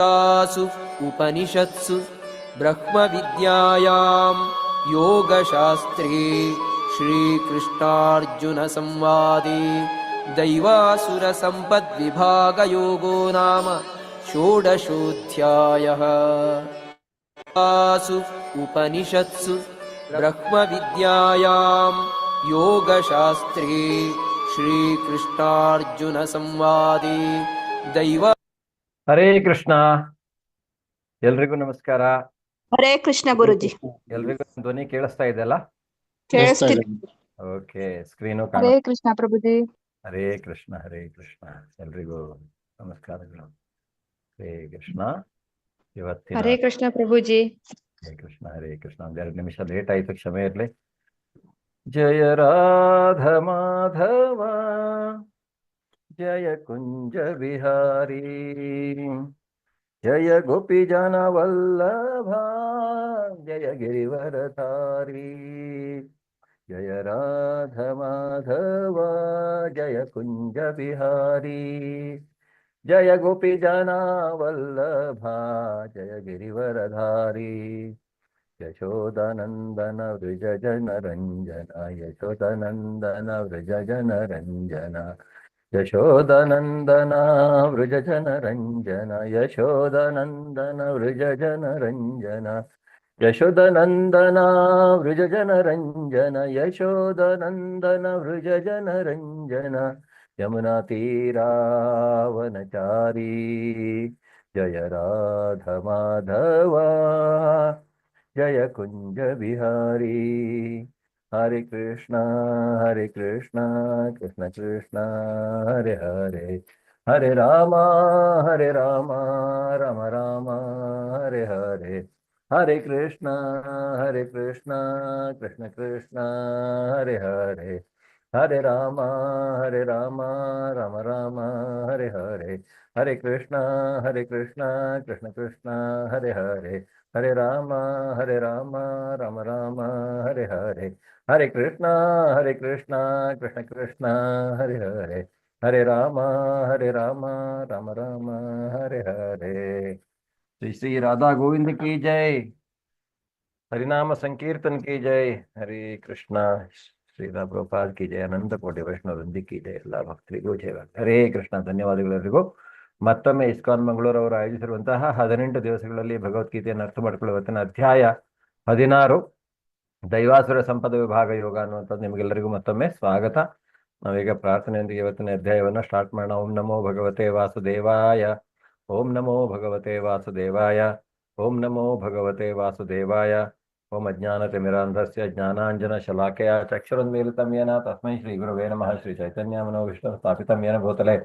तासु उपनिषत्सु ब्रह्मविद्यायां योगशास्त्रे श्रीकृष्णार्जुनसंवादे दैवासुरसम्पद्विभागयोगो नाम षोडशोऽध्यायः। तासु उपनिषत्सु ब्रह्मविद्यायां योगशास्त्रे श्रीकृष्णार्जुनसंवादे दैवा ಹರೇ ಕೃಷ್ಣ. ಎಲ್ರಿಗೂ ನಮಸ್ಕಾರ. ಹರೇ ಕೃಷ್ಣ ಗುರುಜಿ. ಎಲ್ರಿಗೂ ಧ್ವನಿ ಕೇಳಿಸ್ತಾ ಇದೆಯಲ್ಲ? ಕೇಳಿಸ್ತಿದೆ. Okay, screen Hare Krishna ಪ್ರಭುಜಿ. ಹರೇ ಕೃಷ್ಣ ಹರೇ ಕೃಷ್ಣ. ಎಲ್ರಿಗೂ ನಮಸ್ಕಾರಗಳು. ಹರೇ ಕೃಷ್ಣ. ಇವತ್ತಿನ ಹರೇ ಕೃಷ್ಣ ಪ್ರಭುಜಿ. ಹರೇ ಕೃಷ್ಣ ಹರೇ ಕೃಷ್ಣ. ಒಂದೆರಡು ನಿಮಿಷ ಲೇಟ್ ಆಯ್ತು, ಕ್ಷಮೆ ಇರಲಿ. ಜಯ ರಾಧ ಮಾಧವ ಜಯ ಕುಂಜ ಬಿಹಾರಿ ಜಯ ಗೋಪಿ ಜನ ವಲ್ಲಭ ಜಯ ಗಿರಿವರಧಾರಿ ಜಯ ರಾಧ ಮಾಧವ ಜಯ ಕುಂಜ ಬಿಹಾರಿ ಜಯ ಗೋಪಿ ಜನ ವಲ್ಲಭ ಜಯ ಗಿರಿವರಧಾರಿ ಯಶೋದನಂದನ ವೃಜ ಜನ ರಂಜನ ಯಶೋದನಂದನ ವೃಜ ಜನ ರಂಜನ ಯಶೋದನಂದನ ವೃಜ ಜನ ರಂಜನ ಯಶೋದನಂದನ ವೃಜ ಜನ ರಂಜನ ಯಶೋದನಂದನ ವೃಜ ಜನ ರಂಜನ ಯಶೋದನಂದನ ವೃಜ ಜನ ರಂಜನ ಯಮುನಾ ತೀರಾವನಚಾರಿ ಜಯ ರಾಧ ಮಾಧವ ಜಯ ಕುಂಜ ಬಿಹಾರಿ. ಹರೆ ಕೃಷ್ಣ ಕೃಷ್ಣ ಕೃಷ್ಣ ಹರೆ ಹರೆ ಹರೆ ರಾಮ ರಾಮ ರಾಮ ಹರೆ ಹರೆ ಹರೆ ಕೃಷ್ಣ ಕೃಷ್ಣ ಕೃಷ್ಣ ಹರೆ ಹರೆ ಹರೆ ರಾಮ ರಾಮ ರಾಮ ಹರೆ ಹರೆ ಹರೆ ಕೃಷ್ಣ ಕೃಷ್ಣ ಕೃಷ್ಣ ಹರೆ ಹರೆ ಹರೆ ರಾಮ ರಾಮ ರಾಮ ಹರೆ ಹರೆ ಹರೆ ಕೃಷ್ಣ ಕೃಷ್ಣ ಕೃಷ್ಣ ಹರೆ ಹರೆ ಹರೆ ರಾಮ ರಾಮ ರಾಮ ಹರೆ ಹರೆ. ಶ್ರೀ ಶ್ರೀ ರಾಧಾ ಗೋವಿಂದ ಕಿ ಜೈ. ಹರಿನಾಮ ಸಂಕೀರ್ತನ್ ಕಿ ಜೈ. ಹರಿ ಕೃಷ್ಣ. ಶ್ರೀಧಾ ಪ್ರಭುಪಾದ್ ಕಿ ಜೈ. ಅನಂತ ಕೋಟಿ ವೈಷ್ಣವೃಂದಿ ಕಿ ಜೈ. ಎಲ್ಲ ಭಕ್ತರಿಗೂ ಜೈ. ಹರೇ ಕೃಷ್ಣ. ಧನ್ಯವಾದಗಳೆಲ್ಲರಿಗೂ. ಮತ್ತೊಮ್ಮೆ ಇಸ್ಕಾನ್ ಮಂಗಳೂರು ಅವರು ಆಯೋಜಿಸಿರುವಂತಹ 18 ದಿವಸಗಳಲ್ಲಿ ಭಗವದ್ಗೀತೆಯನ್ನು ಅರ್ಥ ಮಾಡಿಕೊಳ್ಳುವತ್ತಿನ ಅಧ್ಯಾಯ 16 ದೈವಾಸುರ ಸಂಪದ ವಿಭಾಗ ಯೋಗ ಅನ್ನುವಂಥದ್ದು ನಿಮಗೆಲ್ಲರಿಗೂ ಮತ್ತೊಮ್ಮೆ ಸ್ವಾಗತ. ನಾವೀಗ ಪ್ರಾರ್ಥನೆಯೊಂದಿಗೆ ಇವತ್ತಿನ ಅಧ್ಯಾಯವನ್ನು ಸ್ಟಾರ್ಟ್ ಮಾಡೋಣ. ಓಂ ನಮೋ ಭಗವತೆ ವಾಸುದೇವಾಯ. ಓಂ ನಮೋ ಭಗವತೆ ವಾಸುದೇವಾಯ. ಓಂ ನಮೋ ಭಗವತೆ ವಾಸುದೇವಾಯ. ಓಂ ಅಜ್ಞಾನತಿಮಿರಾಂಧಸ್ಯ ಜ್ಞಾನಾಂಜನ ಶಲಾಕೆಯ ಚಕ್ಷುರುನ್ಮೀಲಿತಂ ಯೇನ ತಸ್ಮೈ ಶ್ರೀ ಗುರುವೇ ನಮಃ. ಶ್ರೀ ಚೈತನ್ಯ ಮನೋ ವಿಷ್ಣು ಸ್ಥಾಪಿತಂ ಯೇನ ಭೂತಲೆ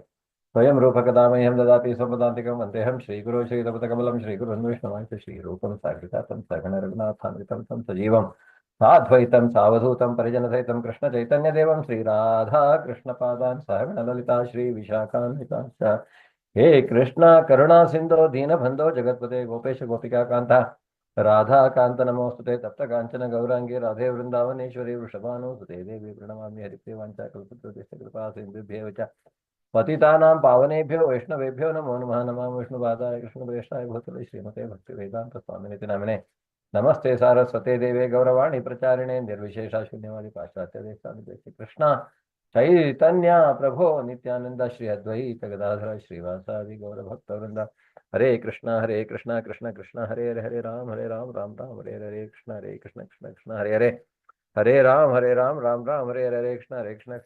ಸ್ವಯಂ ರೂಪಕದಾ ಮಹ್ಯಂ ದದಾತಿ ಸ್ವಪದಾಂತಿಕಂ ವಂದೇಹಂ ಶ್ರೀಗುರು ಶ್ರೀತಪತಕಮಲಂ ಶ್ರೀಗುರುನ್ ವಿಷ್ಣುವಾಂಶ ಶ್ರೀರೂಪಂ ಸಾಗ್ರಜಾತಂ ಸಗಣ ರಘುನಾಥಾನ್ವಿತಂ ತಂ ಸಜೀವಂ ಸಾದ್ವೈತಂ ಸಾವಧೂತಂ ಪರಿಜನಸಹಿತಂ ಕೃಷ್ಣ ಚೈತನ್ಯ ದೇವಂ ಶ್ರೀ ರಾಧಾ ಕೃಷ್ಣ ಪಾದಾನ್ ಸಹಗಣ ಲಲಿತಾ ಶ್ರೀ ವಿಶಾಖಾನ್ವಿತಾಂಶ. ಹೇ ಕೃಷ್ಣ ಕರುಣಾ ಸಿಂಧೋ ದೀನಬಂಧೋ ಜಗತ್ಪತೆ ಗೋಪೇಶ ಗೋಪಿಕಾ ಕಾಂತ ರಾಧಾ ಕಾಂತ ನಮೋಸ್ತುತೆ ತಪ್ತ ಕಾಂಚನ ಗೌರಾಂಗಿ ರಾಧೇ ವೃಂದಾವನೇಶ್ವರಿ ವೃಷಭಾನುಸುತೆ ದೇವಿ ಪ್ರಣಮಾಮಿ. ಹರಿಪ್ರಿಯ ವಾಂಚಾ ಕಲ್ಪತರುಭ್ಯಶ್ಚ ಕೃಪಾ ಸಿಂಧುಭ್ಯೋ ಚ ಪತಿತಾನಾಂ ಪಾವನೇಭ್ಯೋ ವೈಷ್ಣವೇಭ್ಯೋ ನಮೋ ನಮಃ. ನಮಃ ವಿಷ್ಣುಪಾದಾಯ ಕೃಷ್ಣಪ್ರೇಷ್ಠಾಯ ಭೂತಲೆ ಶ್ರೀಮತೆ ಭಕ್ತಿ ವೇದಾಂತ ಸ್ವಾಮಿನಿತಿ ನಾಮಿನೇ. ನಮಸ್ತೆ ಸಾರಸ್ವತೆ ದೇವೇ ಗೌರವಾಣಿ ಪ್ರಚಾರಿಣೆ ನಿರ್ವಿಶೇಷ ಶೂನ್ಯವಾದಿ ಪಾಶ್ಚಾತ್ಯ ದೇಶ ಕೃಷ್ಣ ಚೈತನ್ಯ ಪ್ರಭೋ ನಿತ್ಯಾನಂದ ಶ್ರೀ ಅದ್ವೈತ ಗದಾಧರ ಶ್ರೀವಾಸಾದಿ ಗೌರಭಕ್ತವೃಂದ. ಹರೇ ಕೃಷ್ಣ ಕೃಷ್ಣ ಕೃಷ್ಣ ಹರೇ ಹರೇ ಹರೇ ರಾಮ ರಾಮ ಹರೇ ಹರೇ ಕೃಷ್ಣ ಕೃಷ್ಣ ಕೃಷ್ಣ ಹರೇ ಹರೇ ಹರೇ ರಾಮ ರಾಮ ಹರೇ ಹರೇ ಕೃಷ್ಣ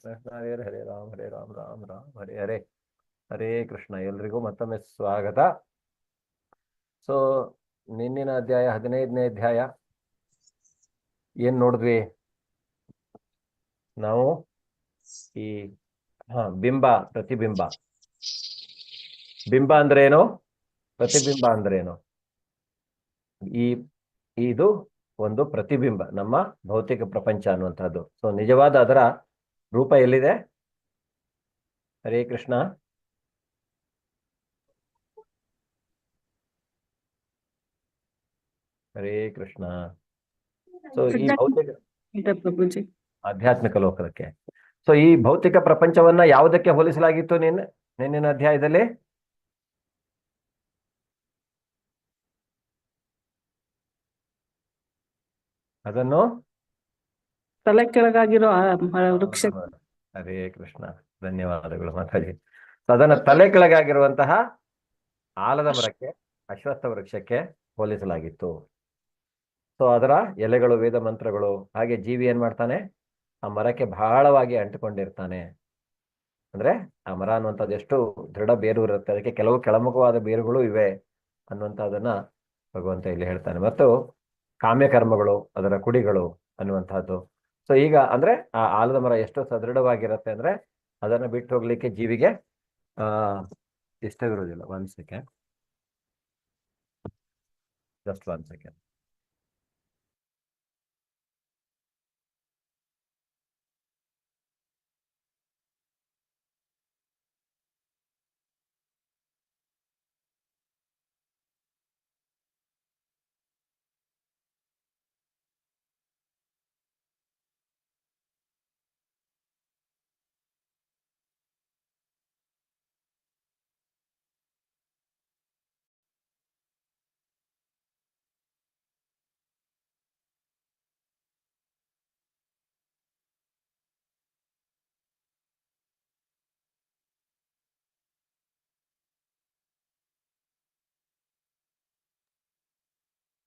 ಕೃಷ್ಣ ಹರೇ ಹರೇ ರಾಮ ರಾಮ ಹರೇ ಹರೇ ಹರೇ ಕೃಷ್ಣ. ಎಲ್ರಿಗೂ ಮತ್ತೊಮ್ಮೆ ಸ್ವಾಗತ. ಸೊ ನಿನ್ನಿನ ಅಧ್ಯಾಯ 15ನೇ ಅಧ್ಯಾಯ ಏನ್ ನೋಡಿದ್ವಿ ನಾವು? ಈ ಬಿಂಬ ಪ್ರತಿಬಿಂಬ. ಬಿಂಬ ಅಂದ್ರೇನು, ಪ್ರತಿಬಿಂಬ ಅಂದ್ರೇನು? ಇದು ಒಂದು ಪ್ರತಿಬಿಂಬ, ನಮ್ಮ ಭೌತಿಕ ಪ್ರಪಂಚ ಅನ್ನುವಂಥದ್ದು. ಸೊ ನಿಜವಾದ ಅದರ ರೂಪ ಎಲ್ಲಿದೆ? ಹರೇ ಕೃಷ್ಣ. ಹರೇ ಕೃಷ್ಣ. ಸೊ ಈ ಭೌತಿಕ ಆಧ್ಯಾತ್ಮಿಕ ಲೋಕಕ್ಕೆ, ಸೊ ಈ ಭೌತಿಕ ಪ್ರಪಂಚವನ್ನ ಯಾವುದಕ್ಕೆ ಹೋಲಿಸಲಾಗಿತ್ತು ನಿನ್ನಿನ ಅಧ್ಯಾಯದಲ್ಲಿ? ಅದನ್ನು ತಲೆ ಕೆಳಗಾಗಿರೋ ವೃಕ್ಷ. ಹರೇ ಕೃಷ್ಣ, ಧನ್ಯವಾದಗಳು ಮಾತಾಜಿ. ಅದನ್ನ ತಲೆ ಕೆಳಗಾಗಿರುವಂತಹ ಆಲದ ಮರಕ್ಕೆ, ಅಶ್ವತ್ಥ ವೃಕ್ಷಕ್ಕೆ ಹೋಲಿಸಲಾಗಿತ್ತು. ಸೊ ಅದರ ಎಲೆಗಳು, ವೇದ ಮಂತ್ರಗಳು, ಹಾಗೆ ಜೀವಿ ಏನ್ ಮಾಡ್ತಾನೆ, ಆ ಮರಕ್ಕೆ ಬಹಳವಾಗಿ ಅಂಟಿಕೊಂಡಿರ್ತಾನೆ. ಅಂದ್ರೆ ಆ ಮರ ಅನ್ನುವಂಥದ್ದು ಎಷ್ಟು ದೃಢ ಬೇರು ಇರುತ್ತೆ, ಅದಕ್ಕೆ ಕೆಲವು ಕೆಳಮುಖವಾದ ಬೇರುಗಳು ಇವೆ ಅನ್ನುವಂಥದ್ದನ್ನ ಭಗವಂತ ಇಲ್ಲಿ ಹೇಳ್ತಾನೆ. ಮತ್ತು ಕಾಮ್ಯಕರ್ಮಗಳು, ಅದರ ಕುಡಿಗಳು ಅನ್ನುವಂಥದ್ದು. ಸೊ ಈಗ ಅಂದ್ರೆ ಆ ಆಲದ ಮರ ಎಷ್ಟು ಸದೃಢವಾಗಿರುತ್ತೆ ಅಂದ್ರೆ ಅದನ್ನ ಬಿಟ್ಟು ಹೋಗ್ಲಿಕ್ಕೆ ಜೀವಿಗೆ ಇಷ್ಟವಿರುವುದಿಲ್ಲ. 1 ಸೆಕೆಂಡ್, ಜಸ್ಟ್ 1 ಸೆಕೆಂಡ್.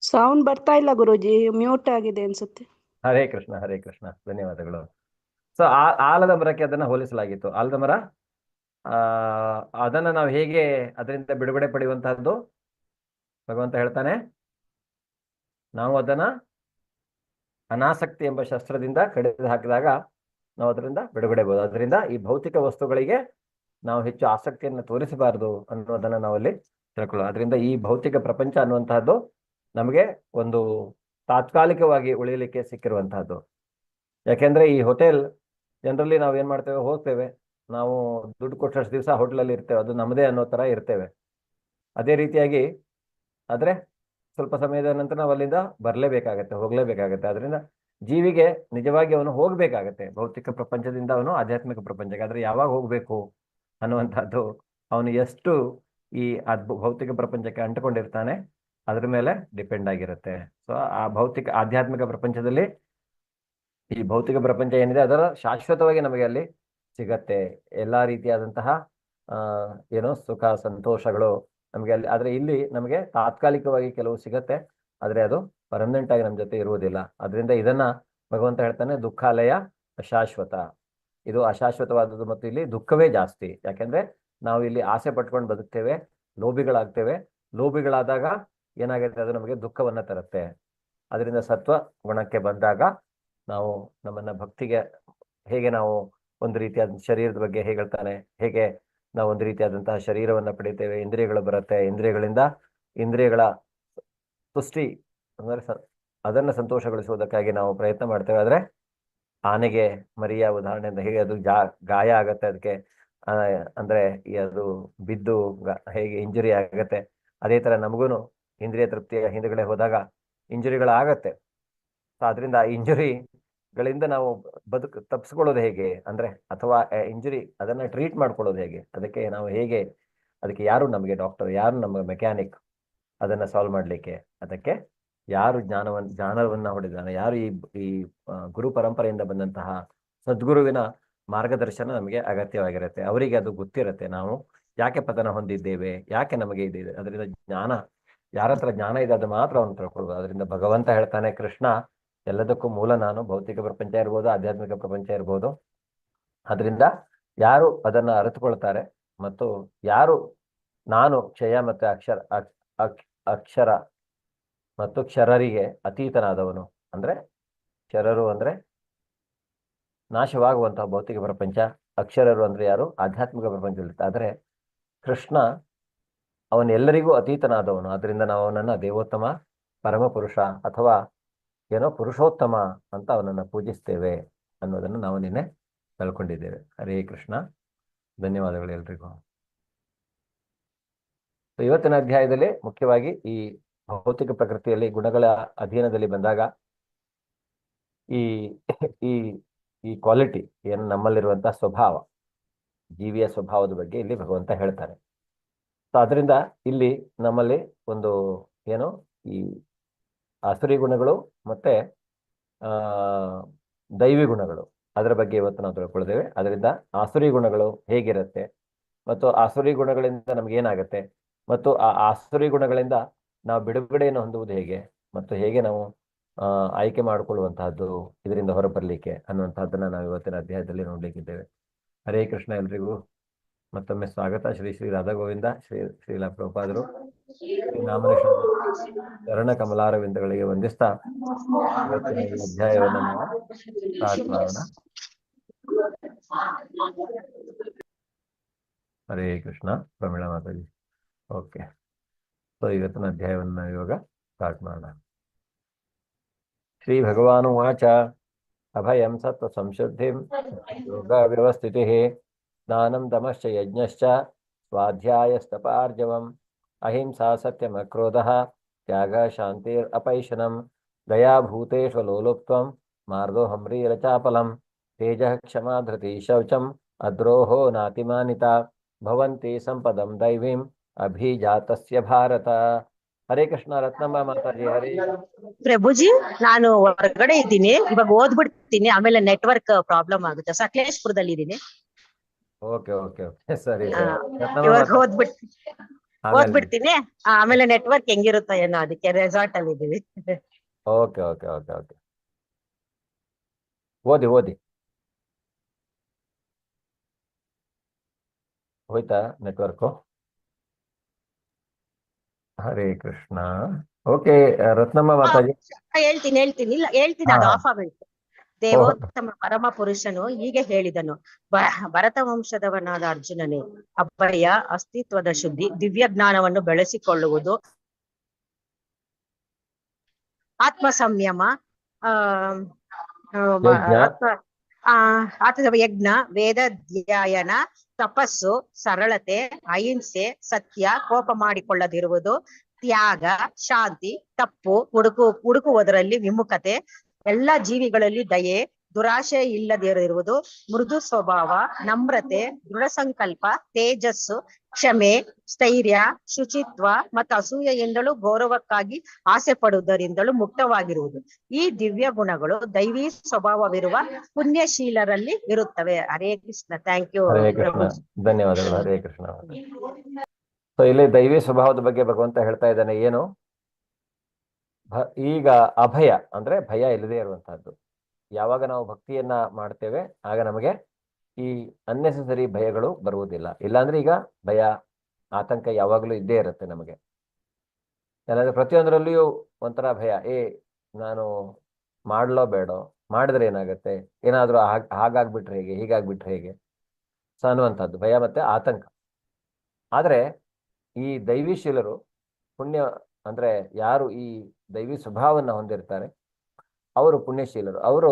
ಸೌಂಡ್ ಬರ್ತಾ ಇಲ್ಲ ಗುರುಜಿ, ಮ್ಯೂಟ್ ಆಗಿದೆ ಅನ್ಸುತ್ತೆ. ಹರೇ ಕೃಷ್ಣ, ಹರೇ ಕೃಷ್ಣ, ಧನ್ಯವಾದಗಳು. ಸೊ ಆಲದ ಮರಕ್ಕೆ ಅದನ್ನ ಹೋಲಿಸಲಾಗಿತ್ತು. ಆಲದ ಮರ ಅದನ್ನ ನಾವು ಹೇಗೆ ಅದರಿಂದ ಬಿಡುಗಡೆ ಪಡೆಯುವಂತಹದ್ದು ಭಗವಂತ ಹೇಳ್ತಾನೆ, ನಾವು ಅದನ್ನ ಅನಾಸಕ್ತಿ ಎಂಬ ಶಸ್ತ್ರದಿಂದ ಕಡಿದು ಹಾಕಿದಾಗ ನಾವು ಅದರಿಂದ ಬಿಡುಗಡೆಬಹುದು. ಅದರಿಂದ ಈ ಭೌತಿಕ ವಸ್ತುಗಳಿಗೆ ನಾವು ಹೆಚ್ಚು ಆಸಕ್ತಿಯನ್ನು ತೋರಿಸಬಾರದು ಅನ್ನೋದನ್ನ ನಾವಲ್ಲಿ ತಿಳ್ಕೊಳ್ಳೋದು. ಅದರಿಂದ ಈ ಭೌತಿಕ ಪ್ರಪಂಚ ಅನ್ನುವಂತಹದ್ದು ನಮಗೆ ಒಂದು ತಾತ್ಕಾಲಿಕವಾಗಿ ಉಳಿಯಲಿಕ್ಕೆ ಸಿಕ್ಕಿರುವಂತಹದ್ದು. ಯಾಕೆಂದ್ರೆ ಈ ಹೋಟೆಲ್ ಜನರಲಿ ನಾವು ಏನ್ ಮಾಡ್ತೇವೆ, ಹೋಗ್ತೇವೆ, ನಾವು ದುಡ್ಡು ಕೊಟ್ಟಷ್ಟು ದಿವಸ ಹೋಟೆಲಲ್ಲಿ ಇರ್ತೇವೆ, ಅದು ನಮ್ಮದೇ ಅನ್ನೋ ತರ ಇರ್ತೇವೆ. ಅದೇ ರೀತಿಯಾಗಿ ಆದ್ರೆ ಸ್ವಲ್ಪ ಸಮಯದ ನಂತರ ನಾವು ಅಲ್ಲಿಂದ ಬರಲೇಬೇಕಾಗತ್ತೆ, ಹೋಗ್ಲೇಬೇಕಾಗತ್ತೆ. ಅದರಿಂದ ಜೀವಿಗೆ ನಿಜವಾಗಿ ಅವನು ಹೋಗ್ಬೇಕಾಗತ್ತೆ ಭೌತಿಕ ಪ್ರಪಂಚದಿಂದ ಅವನು ಆಧ್ಯಾತ್ಮಿಕ ಪ್ರಪಂಚಕ್ಕೆ. ಆದ್ರೆ ಯಾವಾಗ ಹೋಗ್ಬೇಕು ಅನ್ನುವಂಥದ್ದು ಅವನು ಎಷ್ಟು ಈ ಭೌತಿಕ ಪ್ರಪಂಚಕ್ಕೆ ಅಂಟಿಕೊಂಡಿರ್ತಾನೆ ಅದ್ರ ಮೇಲೆ ಡಿಪೆಂಡ್ ಆಗಿರುತ್ತೆ. ಸೊ ಆ ಭೌತಿಕ ಆಧ್ಯಾತ್ಮಿಕ ಪ್ರಪಂಚದಲ್ಲಿ ಈ ಭೌತಿಕ ಪ್ರಪಂಚ ಏನಿದೆ ಅದರ ಶಾಶ್ವತವಾಗಿ ನಮಗೆ ಅಲ್ಲಿ ಸಿಗತ್ತೆ ಎಲ್ಲಾ ರೀತಿಯಾದಂತಹ ಏನೋ ಸುಖ ಸಂತೋಷಗಳು ನಮಗೆ ಅಲ್ಲಿ. ಆದ್ರೆ ಇಲ್ಲಿ ನಮಗೆ ತಾತ್ಕಾಲಿಕವಾಗಿ ಕೆಲವು ಸಿಗತ್ತೆ, ಆದ್ರೆ ಅದು ಪರ್ಮನೆಂಟ್ ಆಗಿ ನಮ್ಮ ಜೊತೆ ಇರುವುದಿಲ್ಲ. ಅದರಿಂದ ಇದನ್ನ ಭಗವಂತ ಹೇಳ್ತಾನೆ, ದುಃಖಾಲಯ ಅಶಾಶ್ವತ, ಇದು ಅಶಾಶ್ವತವಾದದ್ದು ಮತ್ತು ಇಲ್ಲಿ ದುಃಖವೇ ಜಾಸ್ತಿ. ಯಾಕೆಂದ್ರೆ ನಾವು ಇಲ್ಲಿ ಆಸೆ ಪಟ್ಕೊಂಡು ಬದುಕ್ತೇವೆ, ಲೋಭಿಗಳಾಗ್ತೇವೆ. ಲೋಭಿಗಳಾದಾಗ ಏನಾಗುತ್ತೆ, ಅದು ನಮಗೆ ದುಃಖವನ್ನ ತರುತ್ತೆ. ಅದರಿಂದ ಸತ್ವ ಗುಣಕ್ಕೆ ಬಂದಾಗ ನಾವು ನಮ್ಮನ್ನ ಭಕ್ತಿಗೆ ಹೇಗೆ ನಾವು ಒಂದು ರೀತಿಯಾದ ಶರೀರದ ಬಗ್ಗೆ ಹೇಗೆ ಹೇಳ್ತಾನೆ, ಹೇಗೆ ನಾವು ಒಂದು ರೀತಿಯಾದಂತಹ ಶರೀರವನ್ನ ಪಡಿತೇವೆ, ಇಂದ್ರಿಯಗಳು ಬರುತ್ತೆ, ಇಂದ್ರಿಯಗಳ ತುಷ್ಟಿ ಅಂದ್ರೆ ಅದನ್ನ ಸಂತೋಷಗೊಳಿಸುವುದಕ್ಕಾಗಿ ನಾವು ಪ್ರಯತ್ನ ಮಾಡ್ತೇವೆ. ಆದ್ರೆ ಆನೆಗೆ ಮರಿಯ ಉದಾಹರಣೆಯಿಂದ ಹೇಗೆ ಅದು ಗಾಯ ಆಗತ್ತೆ, ಅದಕ್ಕೆ ಅಂದ್ರೆ ಅದು ಬಿದ್ದು ಹೇಗೆ ಇಂಜುರಿ ಆಗತ್ತೆ, ಅದೇ ತರ ನಮಗೂನು ಇಂದ್ರಿಯ ತೃಪ್ತಿಯ ಹಿಂದುಗಡೆ ಹೋದಾಗ ಇಂಜುರಿಗಳಾಗತ್ತೆ. ಆದ್ರಿಂದ ಆ ಇಂಜುರಿಗಳಿಂದ ನಾವು ತಪ್ಪಿಸ್ಕೊಳ್ಳೋದು ಹೇಗೆ ಅಂದ್ರೆ, ಅಥವಾ ಇಂಜುರಿ ಅದನ್ನ ಟ್ರೀಟ್ ಮಾಡ್ಕೊಳ್ಳೋದು ಹೇಗೆ, ಅದಕ್ಕೆ ನಾವು ಹೇಗೆ, ಅದಕ್ಕೆ ಯಾರು ನಮಗೆ ಡಾಕ್ಟರ್, ಯಾರು ನಮ್ಮ ಮೆಕ್ಯಾನಿಕ್ ಅದನ್ನ ಸಾಲ್ವ್ ಮಾಡ್ಲಿಕ್ಕೆ? ಅದಕ್ಕೆ ಯಾರು ಜ್ಞಾನವನ್ನ ಹೊಡೆದಾನೆ, ಯಾರು ಈ ಗುರು ಪರಂಪರೆಯಿಂದ ಬಂದಂತಹ ಸದ್ಗುರುವಿನ ಮಾರ್ಗದರ್ಶನ ನಮಗೆ ಅಗತ್ಯವಾಗಿರುತ್ತೆ. ಅವರಿಗೆ ಅದು ಗೊತ್ತಿರುತ್ತೆ, ನಾವು ಯಾಕೆ ಪತನ ಹೊಂದಿದ್ದೇವೆ, ಯಾಕೆ ನಮಗೆ ಇದೆ. ಅದರಿಂದ ಜ್ಞಾನ, ಯಾರ ಹತ್ರ ಜ್ಞಾನ ಇದೆ ಅದು ಮಾತ್ರ ಅವನು ತಿಳ್ಕೊಳ್ಬೋದು. ಅದರಿಂದ ಭಗವಂತ ಹೇಳ್ತಾನೆ, ಕೃಷ್ಣ ಎಲ್ಲದಕ್ಕೂ ಮೂಲ ನಾನು. ಭೌತಿಕ ಪ್ರಪಂಚ ಇರ್ಬೋದು, ಆಧ್ಯಾತ್ಮಿಕ ಪ್ರಪಂಚ ಇರ್ಬೋದು. ಅದರಿಂದ ಯಾರು ಅದನ್ನ ಅರಿತುಕೊಳ್ತಾರೆ ಮತ್ತು ಯಾರು ನಾನು ಕ್ಷಯ ಮತ್ತು ಅಕ್ಷರ ಮತ್ತು ಕ್ಷರರಿಗೆ ಅತೀತನಾದವನು, ಅಂದ್ರೆ ಕ್ಷರರು ಅಂದ್ರೆ ನಾಶವಾಗುವಂತಹ ಭೌತಿಕ ಪ್ರಪಂಚ, ಅಕ್ಷರರು ಅಂದ್ರೆ ಯಾರು ಆಧ್ಯಾತ್ಮಿಕ ಪ್ರಪಂಚದಲ್ಲಿ. ಆದ್ರೆ ಕೃಷ್ಣ ಅವನೆಲ್ಲರಿಗೂ ಅತೀತನಾದವನು. ಆದ್ರಿಂದ ನಾವು ಅವನನ್ನ ದೇವೋತ್ತಮ, ಪರಮ ಪುರುಷ ಅಥವಾ ಏನೋ ಪುರುಷೋತ್ತಮ ಅಂತ ಅವನನ್ನ ಪೂಜಿಸ್ತೇವೆ ಅನ್ನೋದನ್ನು ನಾವು ನಿನ್ನೆ ತಿಳ್ಕೊಂಡಿದ್ದೇವೆ. ಹರೇ ಕೃಷ್ಣ, ಧನ್ಯವಾದಗಳು ಎಲ್ರಿಗೂ. ಇವತ್ತಿನ ಅಧ್ಯಾಯದಲ್ಲಿ ಮುಖ್ಯವಾಗಿ ಈ ಭೌತಿಕ ಪ್ರಕೃತಿಯಲ್ಲಿ ಗುಣಗಳ ಅಧೀನದಲ್ಲಿ ಬಂದಾಗ ಈ ಈ ಈ ಕ್ವಾಲಿಟಿ ಏನು ನಮ್ಮಲ್ಲಿರುವಂತಹ ಸ್ವಭಾವ, ಜೀವಿಯ ಸ್ವಭಾವದ ಬಗ್ಗೆ ಇಲ್ಲಿ ಭಗವಂತ ಹೇಳ್ತಾರೆ. ಸೊ ಅದರಿಂದ ಇಲ್ಲಿ ನಮ್ಮಲ್ಲಿ ಒಂದು ಏನು ಈ ಆಸುರಿ ಗುಣಗಳು ಮತ್ತೆ ಆ ದೈವಿ ಗುಣಗಳು, ಅದರ ಬಗ್ಗೆ ಇವತ್ತು ನಾವು ತಿಳ್ಕೊಳ್ತೇವೆ. ಅದರಿಂದ ಆಸುರಿ ಗುಣಗಳು ಹೇಗಿರುತ್ತೆ ಮತ್ತು ಆಸುರಿ ಗುಣಗಳಿಂದ ನಮ್ಗೇನಾಗತ್ತೆ ಮತ್ತು ಆ ಆಸುರಿ ಗುಣಗಳಿಂದ ನಾವು ಬಿಡುಗಡೆಯನ್ನು ಹೊಂದುವುದು ಹೇಗೆ ಮತ್ತು ಹೇಗೆ ನಾವು ಆಯ್ಕೆ ಮಾಡಿಕೊಳ್ಳುವಂತಹದ್ದು ಇದರಿಂದ ಹೊರಬರಲಿಕ್ಕೆ ಅನ್ನುವಂಥದ್ದನ್ನ ನಾವು ಇವತ್ತಿನ ಅಧ್ಯಾಯದಲ್ಲಿ ನೋಡ್ಲಿಕ್ಕಿದ್ದೇವೆ. ಹರೇ ಕೃಷ್ಣ. ಎಲ್ರಿಗೂ ಮತ್ತೊಮ್ಮೆ ಸ್ವಾಗತ. ಶ್ರೀ ಶ್ರೀ ರಾಧಾ ಗೋವಿಂದ, ಶ್ರೀಲ ಪ್ರಭುಪಾದರು, ಶ್ರೀ ನಾಮನಿಷ ಚರಣ ಕಮಲಾರವಿಂದಗಳಿಗೆ ವಂದಿಸ್ತಾ ಇವತ್ತಿನ ಈ ಅಧ್ಯಾಯವನ್ನು ನಾವು ಸ್ಟಾರ್ಟ್ ಮಾಡೋಣ. ಹರೇ ಕೃಷ್ಣ. ಪ್ರಮೀಳಾ ಮಾತಾಜಿ. ಓಕೆ, ಸೊ ಇವತ್ತಿನ ಅಧ್ಯಾಯವನ್ನು ನಾವು ಇವಾಗ ಸ್ಟಾರ್ಟ್ ಮಾಡೋಣ. ಶ್ರೀ ಭಗವಾನು ವಾಚ ಅಭಯಂ ಸತ್ವ ಸಂಶುದ್ಧಿಂ ಯೋಗ ವ್ಯವಸ್ಥಿತಿ ಜ್ಞಾನಂ ದಮಶ್ಚ ಯಜ್ಞಶ್ಚ ಸ್ವಾಧ್ಯಾಯಸ್ತಪಾರ್ಜವಂ ಅಹಿಂಸಾ ಸತ್ಯಮಕ್ರೋಧಃ ತ್ಯಾಗ ಶಾಂತಿರ್ ಅಪೈಶನಂ ದಯಾ ಭೂತೇಷು ಲೋಲುಪ್ತ್ವಂ ಮಾರ್ದೋಹಂ ರೀರಚಾಪಲಂ ತೇಜಃ ಕ್ಷಮಾ ಧೃತಿ ಶೌಚಂ ಅದ್ರೋಹೋ ನಾತಿಮಾನಿತಾ ಭವಂತಿ ಸಂಪದಂ ದೈವೀಂ ಅಭಿಜಾತಸ್ಯ ಭಾರತ. ಹರೇ ಕೃಷ್ಣ. ರತ್ನಮ್ಮ ಮಾತಾಜಿ. ಹರೇ ಪ್ರಭುಜಿ, ನಾನು ಹೊರಗಡೆ ಇದ್ದೀನಿ, ಇವಾಗ ಓದ್ಬಿಡ್ತೀನಿ, ಆಮೇಲೆ ನೆಟ್ವರ್ಕ್ ಪ್ರಾಬ್ಲಮ್ ಆಗುತ್ತೆ. ಸಕಲೇಶ್ಪುರದಲ್ಲಿ ಇದ್ದೀನಿ. ಓಕೆ ಓಕೆ ಓಕೆ, ಸರಿ. ಇವಾಗ ಓದ್ಬಿಡ್ತೀನಿ, ಆಮೇಲೆ ನೆಟ್ವರ್ಕ್ ಹೆಂಗಿರುತ್ತೋ ಏನೋ, ಅದಕ್ಕೆ ರೆಸಾರ್ಟ್ ಅಲ್ಲಿ ಇದೀವಿ. ಓಕೆ ಓಕೆ ಓಕೆ ಓಕೆ, ಓದಿ ಓದಿ. ಹೋಯ್ತಾ ನೆಟ್ವರ್ಕು? ಹರೇ ಕೃಷ್ಣ. ಓಕೆ, ರತ್ನಮ್ಮ ಮಾತಾಜಿ. ಹೇಳ್ತೀನಿ ಇಲ್ಲ ಹೇಳ್ತೀನಿ, ಅದು ಆಫ್ ಆಗೋಯ್ತು. ದೇವೋತ್ತಮ ಪರಮ ಪುರುಷನು ಹೀಗೆ ಹೇಳಿದನು, ಭರತ ವಂಶದವನಾದ ಅರ್ಜುನನೇ, ಅಭಯ, ಅಸ್ತಿತ್ವದ ಶುದ್ಧಿ, ದಿವ್ಯ ಜ್ಞಾನವನ್ನು ಬೆಳೆಸಿಕೊಳ್ಳುವುದು, ಆತ್ಮ ಸಂಯಮ, ಯಜ್ಞ, ವೇದ ಧ್ಯಾಯನ, ತಪಸ್ಸು, ಸರಳತೆ, ಅಹಿಂಸೆ, ಸತ್ಯ, ಕೋಪ ಮಾಡಿಕೊಳ್ಳದಿರುವುದು, ತ್ಯಾಗ, ಶಾಂತಿ, ತಪ್ಪು ಹುಡುಕುವುದರಲ್ಲಿ ವಿಮುಖತೆ, ಎಲ್ಲ ಜೀವಿಗಳಲ್ಲಿ ದಯೆ, ದುರಾಶೆ ಇಲ್ಲದಿರುವುದು, ಮೃದು ಸ್ವಭಾವ, ನಮ್ರತೆ, ದೃಢ ಸಂಕಲ್ಪ, ತೇಜಸ್ಸು, ಕ್ಷಮೆ, ಸ್ಥೈರ್ಯ, ಶುಚಿತ್ವ ಮತ್ತು ಅಸೂಯೆಯಿಂದಲೂ ಗೌರವಕ್ಕಾಗಿ ಆಸೆ ಪಡುವುದರಿಂದಲೂ ಮುಕ್ತವಾಗಿರುವುದು. ಈ ದಿವ್ಯ ಗುಣಗಳು ದೈವಿ ಸ್ವಭಾವವಿರುವ ಪುಣ್ಯಶೀಲರಲ್ಲಿ ಇರುತ್ತವೆ. ಹರೇ ಕೃಷ್ಣ. Thank you. ಹರೇ ಕೃಷ್ಣ. ಧನ್ಯವಾದಗಳು. ಹರೇ ಕೃಷ್ಣ. ಸೊ ಇಲ್ಲಿ ದೈವಿ ಸ್ವಭಾವದ ಬಗ್ಗೆ ಭಗವಂತ ಹೇಳ್ತಾ ಇದ್ದಾನೆ. ಏನು? ಈಗ ಅಭಯ ಅಂದ್ರೆ ಭಯ ಇಲ್ಲದೆ ಇರುವಂತಹದ್ದು. ಯಾವಾಗ ನಾವು ಭಕ್ತಿಯನ್ನ ಮಾಡ್ತೇವೆ ಆಗ ನಮಗೆ ಈ ಅನ್ನೆಸೆಸರಿ ಭಯಗಳು ಬರುವುದಿಲ್ಲ. ಇಲ್ಲಾಂದ್ರೆ ಈಗ ಭಯ, ಆತಂಕ ಯಾವಾಗಲೂ ಇದ್ದೇ ಇರುತ್ತೆ ನಮಗೆ. ಎಲ್ಲಾಂದ್ರೆ ಪ್ರತಿಯೊಂದರಲ್ಲಿಯೂ ಒಂಥರ ಭಯ. ನಾನು ಮಾಡ್ಲೋ ಬೇಡೋ, ಮಾಡಿದ್ರೆ ಏನಾಗುತ್ತೆ, ಏನಾದ್ರೂ ಹಾಗಾಗ್ಬಿಟ್ರೆ ಹೇಗೆ, ಹೀಗಾಗ್ಬಿಟ್ರೆ ಹೇಗೆ, ಸೊ ಅನ್ನುವಂಥದ್ದು ಭಯ ಮತ್ತೆ ಆತಂಕ. ಆದ್ರೆ ಈ ದೈವಿಶೀಲರು, ಪುಣ್ಯ ಅಂದ್ರೆ ಯಾರು ಈ ದೈವಿ ಸ್ವಭಾವವನ್ನ ಹೊಂದಿರ್ತಾರೆ ಅವರು ಪುಣ್ಯಶೀಲರು. ಅವರು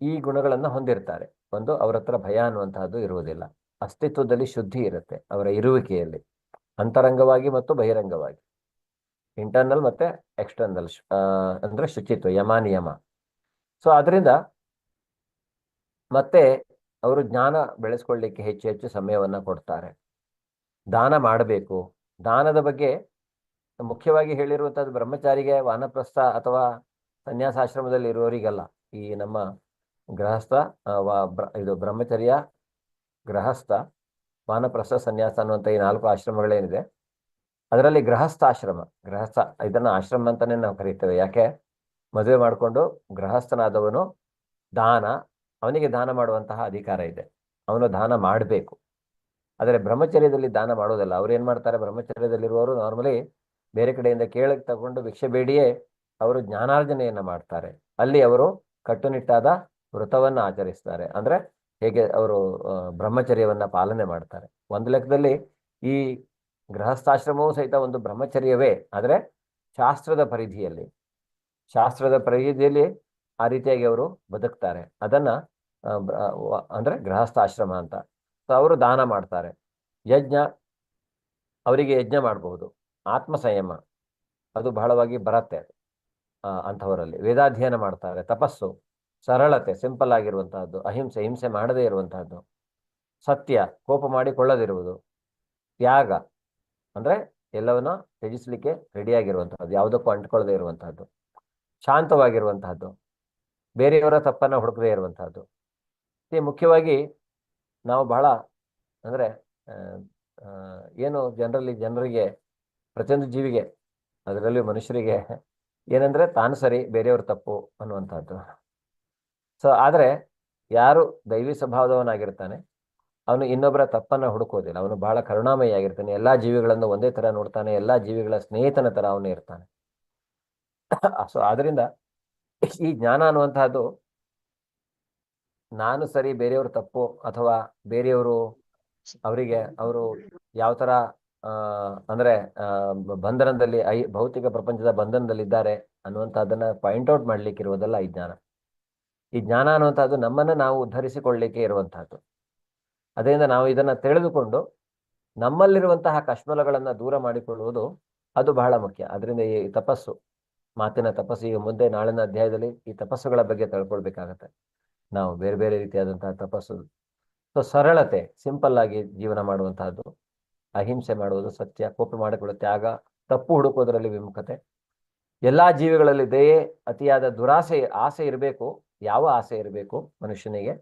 ಈ ಗುಣಗಳನ್ನ ಹೊಂದಿರ್ತಾರೆ. ಒಂದು, ಅವರ ಹತ್ರ ಭಯ ಅನ್ನುವಂತಹದ್ದು ಇರುವುದಿಲ್ಲ. ಅಸ್ತಿತ್ವದಲ್ಲಿ ಶುದ್ಧಿ ಇರುತ್ತೆ ಅವರ ಇರುವಿಕೆಯಲ್ಲಿ, ಅಂತರಂಗವಾಗಿ ಮತ್ತು ಬಹಿರಂಗವಾಗಿ, ಇಂಟರ್ನಲ್ ಮತ್ತೆ ಎಕ್ಸ್ಟರ್ನಲ್, ಅಂದ್ರೆ ಶುಚಿತ್ವ, ಯಮ ನಿಯಮ. ಸೊ ಅದರಿಂದ ಮತ್ತೆ ಅವರು ಜ್ಞಾನ ಬೆಳೆಸ್ಕೊಳ್ಳಿಕ್ಕೆ ಹೆಚ್ಚು ಹೆಚ್ಚು ಸಮಯವನ್ನ ಕೊಡ್ತಾರೆ. ದಾನ ಮಾಡಬೇಕು. ದಾನದ ಬಗ್ಗೆ ಮುಖ್ಯವಾಗಿ ಹೇಳಿರುವಂತಹದ್ದು ಬ್ರಹ್ಮಚಾರಿಗೆ, ವಾನಪ್ರಸ್ಥ ಅಥವಾ ಸನ್ಯಾಸಾಶ್ರಮದಲ್ಲಿ ಇರುವವರಿಗಲ್ಲ. ಈ ನಮ್ಮ ಗೃಹಸ್ಥ, ಇದು ಬ್ರಹ್ಮಚರ್ಯ, ಗೃಹಸ್ಥ, ವಾನಪ್ರಸ್ಥ, ಸನ್ಯಾಸ ಅನ್ನುವಂಥ ಈ 4 ಆಶ್ರಮಗಳೇನಿದೆ, ಅದರಲ್ಲಿ ಗೃಹಸ್ಥಾಶ್ರಮ, ಇದನ್ನ ಆಶ್ರಮ ಅಂತಾನೆ ನಾವು ಕರೀತೇವೆ. ಯಾಕೆ? ಮದುವೆ ಮಾಡಿಕೊಂಡು ಗೃಹಸ್ಥನಾದವನು ಅವನಿಗೆ ದಾನ ಮಾಡುವಂತಹ ಅಧಿಕಾರ ಇದೆ. ಅವನು ದಾನ ಮಾಡಬೇಕು. ಆದರೆ ಬ್ರಹ್ಮಚರ್ಯದಲ್ಲಿ ದಾನ ಮಾಡೋದಲ್ಲ. ಅವ್ರು ಏನ್ ಮಾಡ್ತಾರೆ, ಬ್ರಹ್ಮಚರ್ಯದಲ್ಲಿರುವವರು ನಾರ್ಮಲಿ ಬೇರೆ ಕಡೆಯಿಂದ ಕೇಳಕ್ಕೆ ತಗೊಂಡು ಭಿಕ್ಷೆ ಬೇಡಿಯೇ ಅವರು ಜ್ಞಾನಾರ್ಜನೆಯನ್ನ ಮಾಡ್ತಾರೆ. ಅಲ್ಲಿ ಅವರು ಕಟ್ಟುನಿಟ್ಟಾದ ವ್ರತವನ್ನ ಆಚರಿಸ್ತಾರೆ. ಅಂದ್ರೆ ಹೇಗೆ ಅವರು ಬ್ರಹ್ಮಚರ್ಯವನ್ನ ಪಾಲನೆ ಮಾಡ್ತಾರೆ. ಒಂದು ಲೆಕ್ಕದಲ್ಲಿ ಈ ಗೃಹಸ್ಥಾಶ್ರಮವೂ ಸಹಿತ ಒಂದು ಬ್ರಹ್ಮಚರ್ಯವೇ, ಆದರೆ ಶಾಸ್ತ್ರದ ಪರಿಧಿಯಲ್ಲಿ ಆ ರೀತಿಯಾಗಿ ಅವರು ಬದುಕ್ತಾರೆ. ಅದನ್ನ ಅಂದ್ರೆ ಗೃಹಸ್ಥಾಶ್ರಮ ಅಂತ. ಸೊ ಅವರು ದಾನ ಮಾಡ್ತಾರೆ. ಅವರಿಗೆ ಯಜ್ಞ ಮಾಡಬಹುದು. ಆತ್ಮ ಸಂಯಮ ಅದು ಬಹಳವಾಗಿ ಬರುತ್ತೆ ಅಂಥವರಲ್ಲಿ. ವೇದಾಧ್ಯಯನ ಮಾಡ್ತಾರೆ. ತಪಸ್ಸು, ಸರಳತೆ, ಸಿಂಪಲ್ ಆಗಿರುವಂತಹದ್ದು, ಅಹಿಂಸೆ, ಹಿಂಸೆ ಮಾಡದೇ ಇರುವಂತಹದ್ದು, ಸತ್ಯ, ಕೋಪ ಮಾಡಿಕೊಳ್ಳದಿರುವುದು, ತ್ಯಾಗ ಅಂದ್ರೆ ಎಲ್ಲವನ್ನ ತ್ಯಜಿಸ್ಲಿಕ್ಕೆ ರೆಡಿಯಾಗಿರುವಂತಹದ್ದು, ಯಾವುದಕ್ಕೂ ಅಂಟ್ಕೊಳ್ಳದೆ ಇರುವಂತಹದ್ದು, ಶಾಂತವಾಗಿರುವಂತಹದ್ದು, ಬೇರೆಯವರ ತಪ್ಪನ್ನ ಹುಡುಕದೇ ಇರುವಂತಹದ್ದು. ಮುಖ್ಯವಾಗಿ ನಾವು ಬಹಳ ಅಂದ್ರೆ ಏನು ಜನರಿಗೆ ಪ್ರತಿಯೊಂದು ಜೀವಿಗೆ, ಅದರಲ್ಲಿ ಮನುಷ್ಯರಿಗೆ ಏನಂದ್ರೆ ತಾನು ಸರಿ ಬೇರೆಯವ್ರ ತಪ್ಪು ಅನ್ನುವಂಥದ್ದು. ಸೊ ಆದ್ರೆ ಯಾರು ದೈವಿ ಸ್ವಭಾವದವನಾಗಿರ್ತಾನೆ ಅವನು ಇನ್ನೊಬ್ಬರ ತಪ್ಪನ್ನ ಹುಡುಕೋದಿಲ್ಲ. ಅವನು ಬಹಳ ಕರುಣಾಮಯಿ ಆಗಿರ್ತಾನೆ, ಎಲ್ಲಾ ಜೀವಿಗಳನ್ನು ಒಂದೇ ತರ ನೋಡ್ತಾನೆ, ಎಲ್ಲಾ ಜೀವಿಗಳ ಸ್ನೇಹಿತನ ತರ ಅವನು ಇರ್ತಾನೆ. ಸೊ ಆದ್ರಿಂದ ಈ ಜ್ಞಾನ ಅನ್ನುವಂತಹದ್ದು ನಾನು ಸರಿ ಬೇರೆಯವ್ರ ತಪ್ಪು ಅಥವಾ ಬೇರೆಯವರು ಅವರು ಯಾವ ತರ ಅಂದ್ರೆ ಬಂಧನದಲ್ಲಿ ಭೌತಿಕ ಪ್ರಪಂಚದ ಬಂಧನದಲ್ಲಿದ್ದಾರೆ ಅನ್ನುವಂಥದ್ದನ್ನ ಪಾಯಿಂಟ್ ಔಟ್ ಮಾಡ್ಲಿಕ್ಕೆ ಇರುವುದಲ್ಲ ಈ ಜ್ಞಾನ. ಈ ಜ್ಞಾನ ಅನ್ನುವಂಥದ್ದು ನಮ್ಮನ್ನ ನಾವು ಉದ್ಧರಿಸಿಕೊಳ್ಳಲಿಕ್ಕೆ ಇರುವಂತಹದ್ದು. ಅದರಿಂದ ನಾವು ಇದನ್ನ ತಿಳಿದುಕೊಂಡು ನಮ್ಮಲ್ಲಿರುವಂತಹ ಕಶ್ಮಲಗಳನ್ನ ದೂರ ಮಾಡಿಕೊಳ್ಳುವುದು ಅದು ಬಹಳ ಮುಖ್ಯ. ಅದರಿಂದ ಈ ತಪಸ್ಸು, ಮಾತಿನ ತಪಸ್ಸು, ಈಗ ಮುಂದೆ ನಾಳಿನ ಅಧ್ಯಾಯದಲ್ಲಿ ಈ ತಪಸ್ಸುಗಳ ಬಗ್ಗೆ ತಿಳ್ಕೊಳ್ಬೇಕಾಗತ್ತೆ ನಾವು. ಬೇರೆ ಬೇರೆ ರೀತಿಯಾದಂತಹ ತಪಸ್ಸು. ಸೊ ಸರಳತೆ, ಸಿಂಪಲ್ ಆಗಿ ಜೀವನ ಮಾಡುವಂತಹದ್ದು, ಅಹಿಂಸೆ ಮಾಡುವುದು, ಸತ್ಯ, ಕೋಪ ಮಾಡಿಕೊಳ್ಳೋ ತ್ಯಾಗ, ತಪ್ಪು ಹುಡುಕೋದ್ರಲ್ಲಿ ವಿಮುಖತೆ. ಎಲ್ಲಾ ಜೀವಿಗಳಲ್ಲಿ ದಯೆ, ಅತಿಯಾದ ದುರಾಸೆ, ಆಸೆ ಇರಬೇಕು. ಯಾವ ಆಸೆ ಇರಬೇಕು ಮನುಷ್ಯನಿಗೆ?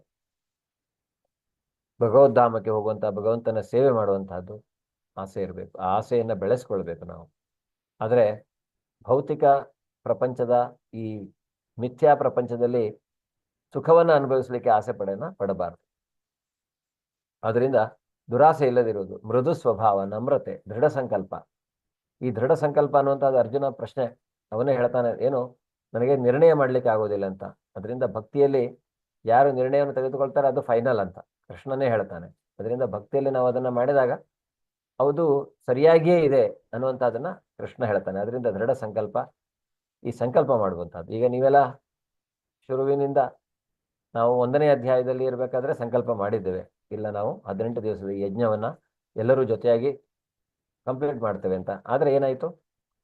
ಭಗವದ್ಧಾಮಕ್ಕೆ ಹೋಗುವಂತ, ಭಗವಂತನ ಸೇವೆ ಮಾಡುವಂತಹದ್ದು ಆಸೆ ಇರಬೇಕು. ಆ ಆಸೆಯನ್ನ ಬೆಳೆಸ್ಕೊಳ್ಬೇಕು ನಾವು. ಆದ್ರೆ ಭೌತಿಕ ಪ್ರಪಂಚದ ಈ ಮಿಥ್ಯಾ ಪ್ರಪಂಚದಲ್ಲಿ ಸುಖವನ್ನ ಅನುಭವಿಸ್ಲಿಕ್ಕೆ ಆಸೆ ಪಡಬಾರದು. ಅದರಿಂದ ದುರಾಸೆ ಇಲ್ಲದಿರುವುದು, ಮೃದು ಸ್ವಭಾವ, ನಮ್ರತೆ, ದೃಢ ಸಂಕಲ್ಪ. ಈ ದೃಢ ಸಂಕಲ್ಪ ಅನ್ನುವಂಥದ್ದು ಅರ್ಜುನ ಪ್ರಶ್ನೆ, ಅವನೇ ಹೇಳ್ತಾನೆ, ಏನು ನನಗೆ ನಿರ್ಣಯ ಮಾಡ್ಲಿಕ್ಕೆ ಆಗೋದಿಲ್ಲ ಅಂತ. ಅದರಿಂದ ಭಕ್ತಿಯಲ್ಲಿ ಯಾರು ನಿರ್ಣಯವನ್ನು ತೆಗೆದುಕೊಳ್ತಾರೆ ಅದು ಫೈನಲ್ ಅಂತ ಕೃಷ್ಣನೇ ಹೇಳ್ತಾನೆ. ಅದರಿಂದ ಭಕ್ತಿಯಲ್ಲಿ ನಾವು ಅದನ್ನ ಮಾಡಿದಾಗ ಅದು ಸರಿಯಾಗಿಯೇ ಇದೆ ಅನ್ನುವಂಥದ್ದನ್ನ ಕೃಷ್ಣ ಹೇಳ್ತಾನೆ. ಅದರಿಂದ ದೃಢ ಸಂಕಲ್ಪ, ಈ ಸಂಕಲ್ಪ ಮಾಡುವಂಥದ್ದು. ಈಗ ನೀವೆಲ್ಲ ಶುರುವಿನಿಂದ ನಾವು 1ನೇ ಅಧ್ಯಾಯದಲ್ಲಿ ಇರಬೇಕಾದ್ರೆ ಸಂಕಲ್ಪ ಮಾಡಿದ್ದೇವೆ, ಇಲ್ಲ ನಾವು 18 ದಿವಸದ ಈ ಯಜ್ಞವನ್ನ ಎಲ್ಲರೂ ಜೊತೆಯಾಗಿ ಕಂಪ್ಲೀಟ್ ಮಾಡ್ತೇವೆ ಅಂತ. ಆದ್ರೆ ಏನಾಯ್ತು,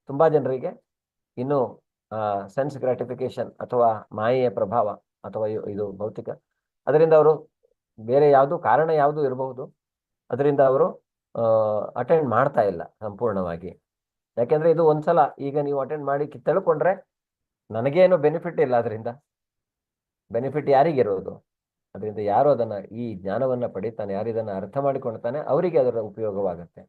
ತುಂಬಾ ಜನರಿಗೆ ಇನ್ನು ಸೆನ್ಸ್ ಗ್ರಾಟಿಫಿಕೇಶನ್ ಅಥವಾ ಮಾಯೆಯ ಪ್ರಭಾವ ಅಥವಾ ಇದು ಭೌತಿಕ, ಅದರಿಂದ ಅವರು ಬೇರೆ ಯಾವುದು ಕಾರಣ ಯಾವುದು ಇರಬಹುದು, ಅದರಿಂದ ಅವರು ಅಟೆಂಡ್ ಮಾಡ್ತಾ ಇಲ್ಲ ಸಂಪೂರ್ಣವಾಗಿ. ಯಾಕೆಂದ್ರೆ ಇದು ಒಂದ್ಸಲ ಈಗ ನೀವು ಅಟೆಂಡ್ ಮಾಡಿ ತಿಳ್ಕೊಂಡ್ರೆ ನನಗೇನು ಬೆನಿಫಿಟ್ ಇಲ್ಲ. ಅದರಿಂದ ಬೆನಿಫಿಟ್ ಯಾರಿಗಿರೋದು? ಅದರಿಂದ ಯಾರು ಅದನ್ನ ಈ ಜ್ಞಾನವನ್ನ ಪಡಿತಾನೆ, ಯಾರು ಇದನ್ನ ಅರ್ಥ ಮಾಡಿಕೊಳ್ತಾನೆ, ಅವರಿಗೆ ಅದರ ಉಪಯೋಗವಾಗುತ್ತೆ.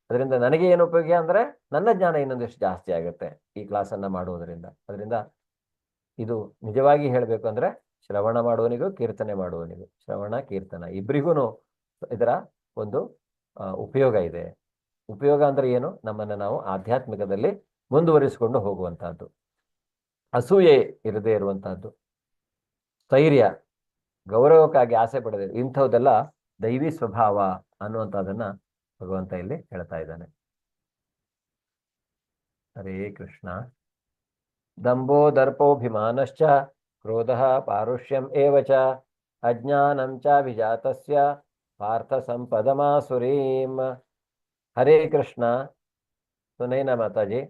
ಅದರಿಂದ ನನಗೆ ಏನು ಉಪಯೋಗ ಅಂದ್ರೆ ನನ್ನ ಜ್ಞಾನ ಇನ್ನೊಂದಿಷ್ಟು ಜಾಸ್ತಿ ಆಗುತ್ತೆ ಈ ಕ್ಲಾಸನ್ನ ಮಾಡುವುದರಿಂದ. ಅದರಿಂದ ಇದು ನಿಜವಾಗಿ ಹೇಳಬೇಕು ಅಂದ್ರೆ ಶ್ರವಣ ಮಾಡುವನಿಗೂ ಕೀರ್ತನೆ ಮಾಡುವನಿಗೂ, ಶ್ರವಣ ಕೀರ್ತನ ಇಬ್ಬರಿಗೂ ಇದರ ಒಂದು ಉಪಯೋಗ ಇದೆ. ಉಪಯೋಗ ಅಂದ್ರೆ ಏನು? ನಮ್ಮನ್ನ ನಾವು ಆಧ್ಯಾತ್ಮಿಕದಲ್ಲಿ ಮುಂದುವರಿಸಿಕೊಂಡು ಹೋಗುವಂತಹದ್ದು, ಅಸೂಯೆ ಇರದೇ ಇರುವಂತಹದ್ದು, ಸ್ಥೈರ್ಯ, ಗೌರವಕ್ಕಾಗಿ ಆಸೆ ಪಡದೆ, ಇಂಥದ್ದೆಲ್ಲ ದೈವಿ ಸ್ವಭಾವ ಅನ್ನುವಂಥದ್ದನ್ನ ಭಗವಂತ ಇಲ್ಲಿ ಹೇಳ್ತಾ ಇದ್ದಾನೆ. ಹರೇ ಕೃಷ್ಣ. ದಂಭೋ ದರ್ಪೋಭಿಮಾನಶ್ಚ ಕ್ರೋಧಃ ಪಾರುಷ್ಯಂ ಏವ ಚ ಅಜ್ಞಾನಂ ಚಾಭಿಜಾತಸ್ಯ ಪಾರ್ಥ ಸಂಪದಮಾಸುರೀಂ. ಹರೇ ಕೃಷ್ಣ. ಸುನೈನಾ ಮಾತಾಜಿ.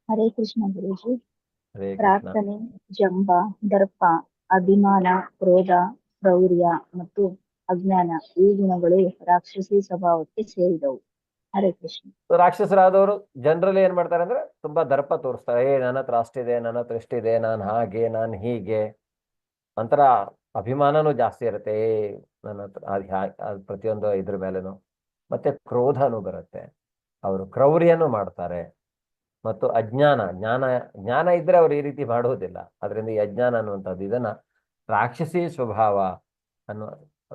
ಹರೇ ಕೃಷ್ಣ ಗುರುಜಿ. ಹರೇ ಕೃಷ್ಣ. ಪ್ರಾರ್ಥನೆ, ಜಂಬ, ದರ್ಪ, ಅಭಿಮಾನ, ಕ್ರೋಧ, ಕ್ರೌರ್ಯ ಮತ್ತು ಅಜ್ಞಾನ ಈ ಗುಣಗಳು ರಾಕ್ಷಸಿ ಸ್ವಭಾವಕ್ಕೆ ಸೇರಿದವು. ಹರೇ ಕೃಷ್ಣ. ರಾಕ್ಷಸರಾದವರು ಜನರಲ್ಲಿ ಏನ್ ಮಾಡ್ತಾರೆ ಅಂದ್ರೆ ತುಂಬಾ ದರ್ಪ ತೋರಿಸ್ತಾರೆ. ನನ್ನ ಹತ್ರ ಅಷ್ಟಿದೆ, ನನ್ನ ಹತ್ರ ಎಷ್ಟಿದೆ, ನಾನು ಹಾಗೆ, ನಾನು ಹೀಗೆ, ಒಂಥರ ಅಭಿಮಾನನೂ ಜಾಸ್ತಿ ಇರುತ್ತೆ. ನನ್ನ ಹತ್ರ ಪ್ರತಿಯೊಂದು ಇದ್ರ ಮೇಲೆನು. ಮತ್ತೆ ಕ್ರೋಧನೂ ಬರುತ್ತೆ, ಅವರು ಕ್ರೌರ್ಯನೂ ಮಾಡ್ತಾರೆ. ಮತ್ತು ಜ್ಞಾನ ಇದ್ರೆ ಅವ್ರು ಈ ರೀತಿ ಮಾಡುವುದಿಲ್ಲ. ಅದರಿಂದ ಈ ಅಜ್ಞಾನ ಅನ್ನುವಂಥದ್ದು ಇದನ್ನ ರಾಕ್ಷಸಿ ಸ್ವಭಾವ ಅನ್ನುವ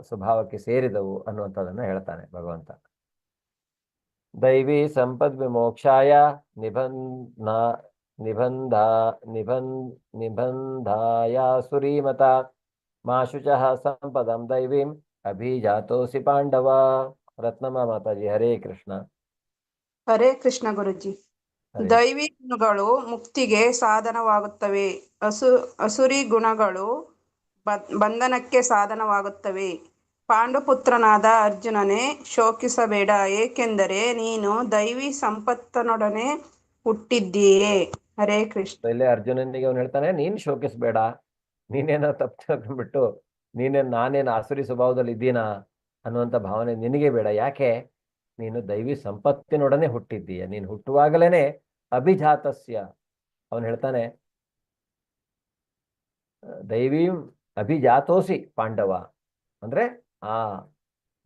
ಸ್ವಭಾವಕ್ಕೆ ಸೇರಿದವು ಅನ್ನುವಂಥದ್ದನ್ನ ಹೇಳ್ತಾನೆ ಭಗವಂತ. ದೈವಿ ಸಂಪದ್ ವಿಮೋಕ್ಷಾಯ ನಿಬಂಧಾಯ ಸುರೀಮತ ಮಾಶುಚಃ ಸಂಪದಂ ದೈವೀಂ ಅಭಿಜಾತೋಸಿ ಪಾಂಡವ. ರತ್ನಮ್ಮ ಮಾತಾಜಿ. ಹರೇ ಕೃಷ್ಣ. ಹರೇ ಕೃಷ್ಣ ಗುರುಜಿ. ದೈವಿ ಗುಣಗಳು ಮುಕ್ತಿಗೆ ಸಾಧನವಾಗುತ್ತವೆ, ಅಸುರಿ ಗುಣಗಳು ಬಂಧನಕ್ಕೆ ಸಾಧನವಾಗುತ್ತವೆ. ಪಾಂಡುಪುತ್ರನಾದ ಅರ್ಜುನನೇ, ಶೋಕಿಸಬೇಡ, ಏಕೆಂದರೆ ನೀನು ದೈವಿ ಸಂಪತ್ತನೊಡನೆ ಹುಟ್ಟಿದ್ದೀಯೇ. ಹರೇ ಕೃಷ್ಣ. ಇಲ್ಲೇ ಅರ್ಜುನನಿಗೆ ಅವನು ಹೇಳ್ತಾನೆ, ನೀನ್ ಶೋಕಿಸಬೇಡ, ನೀನೇನೋ ತಪ್ಪು ತಿಳ್ಕೊಂಡ್ಬಿಟ್ಟು ನಾನೇನು ಆಸುರಿ ಸ್ವಭಾವದಲ್ಲಿ ಇದ್ದೀನಾ ಅನ್ನುವಂಥ ಭಾವನೆ ನಿನಗೆ ಬೇಡ. ಯಾಕೆ? ನೀನು ದೈವಿ ಸಂಪತ್ತಿನೊಡನೆ ಹುಟ್ಟಿದ್ದೀಯ. ನೀನು ಹುಟ್ಟುವಾಗಲೇನೆ ಅಭಿಜಾತಸ್ಯ, ಅವನು ಹೇಳ್ತಾನೆ, ದೈವೀಂ ಅಭಿಜಾತೋಸಿ ಪಾಂಡವ ಅಂದ್ರೆ ಆ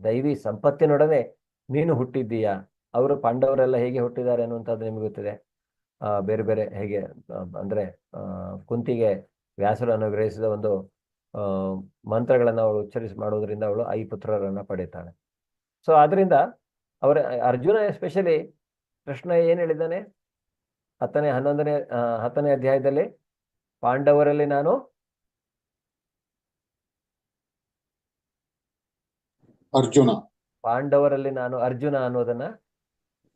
ದೈವಿ ಸಂಪತ್ತಿನೊಡನೆ ನೀನು ಹುಟ್ಟಿದ್ದೀಯಾ. ಅವರು ಪಾಂಡವರೆಲ್ಲ ಹೇಗೆ ಹುಟ್ಟಿದ್ದಾರೆ ಅನ್ನುವಂಥದ್ದು ನಿಮಗೆ ಗೊತ್ತಿದೆ. ಬೇರೆ ಬೇರೆ ಹೇಗೆ ಅಂದ್ರೆ ಕುಂತಿಗೆ ವ್ಯಾಸರು ಅನುಗ್ರಹಿಸಿದ ಒಂದು ಮಂತ್ರಗಳನ್ನು ಅವಳು ಮಾಡೋದ್ರಿಂದ ಅವಳು 5 ಪುತ್ರರನ್ನ ಪಡೀತಾಳೆ. ಸೊ ಆದ್ರಿಂದ ಅವರ ಅರ್ಜುನ ಎಸ್ಪೆಷಲಿ ಕೃಷ್ಣ ಏನ್ ಹೇಳಿದ್ದಾನೆ 10ನೇ ಅಧ್ಯಾಯದಲ್ಲಿ, ಪಾಂಡವರಲ್ಲಿ ನಾನು ಅರ್ಜುನ ಅನ್ನೋದನ್ನ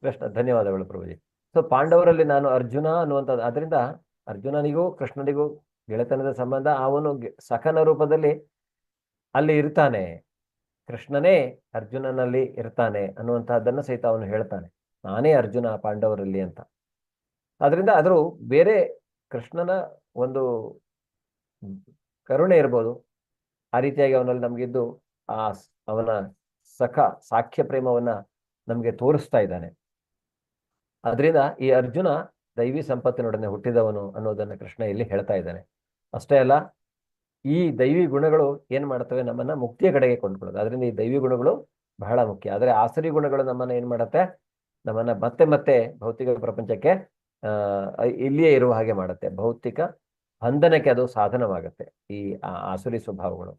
ಕೃಷ್ಣ, ಧನ್ಯವಾದಗಳು ಪ್ರಭುಜಿ. ಸೊ ಪಾಂಡವರಲ್ಲಿ ನಾನು ಅರ್ಜುನ ಅನ್ನುವಂಥದ್ದು. ಅದರಿಂದ ಅರ್ಜುನನಿಗೂ ಕೃಷ್ಣನಿಗೂ ಗೆಳೆತನದ ಸಂಬಂಧ. ಅವನು ಸಖನ ರೂಪದಲ್ಲಿ ಅಲ್ಲಿ ಇರ್ತಾನೆ, ಕೃಷ್ಣನೇ ಅರ್ಜುನನಲ್ಲಿ ಇರ್ತಾನೆ ಅನ್ನುವಂತಹದ್ದನ್ನು ಸಹಿತ ಅವನು ಹೇಳ್ತಾನೆ, ನಾನೇ ಅರ್ಜುನ ಪಾಂಡವರಲ್ಲಿ ಅಂತ. ಅದರಿಂದ ಆದರೂ ಬೇರೆ ಕೃಷ್ಣನ ಒಂದು ಕರುಣೆ ಇರ್ಬೋದು, ಆ ರೀತಿಯಾಗಿ ಅವನಲ್ಲಿ ನಮಗಿದ್ದು ಅವನ ಸಾಖ್ಯ ಪ್ರೇಮವನ್ನ ನಮಗೆ ತೋರಿಸ್ತಾ ಇದ್ದಾನೆ. ಅದರಿಂದ ಈ ಅರ್ಜುನ ದೈವಿ ಸಂಪತ್ತಿನೊಡನೆ ಹುಟ್ಟಿದವನು ಅನ್ನೋದನ್ನ ಕೃಷ್ಣ ಇಲ್ಲಿ ಹೇಳ್ತಾ ಇದ್ದಾನೆ. ಅಷ್ಟೇ ಅಲ್ಲ, ಈ ದೈವಿ ಗುಣಗಳು ಏನ್ ಮಾಡ್ತವೆ, ನಮ್ಮನ್ನ ಮುಕ್ತಿಯ ಕಡೆಗೆ ಕೊಂಡ್ಕೊಳ್ಳೋದು. ಅದರಿಂದ ಈ ದೈವಿ ಗುಣಗಳು ಬಹಳ ಮುಖ್ಯ. ಆದರೆ ಆಸುರಿ ಗುಣಗಳು ನಮ್ಮನ್ನ ಏನ್ ಮಾಡುತ್ತೆ, ನಮ್ಮನ್ನ ಮತ್ತೆ ಮತ್ತೆ ಭೌತಿಕ ಪ್ರಪಂಚಕ್ಕೆ ಇಲ್ಲಿಯೇ ಇರುವ ಹಾಗೆ ಮಾಡುತ್ತೆ. ಭೌತಿಕ ಬಂಧನಕ್ಕೆ ಅದು ಸಾಧನವಾಗುತ್ತೆ ಈ ಆಸುರಿ ಸ್ವಭಾವಗಳು.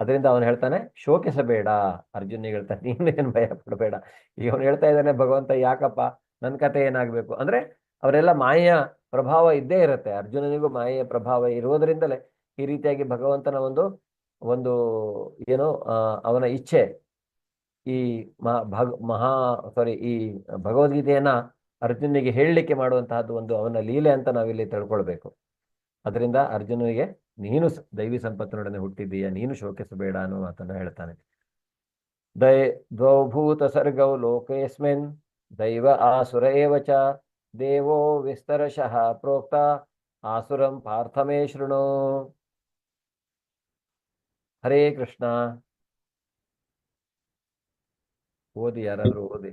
ಅದರಿಂದ ಅವನು ಹೇಳ್ತಾನೆ, ಶೋಕಿಸಬೇಡ. ಅರ್ಜುನಿಗೆ ಹೇಳ್ತಾನೆ, ನೀನು ಏನು ಭಯ ಪಡಬೇಡ. ಈಗ ಅವನು ಹೇಳ್ತಾ ಇದ್ದಾನೆ, ಭಗವಂತ ಯಾಕಪ್ಪ ನನ್ನ ಕತೆ ಏನಾಗಬೇಕು ಅಂದ್ರೆ, ಅವರೆಲ್ಲ ಮಾಯೆಯ ಪ್ರಭಾವ ಇದ್ದೇ ಇರುತ್ತೆ. ಅರ್ಜುನನಿಗೂ ಮಾಯೆಯ ಪ್ರಭಾವ ಇರುವುದರಿಂದಲೇ ಈ ರೀತಿಯಾಗಿ ಭಗವಂತನ ಒಂದು ಏನೋ ಅವನ ಇಚ್ಛೆ ಈ ಈ ಭಗವದ್ಗೀತೆಯನ್ನ ಅರ್ಜುನಿಗೆ ಹೇಳಲಿಕ್ಕೆ ಮಾಡುವಂತಹದ್ದು ಒಂದು ಅವನ ಲೀಲೆ ಅಂತ ನಾವಿಲ್ಲಿ ತಿಳ್ಕೊಳ್ಬೇಕು. ಅದರಿಂದ ಅರ್ಜುನನಿಗೆ ನೀನು ದೈವಿ ಸಂಪತ್ತಿನೊಡನೆ ಹುಟ್ಟಿದ್ದೀಯ, ನೀನು ಶೋಕಿಸಬೇಡ ಅನ್ನೋ ಮಾತನ್ನ ಹೇಳ್ತಾನೆ. ದ್ವೌಭೂತ ಸರ್ಗೌ ಲೋಕೇಸ್ಮಿನ್ ದೈವ ಆಸುರ ಏವ ಚ ದೇವೋ ವಿಸ್ತರಶಃ ಪ್ರೋಕ್ತ ಆಸುರಂ ಪಾರ್ಥಮೇ ಶೃಣು. ಹರೇ ಕೃಷ್ಣ. ಓದಿ, ಯಾರಾದ್ರೂ ಓದಿ.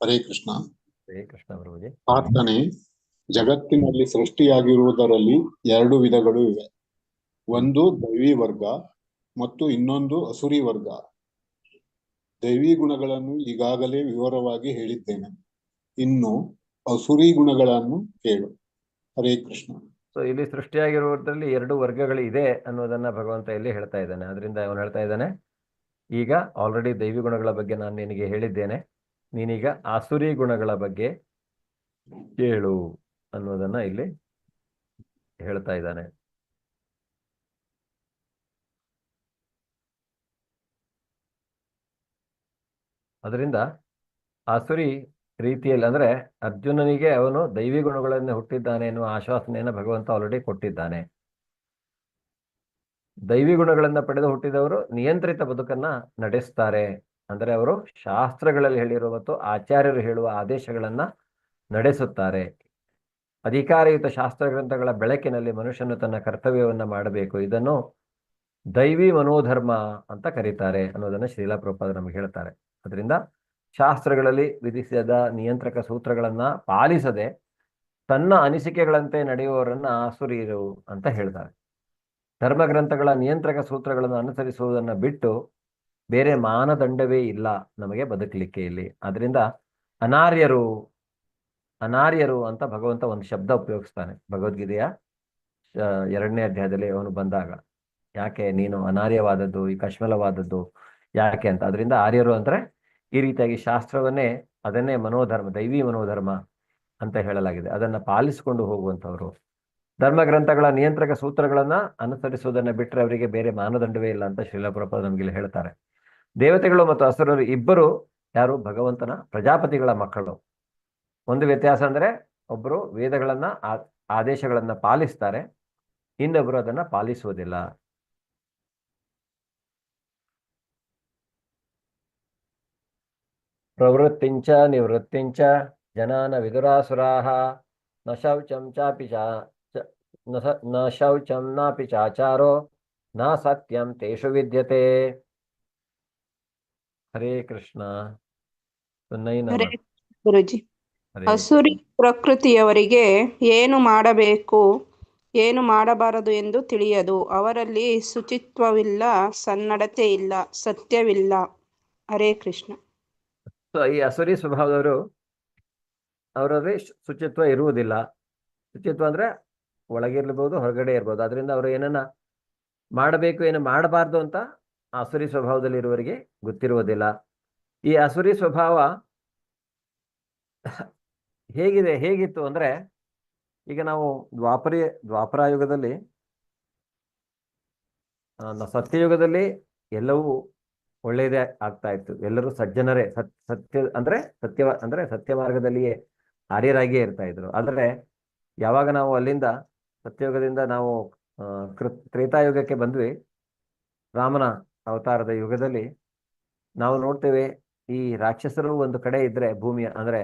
ಹರೇ ಕೃಷ್ಣ. ಹರೇ ಕೃಷ್ಣ ಪ್ರಭುಜಿ. ಪ್ರಾರ್ಥನೆ. ಜಗತ್ತಿನಲ್ಲಿ ಸೃಷ್ಟಿಯಾಗಿರುವುದರಲ್ಲಿ 2 ವಿಧಗಳು ಇವೆ. ಒಂದು ದೈವಿ ವರ್ಗ ಮತ್ತು ಇನ್ನೊಂದು ಅಸುರಿ ವರ್ಗ. ದೈವಿ ಗುಣಗಳನ್ನು ಈಗಾಗಲೇ ವಿವರವಾಗಿ ಹೇಳಿದ್ದೇನೆ, ಇನ್ನು ಅಸುರಿ ಗುಣಗಳನ್ನು ಕೇಳು. ಹರೇ ಕೃಷ್ಣ. ಸೊ ಇಲ್ಲಿ ಸೃಷ್ಟಿಯಾಗಿರುವುದರಲ್ಲಿ 2 ವರ್ಗಗಳು ಇದೆ ಅನ್ನೋದನ್ನ ಭಗವಂತ ಇಲ್ಲಿ ಹೇಳ್ತಾ ಇದ್ದಾನೆ. ಅದರಿಂದ ಅವನು ಹೇಳ್ತಾ ಇದ್ದಾನೆ, ಈಗ ಆಲ್ರೆಡಿ ದೈವಿ ಗುಣಗಳ ಬಗ್ಗೆ ನಾನು ನಿನಗೆ ಹೇಳಿದ್ದೇನೆ, ನೀನೀಗ ಆಸುರಿ ಗುಣಗಳ ಬಗ್ಗೆ ಕೇಳು ಅನ್ನೋದನ್ನ ಇಲ್ಲಿ ಹೇಳ್ತಾ ಇದ್ದಾನೆ. ಅದರಿಂದ ಆಸುರಿ ರೀತಿಯಲ್ಲಿ ಅಂದ್ರೆ ಅರ್ಜುನನಿಗೆ ಅವನು ದೈವಿ ಗುಣಗಳನ್ನು ಹುಟ್ಟಿದ್ದಾನೆ ಎನ್ನುವ ಆಶ್ವಾಸನೆಯನ್ನು ಭಗವಂತ ಆಲ್ರೆಡಿ ಕೊಟ್ಟಿದ್ದಾನೆ. ದೈವಿ ಗುಣಗಳನ್ನ ಪಡೆದು ಹುಟ್ಟಿದವರು ನಿಯಂತ್ರಿತ ಬದುಕನ್ನ ನಡೆಸ್ತಾರೆ. ಅಂದರೆ ಅವರು ಶಾಸ್ತ್ರಗಳಲ್ಲಿ ಹೇಳಿರುವ ಮತ್ತು ಆಚಾರ್ಯರು ಹೇಳುವ ಆದೇಶಗಳನ್ನ ನಡೆಸುತ್ತಾರೆ. ಅಧಿಕಾರಯುತ ಶಾಸ್ತ್ರ ಗ್ರಂಥಗಳ ಬೆಳಕಿನಲ್ಲಿ ಮನುಷ್ಯನು ತನ್ನ ಕರ್ತವ್ಯವನ್ನ ಮಾಡಬೇಕು. ಇದನ್ನು ದೈವಿ ಮನೋಧರ್ಮ ಅಂತ ಕರೀತಾರೆ ಅನ್ನೋದನ್ನ ಶ್ರೀಲಾ ಪ್ರಭುಪಾದ ನಮಗೆ ಹೇಳ್ತಾರೆ. ಅದರಿಂದ ಶಾಸ್ತ್ರಗಳಲ್ಲಿ ವಿಧಿಸಿದ ನಿಯಂತ್ರಕ ಸೂತ್ರಗಳನ್ನ ಪಾಲಿಸದೆ ತನ್ನ ಅನಿಸಿಕೆಗಳಂತೆ ನಡೆಯುವವರನ್ನ ಆಸುರಿಯರು ಅಂತ ಹೇಳ್ತಾರೆ. ಧರ್ಮಗ್ರಂಥಗಳ ನಿಯಂತ್ರಕ ಸೂತ್ರಗಳನ್ನು ಅನುಸರಿಸುವುದನ್ನ ಬಿಟ್ಟು ಬೇರೆ ಮಾನದಂಡವೇ ಇಲ್ಲ ನಮಗೆ ಬದುಕಲಿಕ್ಕೆ ಇಲ್ಲಿ. ಅದರಿಂದ ಅನಾರ್ಯರು ಅಂತ ಭಗವಂತ ಒಂದು ಶಬ್ದ ಉಪಯೋಗಿಸ್ತಾನೆ ಭಗವದ್ಗೀತೆಯ 2ನೇ ಅಧ್ಯಾಯದಲ್ಲಿ ಅವನು ಬಂದಾಗ. ಯಾಕೆ ನೀನು ಅನಾರ್ಯವಾದದ್ದು, ಈ ಕಶ್ಮಲವಾದದ್ದು ಯಾಕೆ ಅಂತ. ಅದರಿಂದ ಆರ್ಯರು ಅಂದ್ರೆ ಈ ರೀತಿಯಾಗಿ ಶಾಸ್ತ್ರವನ್ನೇ, ಅದನ್ನೇ ಮನೋಧರ್ಮ, ದೈವಿ ಮನೋಧರ್ಮ ಅಂತ ಹೇಳಲಾಗಿದೆ, ಅದನ್ನ ಪಾಲಿಸಿಕೊಂಡು ಹೋಗುವಂಥವ್ರು. ಧರ್ಮಗ್ರಂಥಗಳ ನಿಯಂತ್ರಕ ಸೂತ್ರಗಳನ್ನ ಅನುಸರಿಸುವುದನ್ನ ಬಿಟ್ಟರೆ ಅವರಿಗೆ ಬೇರೆ ಮಾನದಂಡವೇ ಇಲ್ಲ ಅಂತ ಶ್ರೀಲಾ ಪ್ರಭುಪಾದ ನಮಗೆ ಹೇಳ್ತಾರೆ. ದೇವತೆಗಳು ಮತ್ತು ಅಸುರರು ಇಬ್ಬರು ಯಾರು, ಭಗವಂತನ ಪ್ರಜಾಪತಿಗಳ ಮಕ್ಕಳು. ಒಂದು ವ್ಯತ್ಯಾಸ ಅಂದ್ರೆ ಒಬ್ಬರು ವೇದಗಳನ್ನ ಆದೇಶಗಳನ್ನ ಪಾಲಿಸ್ತಾರೆ, ಇನ್ನೊಬ್ಬರು ಅದನ್ನ ಪಾಲಿಸುವುದಿಲ್ಲ. ಪ್ರವೃತ್ತಿಂಚ ನಿವೃತ್ತಿಂಚ ಜನಾನ ವಿದುರಾಸುರಾಹ ನ ಶೌಚಂ ಚಾಪಿ ನ ಶೌಚಂ ನಾಪಿ ಚಾಚಾರೋ ನ ಸತ್ಯಂ ತೇಷು ವಿದ್ಯತೆ. ಹರೇ ಕೃಷ್ಣ. ಹರೇ ಗುರುಜಿ. ಅಸುರಿ ಪ್ರಕೃತಿಯವರಿಗೆ ಏನು ಮಾಡಬೇಕು ಏನು ಮಾಡಬಾರದು ಎಂದು ತಿಳಿಯದು. ಅವರಲ್ಲಿ ಶುಚಿತ್ವವಿಲ್ಲ, ಸನ್ನಡತೆ ಇಲ್ಲ, ಸತ್ಯವಿಲ್ಲ. ಹರೇ ಕೃಷ್ಣ. ಸೊ ಈ ಅಸುರಿ ಸ್ವಭಾವದವರು ಅವರಲ್ಲಿ ಶುಚಿತ್ವ ಇರುವುದಿಲ್ಲ. ಶುಚಿತ್ವ ಅಂದ್ರೆ ಒಳಗಿರ್ಬೋದು, ಹೊರಗಡೆ ಇರ್ಬೋದು. ಅದರಿಂದ ಅವರು ಏನನ್ನ ಮಾಡಬೇಕು, ಏನು ಮಾಡಬಾರ್ದು ಅಂತ ಅಸುರಿ ಸ್ವಭಾವದಲ್ಲಿ ಇರುವವರಿಗೆ ಗೊತ್ತಿರುವುದಿಲ್ಲ. ಈ ಅಸುರಿ ಸ್ವಭಾವ ಹೇಗಿತ್ತು ಅಂದ್ರೆ, ಈಗ ನಾವು ದ್ವಾಪರಾಯುಗದಲ್ಲಿ, ಸತ್ಯಯುಗದಲ್ಲಿ ಎಲ್ಲವೂ ಒಳ್ಳೆಯದೇ ಆಗ್ತಾ ಇತ್ತು. ಎಲ್ಲರೂ ಸಜ್ಜನರೇ, ಸತ್ಯ ಮಾರ್ಗದಲ್ಲಿಯೇ ಆರ್ಯರಾಗಿಯೇ ಇರ್ತಾ ಇದ್ರು. ಆದರೆ ಯಾವಾಗ ನಾವು ಅಲ್ಲಿಂದ ಸತ್ಯಯುಗದಿಂದ ನಾವು ತ್ರೇತಾಯುಗಕ್ಕೆ ಬಂದ್ವಿ, ರಾಮನ ಅವತಾರದ ಯುಗದಲ್ಲಿ ನಾವು ನೋಡ್ತೇವೆ, ಈ ರಾಕ್ಷಸರು ಒಂದು ಕಡೆ ಇದ್ರೆ ಭೂಮಿಯ, ಅಂದ್ರೆ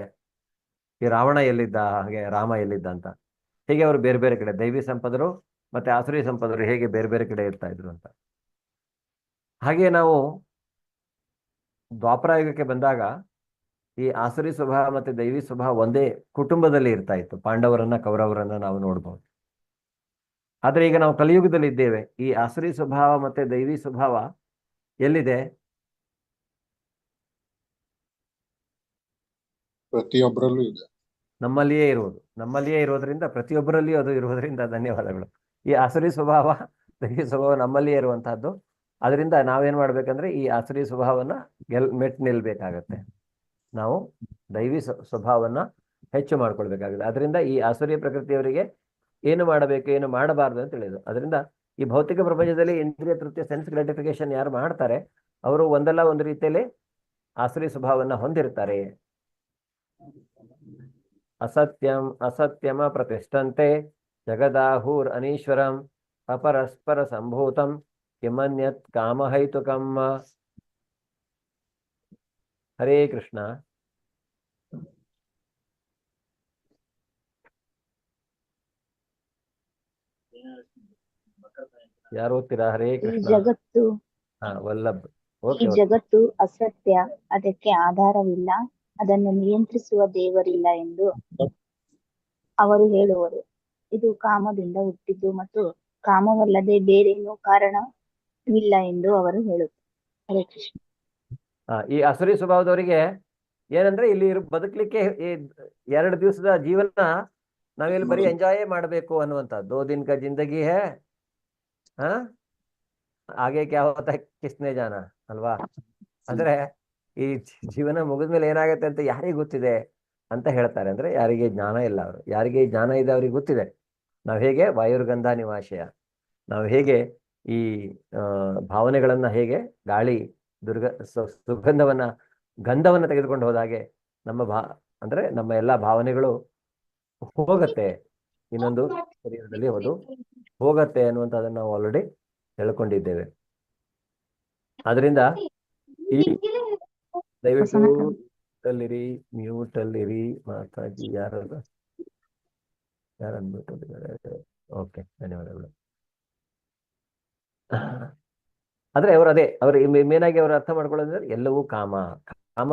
ಈ ರಾವಣ ಎಲ್ಲಿದ್ದ, ಹಾಗೆ ರಾಮ ಎಲ್ಲಿದ್ದ ಅಂತ, ಹೀಗೆ ಅವರು ಬೇರೆ ಬೇರೆ ಕಡೆ, ದೈವಿ ಸಂಪದರು ಮತ್ತೆ ಆಸುರಿ ಸಂಪದರು ಹೇಗೆ ಬೇರೆ ಬೇರೆ ಕಡೆ ಇರ್ತಾ ಇದ್ರು ಅಂತ. ಹಾಗೆ ನಾವು ದ್ವಾಪರಾಯುಗಕ್ಕೆ ಬಂದಾಗ ಈ ಆಸುರಿ ಸ್ವಭಾವ ಮತ್ತೆ ದೈವಿ ಸ್ವಭಾವ ಒಂದೇ ಕುಟುಂಬದಲ್ಲಿ ಇರ್ತಾ ಇತ್ತು. ಪಾಂಡವರನ್ನ, ಕೌರವರನ್ನ ನಾವು ನೋಡ್ಬೋದು. ಆದ್ರೆ ಈಗ ನಾವು ಕಲಿಯುಗದಲ್ಲಿ ಇದ್ದೇವೆ. ಈ ಆಸುರಿ ಸ್ವಭಾವ ಮತ್ತೆ ದೈವಿ ಸ್ವಭಾವ ಎಲ್ಲಿದೆ? ಪ್ರತಿಯೊಬ್ಬರಲ್ಲೂ ಇದೆ, ನಮ್ಮಲ್ಲಿಯೇ ಇರೋದ್ರಿಂದ, ಪ್ರತಿಯೊಬ್ಬರಲ್ಲಿಯೂ ಅದು ಇರುವುದರಿಂದ ಧನ್ಯವಾದಗಳು. ಈ ಆಸುರಿ ಸ್ವಭಾವ, ದೈವಿ ಸ್ವಭಾವ ನಮ್ಮಲ್ಲಿಯೇ ಇರುವಂತಹದ್ದು. ಅದರಿಂದ ನಾವೇನ್ ಮಾಡ್ಬೇಕಂದ್ರೆ ಈ ಆಸುರಿ ಸ್ವಭಾವನ ಮೆಟ್ಟು ನಿಲ್ಬೇಕಾಗತ್ತೆ. ನಾವು ದೈವಿ ಸ್ವಭಾವನ ಹೆಚ್ಚು ಮಾಡ್ಕೊಳ್ಬೇಕಾಗುತ್ತೆ. ಅದರಿಂದ ಈ ಆಸುರಿ ಪ್ರಕೃತಿಯವರಿಗೆ ಏನು ಮಾಡಬೇಕು, ಏನು ಮಾಡಬಾರ್ದು ಅಂತ ತಿಳಿಯೋದು. ಅದರಿಂದ ಈ ಭೌತಿಕ ಪ್ರಪಂಚದಲ್ಲಿ ಇಂದ್ರಿಯ ತೃಪ್ತಿಯ, ಸೆನ್ಸ್ ಗ್ರಾಟಿಫಿಕೇಶನ್ ಯಾರು ಮಾಡ್ತಾರೆ, ಅವರು ಒಂದಲ್ಲ ಒಂದು ರೀತಿಯಲ್ಲಿ ಆಸುರಿ ಸ್ವಭಾವನ ಹೊಂದಿರ್ತಾರೆ. ಅಸತ್ಯಮ ಪ್ರತಿಷ್ಠಂತೆ ಜಗದಾಹುರ್ ಅನೀಶ್ವರಂ ಅಪರಸ್ಪರ ಸಂಭೂತಂ ಕಿಮನ್ಯತ್ ಕಾಮಹೈತುಕಂ. ಹರೇ ಕೃಷ್ಣ. ಯಾರು ಓದ್ತೀರಾ? ಹರೇ ಈ ಕೃಷ್ಣ. ಜಗತ್ತು ವಲ್ಲಭ್. ಈ ಓಕೆ. ಜಗತ್ತು ಅಸತ್ಯ, ಅದಕ್ಕೆ ಆಧಾರವಿಲ್ಲ, ಅದನ್ನು ನಿಯಂತ್ರಿಸುವ ದೇವರಿಲ್ಲ ಎಂದು ಅವರು ಹೇಳುವರು. ಇದು ಕಾಮದಿಂದ ಹುಟ್ಟಿದ್ದು ಮತ್ತು ಕಾಮವಲ್ಲದೆ ಬೇರೇನೂ ಕಾರಣವಿಲ್ಲ ಎಂದು ಅವರು ಹೇಳುತ್ತಾರೆ. ಹರೇ ಕೃಷ್ಣ. ಈ ಅಸುರಿ ಸ್ವಭಾವದವರಿಗೆ ಏನಂದ್ರೆ, ಇಲ್ಲಿ ಬದುಕಲಿಕ್ಕೆ ಈ 2 ದಿವಸದ ಜೀವನ ನಾವಿಲ್ಲಿ ಬರೀ ಎಂಜಾಯೇ ಮಾಡಬೇಕು ಅನ್ನುವಂಥದ್ದು. 2 दिन का जिंदगी है, ಹಾಗೆ ಕ್ಯಾ ಹೋತಾ ಕಿಸ್ನೆ ಜಾನ ಅಲ್ವಾ? ಅಂದ್ರೆ ಈ ಜೀವನ ಮುಗಿದ್ಮೇಲೆ ಏನಾಗುತ್ತೆ ಅಂತ ಯಾರಿಗೆ ಗೊತ್ತಿದೆ ಅಂತ ಹೇಳ್ತಾರೆ. ಅಂದ್ರೆ ಯಾರಿಗೆ ಜ್ಞಾನ ಇಲ್ಲ, ಅವರು ಯಾರಿಗೆ ಜ್ಞಾನ ಇದೆ ಅವ್ರಿಗೆ ಗೊತ್ತಿದೆ. ನಾವು ಹೇಗೆ ವಾಯುರ್ಗಂಧ ನಿವಾಶಯ, ನಾವು ಹೇಗೆ ಈ ಭಾವನೆಗಳನ್ನ, ಹೇಗೆ ಗಾಳಿ ಸುಗಂಧವನ್ನ, ಗಂಧವನ್ನ ತೆಗೆದುಕೊಂಡು ಹೋದಾಗೆ ಅಂದ್ರೆ ನಮ್ಮ ಎಲ್ಲಾ ಭಾವನೆಗಳು ಹೋಗತ್ತೆ, ಇನ್ನೊಂದು ಶರೀರದಲ್ಲಿ ಹೋಗತ್ತೆ ಅನ್ನುವಂಥದ್ದನ್ನು ನಾವು ಆಲ್ರೆಡಿ ತಿಳ್ಕೊಂಡಿದ್ದೇವೆ. ಅದರಿಂದ ಈ ದಯವಿಟ್ಟು ಮ್ಯೂಟ್ ಅಲ್ಲಿರಿ ಮಾತಾಜಿ. ಯಾರನ್ಬಿಟ್ಟಿದ್ದಾರೆ? ಓಕೆ, ಧನ್ಯವಾದಗಳು. ಆದ್ರೆ ಅವರು ಮೇನ್ ಆಗಿ ಅವರು ಅರ್ಥ ಮಾಡ್ಕೊಳ್ಳೋದ್ರೆ ಎಲ್ಲವೂ ಕಾಮ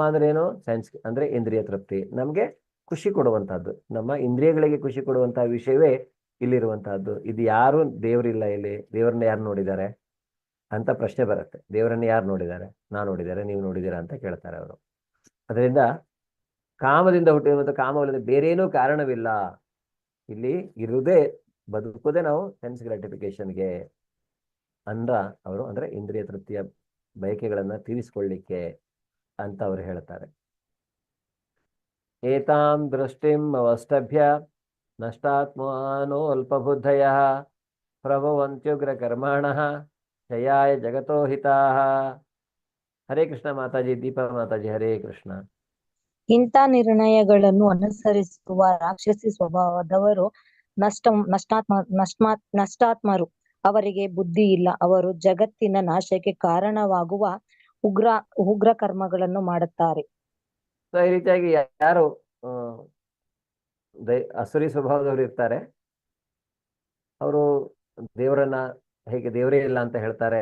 ಅಂದ್ರೆ ಏನು? ಸೆನ್ಸ್ ಅಂದ್ರೆ ಇಂದ್ರಿಯ ತೃಪ್ತಿ, ನಮ್ಗೆ ಖುಷಿ ಕೊಡುವಂತಹದ್ದು, ನಮ್ಮ ಇಂದ್ರಿಯಗಳಿಗೆ ಖುಷಿ ಕೊಡುವಂತಹ ವಿಷಯವೇ ಇಲ್ಲಿರುವಂತಹದ್ದು. ಇದು ಯಾರು ದೇವರಿಲ್ಲ, ಇಲ್ಲಿ ದೇವರನ್ನ ಯಾರು ನೋಡಿದ್ದಾರೆ ಅಂತ ಪ್ರಶ್ನೆ ಬರುತ್ತೆ. ದೇವರನ್ನ ಯಾರು ನೋಡಿದ್ದಾರೆ? ನಾ ನೋಡಿದ್ದಾರೆ, ನೀವು ನೋಡಿದ್ದೀರಾ ಅಂತ ಕೇಳ್ತಾರೆ ಅವರು. ಅದರಿಂದ ಕಾಮದಿಂದ ಹುಟ್ಟಿರುವಂತ, ಕಾಮವಲ್ಲದೆ ಬೇರೇನೂ ಕಾರಣವಿಲ್ಲ. ಇಲ್ಲಿ ಇರುವುದೇ, ಬದುಕುವುದೇ ನಾವು ಸೆನ್ಸ್ ಗ್ರಾಟಿಫಿಕೇಶನ್ಗೆ ಅವರು ಅಂದ್ರೆ ಇಂದ್ರಿಯ ತೃಪ್ತಿಯ ಬಯಕೆಗಳನ್ನ ತೀರಿಸಿಕೊಳ್ಳಿಕ್ಕೆ ಅಂತ ಅವರು ಹೇಳ್ತಾರೆ. ಏತಾಂ ದೃಷ್ಟಿಂ ಅವಷ್ಟಭ್ಯ ನಷ್ಟಾತ್ಮಾನೋ ಅಲ್ಪಬುದ್ಧಯ ಪ್ರಭವಂತ್ಯುಗ್ರ ಕರ್ಮಾಣಃ ಜಯಾಯ ಜಗತೋ ಹಿತಾಃ. ಹರೇ ಕೃಷ್ಣ ಮಾತಾಜಿ. ದೀಪಾ ಮಾತಾಜಿ. ಹರೇ ಕೃಷ್ಣ. ಇಂಥ ನಿರ್ಣಯಗಳನ್ನು ಅನುಸರಿಸುವ ರಾಕ್ಷಸಿ ಸ್ವಭಾವದವರು ನಷ್ಟಾತ್ಮರು. ಅವರಿಗೆ ಬುದ್ಧಿ ಇಲ್ಲ. ಅವರು ಜಗತ್ತಿನ ನಾಶಕ್ಕೆ ಕಾರಣವಾಗುವ ಉಗ್ರ ಕರ್ಮಗಳನ್ನು ಮಾಡುತ್ತಾರೆ. ಈ ರೀತಿಯಾಗಿ ಯಾರು ಅಸುರಿ ಸ್ವಭಾವದವರು ಇರ್ತಾರೆ, ಅವರು ದೇವರನ್ನ ಹೇಗೆ ದೇವರೇ ಇಲ್ಲ ಅಂತ ಹೇಳ್ತಾರೆ.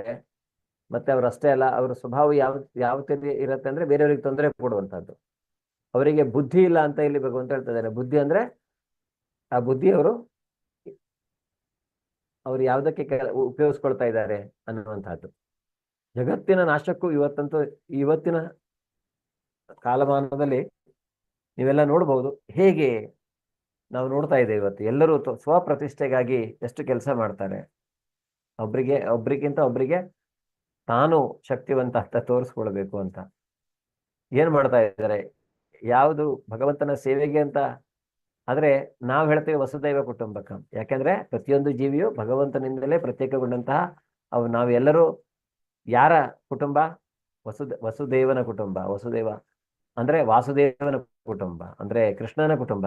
ಮತ್ತೆ ಅವರು ಅಷ್ಟೇ ಅಲ್ಲ, ಅವರ ಸ್ವಭಾವ ಯಾವ ರೀತಿ ಇರುತ್ತೆ ಅಂದ್ರೆ ಬೇರೆಯವ್ರಿಗೆ ತೊಂದರೆ ಕೊಡುವಂತಹದ್ದು. ಅವರಿಗೆ ಬುದ್ಧಿ ಇಲ್ಲ ಅಂತ ಇಲ್ಲಿ ಭಗವಂತ ಹೇಳ್ತಾ ಇದ್ದಾರೆ. ಬುದ್ಧಿ ಅಂದ್ರೆ ಆ ಬುದ್ಧಿ ಅವರು ಅವ್ರು ಯಾವುದಕ್ಕೆ ಉಪಯೋಗಿಸ್ಕೊಳ್ತಾ ಇದ್ದಾರೆ ಅನ್ನುವಂಥದ್ದು. ಜಗತ್ತಿನ ನಾಶಕ್ಕೂ ಇವತ್ತಿನ ಕಾಲಮಾನದಲ್ಲಿ ನೀವೆಲ್ಲ ನೋಡ್ಬೋದು ಹೇಗೆ ನಾವು ನೋಡ್ತಾ ಇದ್ದೇವೆ. ಇವತ್ತು ಎಲ್ಲರೂ ಸ್ವಪ್ರತಿಷ್ಠೆಗಾಗಿ ಎಷ್ಟು ಕೆಲಸ ಮಾಡ್ತಾರೆ. ಒಬ್ರಿಗಿಂತ ಒಬ್ರಿಗೆ ತಾನು ಶಕ್ತಿವಂತ ಅಂತ ತೋರಿಸ್ಕೊಳ್ಬೇಕು ಅಂತ ಏನ್ ಮಾಡ್ತಾ ಇದ್ದಾರೆ, ಯಾವುದು ಭಗವಂತನ ಸೇವೆಗೆ ಅಂತ. ಆದ್ರೆ ನಾವು ಹೇಳ್ತೇವೆ ವಸುದೈವ ಕುಟುಂಬಕ, ಯಾಕೆಂದ್ರೆ ಪ್ರತಿಯೊಂದು ಜೀವಿಯು ಭಗವಂತನಿಂದಲೇ ಪ್ರತ್ಯೇಕಗೊಂಡಂತಹ ನಾವೆಲ್ಲರೂ ಯಾರ ಕುಟುಂಬ? ವಸುದೇವನ ಕುಟುಂಬ. ವಸುದೇವ ಅಂದ್ರೆ ವಾಸುದೇವನ ಕುಟುಂಬ, ಅಂದ್ರೆ ಕೃಷ್ಣನ ಕುಟುಂಬ.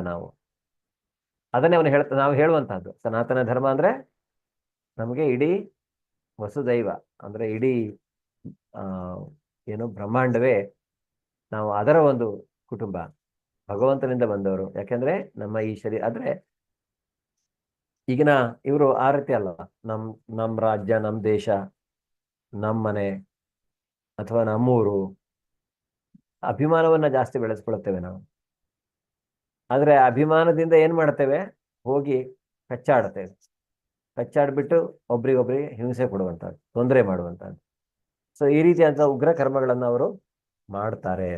ಅದನ್ನೇ ನಾವು ಹೇಳುವಂತಹದ್ದು ಸನಾತನ ಧರ್ಮ ಅಂದ್ರೆ ನಮಗೆ ಇಡೀ ವಸುದೈವ ಅಂದ್ರೆ ಇಡೀ ಏನು ಬ್ರಹ್ಮಾಂಡವೇ ನಾವು ಅದರ ಒಂದು ಕುಟುಂಬ, ಭಗವಂತನಿಂದ ಬಂದವರು. ಯಾಕೆಂದ್ರೆ ನಮ್ಮ ಈ ಶರೀರ ಆದ್ರೆ ಈಗಿನ ಇವರು ಆ ರೀತಿ ಅಲ್ಲ. ನಮ್ ರಾಜ್ಯ, ನಮ್ ದೇಶ, ನಮ್ಮ ಮನೆ ಅಥವಾ ನಮ್ಮೂರು, ಅಭಿಮಾನವನ್ನ ಜಾಸ್ತಿ ಬೆಳೆಸ್ಕೊಳ್ತೇವೆ ನಾವು. ಆದ್ರೆ ಅಭಿಮಾನದಿಂದ ಏನ್ ಮಾಡ್ತೇವೆ, ಹೋಗಿ ಕಚ್ಚಾಡ್ಬಿಟ್ಟು ಒಬ್ರಿಗೊಬ್ರಿಗೆ ಹಿಂಸೆ ಕೊಡುವಂತಹದ್ದು, ತೊಂದರೆ ಮಾಡುವಂತಹದ್ದು. ಸೊ ಈ ರೀತಿಯಾದ ಉಗ್ರ ಕರ್ಮಗಳನ್ನು ಅವರು ಮಾಡ್ತಾರೆ.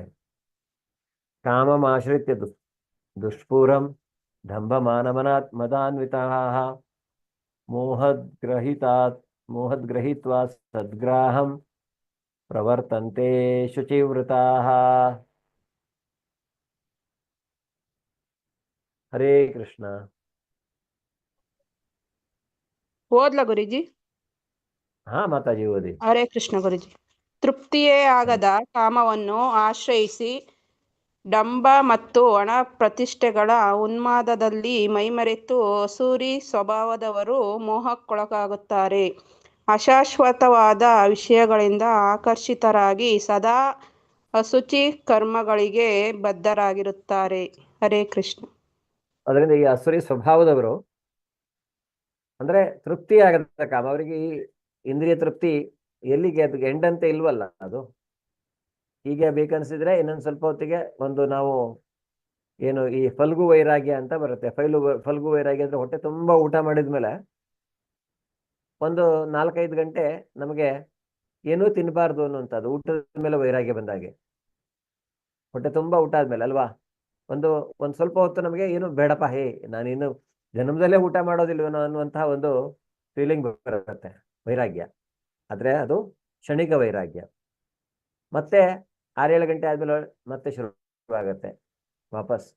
ಕಾಮಮಾಶ್ರಿತ್ಯ ದುಷ್ಪೂರಂ ದಂಭ ಮದಾನ್ವಿತಾ ಮೋಹದ್ಗ್ರಹಿತ್ವಾ ಸದ್ಗ್ರಾಹಂ ಪ್ರವರ್ತಂತೆ ಶುಚಿವೃತಾ. ಹರೇ ಕೃಷ್ಣ. ಓದ್ಲಾ ಗುರುಜಿ? ಹಾ ಮಾತಾಜಿ ಓದಿ. ಹರೇ ಕೃಷ್ಣ ಗುರುಜಿ. ತೃಪ್ತಿಯೇ ಆಗದ ಕಾಮವನ್ನು ಆಶ್ರಯಿಸಿ ಡಂಬ ಮತ್ತು ಹಣ ಪ್ರತಿಷ್ಠೆಗಳ ಉನ್ಮಾದದಲ್ಲಿ ಮೈಮರೆತು ಅಸೂರಿ ಸ್ವಭಾವದವರು ಮೋಹಕ್ಕೊಳಗಾಗುತ್ತಾರೆ. ಅಶಾಶ್ವತವಾದ ವಿಷಯಗಳಿಂದ ಆಕರ್ಷಿತರಾಗಿ ಸದಾ ಅಶುಚಿ ಕರ್ಮಗಳಿಗೆ ಬದ್ಧರಾಗಿರುತ್ತಾರೆ. ಹರೇ ಕೃಷ್ಣ. ಅದರಿಂದ ಈ ಅಸುರಿ ಸ್ವಭಾವದವರು ಅಂದ್ರೆ ತೃಪ್ತಿ ಆಗದ ಕಾಮ, ಅವರಿಗೆ ಈ ಇಂದ್ರಿಯ ತೃಪ್ತಿ ಎಲ್ಲಿಗೆ, ಅದಕ್ಕೆ ಎಂಡಂತೆ ಇಲ್ವಲ್ಲ. ಅದು ಹೀಗೆ ಬೇಕನ್ಸಿದ್ರೆ ಇನ್ನೊಂದು ಸ್ವಲ್ಪ ಹೊತ್ತಿಗೆ ನಾವು ಏನು ಈ ಫಲ್ಗು ವೈರಾಗ್ಯ ಅಂತ ಬರುತ್ತೆ. ಫಲ್ಗು ವೈರಾಗ್ಯ ಅಂದ್ರೆ ಹೊಟ್ಟೆ ತುಂಬಾ ಊಟ ಮಾಡಿದ್ಮೇಲೆ ಒಂದು 4-5 ಗಂಟೆ ನಮಗೆ ಏನೂ ತಿನ್ನಬಾರ್ದು ಅನ್ನುವಂಥದ್ದು, ಊಟದ ಮೇಲೆ ವೈರಾಗ್ಯ ಬಂದಾಗೆ. ಹೊಟ್ಟೆ ತುಂಬಾ ಊಟ ಆದ್ಮೇಲೆ ಅಲ್ವಾ, ಒಂದು ಸ್ವಲ್ಪ ಹೊತ್ತು ನಮಗೆ ಏನು ಬೇಡಪ್ಪ, ನಾನಿನ್ನು ಜನ್ಮದಲ್ಲೇ ಊಟ ಮಾಡೋದಿಲ್ವೇನೋ ಅನ್ನುವಂತಹ ಒಂದು ಫೀಲಿಂಗ್ ಬರುತ್ತೆ, ವೈರಾಗ್ಯ. ಆದ್ರೆ ಅದು ಕ್ಷಣಿಕ ವೈರಾಗ್ಯ. ಮತ್ತೆ 6-7 ಗಂಟೆ ಆದ್ಮೇಲೆ ಮತ್ತೆ ಶುರು ಆಗತ್ತೆ, ವಾಪಸ್